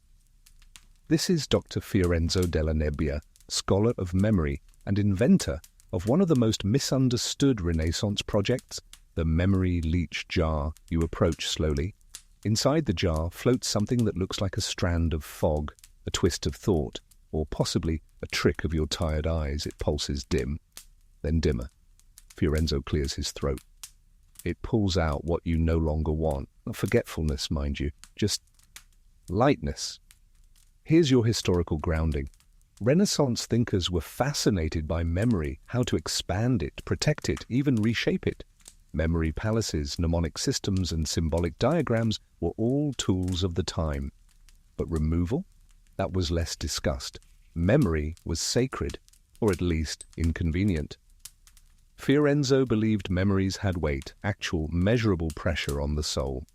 This is Dr. Fiorenzo della Nebbia, scholar of memory and inventor of one of the most misunderstood Renaissance projects, the memory leach jar. You approach slowly. Inside the jar floats something that looks like a strand of fog, a twist of thought, or possibly a trick of your tired eyes. It pulses dim, then dimmer. Fiorenzo clears his throat. It pulls out what you no longer want. Not forgetfulness, mind you, just lightness. Here's your historical grounding. Renaissance thinkers were fascinated by memory, how to expand it, protect it, even reshape it. Memory palaces, mnemonic systems, and symbolic diagrams were all tools of the time. But removal? That was less discussed. Memory was sacred, or at least inconvenient. Fiorenzo believed memories had weight, actual measurable pressure on the soul.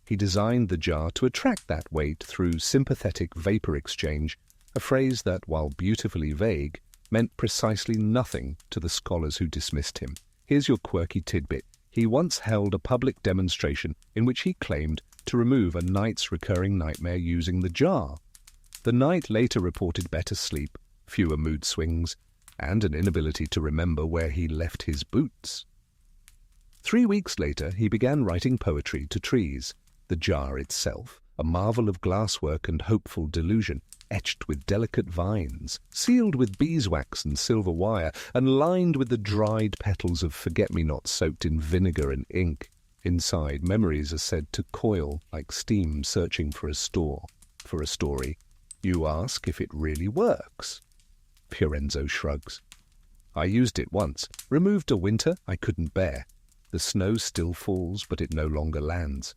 He designed the jar to attract that weight through sympathetic vapor exchange, a phrase that, while beautifully vague, meant precisely nothing to the scholars who dismissed him. Here's your quirky tidbit. He once held a public demonstration in which he claimed to remove a night's recurring nightmare using the jar. The knight later reported better sleep, fewer mood swings, and an inability to remember where he left his boots. 3 weeks later, he began writing poetry to trees. The jar itself, a marvel of glasswork and hopeful delusion, etched with delicate vines, sealed with beeswax and silver wire, and lined with the dried petals of forget-me-not soaked in vinegar and ink. Inside, memories are said to coil like steam searching for a story. You ask if it really works. Fiorenzo shrugs. "I used it once, removed a winter I couldn't bear. The snow still falls, but it no longer lands."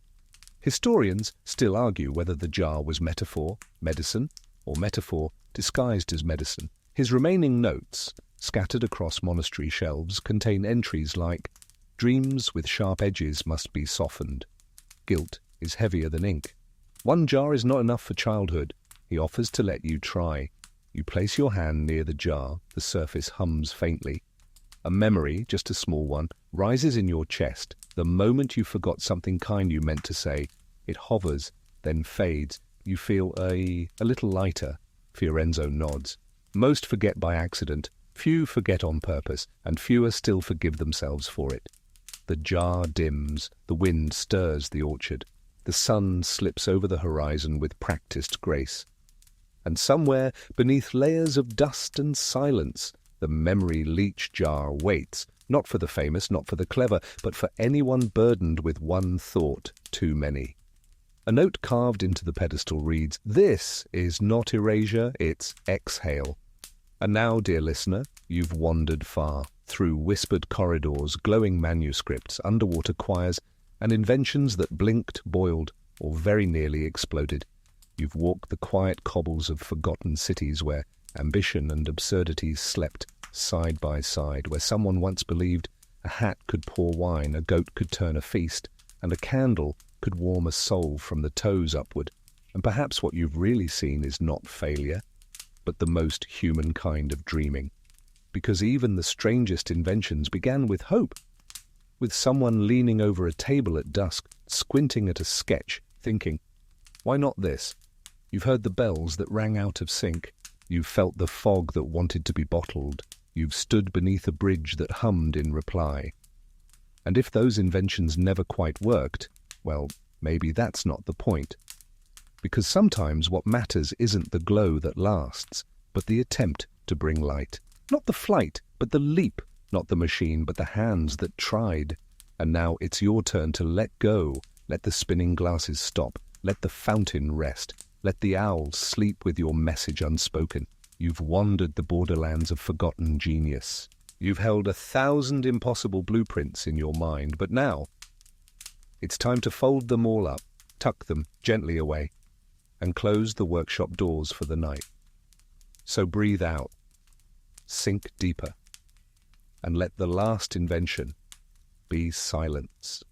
Historians still argue whether the jar was metaphor, medicine, or metaphor disguised as medicine. His remaining notes, scattered across monastery shelves, contain entries like, "Dreams with sharp edges must be softened. Guilt is heavier than ink. One jar is not enough for childhood. He offers to let you try. You place your hand near the jar, the surface hums faintly. A memory, just a small one, rises in your chest the moment you forgot something kind you meant to say. It hovers, then fades. You feel a little lighter." Fiorenzo nods. Most forget by accident, few forget on purpose, and fewer still forgive themselves for it. The jar dims, the wind stirs the orchard. The sun slips over the horizon with practiced grace. And somewhere, beneath layers of dust and silence, the memory leach jar waits, not for the famous, not for the clever, but for anyone burdened with one thought too many. A note carved into the pedestal reads, "This is not erasure, it's exhale." And now, dear listener, you've wandered far, through whispered corridors, glowing manuscripts, underwater choirs, and inventions that blinked, boiled, or very nearly exploded. You've walked the quiet cobbles of forgotten cities where ambition and absurdity slept side by side, where someone once believed a hat could pour wine, a goat could turn a feast, and a candle could warm a soul from the toes upward. And perhaps what you've really seen is not failure, but the most human kind of dreaming. Because even the strangest inventions began with hope, with someone leaning over a table at dusk, squinting at a sketch, thinking, "Why not this?" You've heard the bells that rang out of sync. You've felt the fog that wanted to be bottled. You've stood beneath a bridge that hummed in reply. And if those inventions never quite worked, well, maybe that's not the point. Because sometimes what matters isn't the glow that lasts, but the attempt to bring light. Not the flight, but the leap. Not the machine, but the hands that tried. And now it's your turn to let go. Let the spinning glasses stop. Let the fountain rest. Let the owls sleep with your message unspoken. You've wandered the borderlands of forgotten genius. You've held 1,000 impossible blueprints in your mind, but now it's time to fold them all up, tuck them gently away, and close the workshop doors for the night. So breathe out, sink deeper, and let the last invention be silence.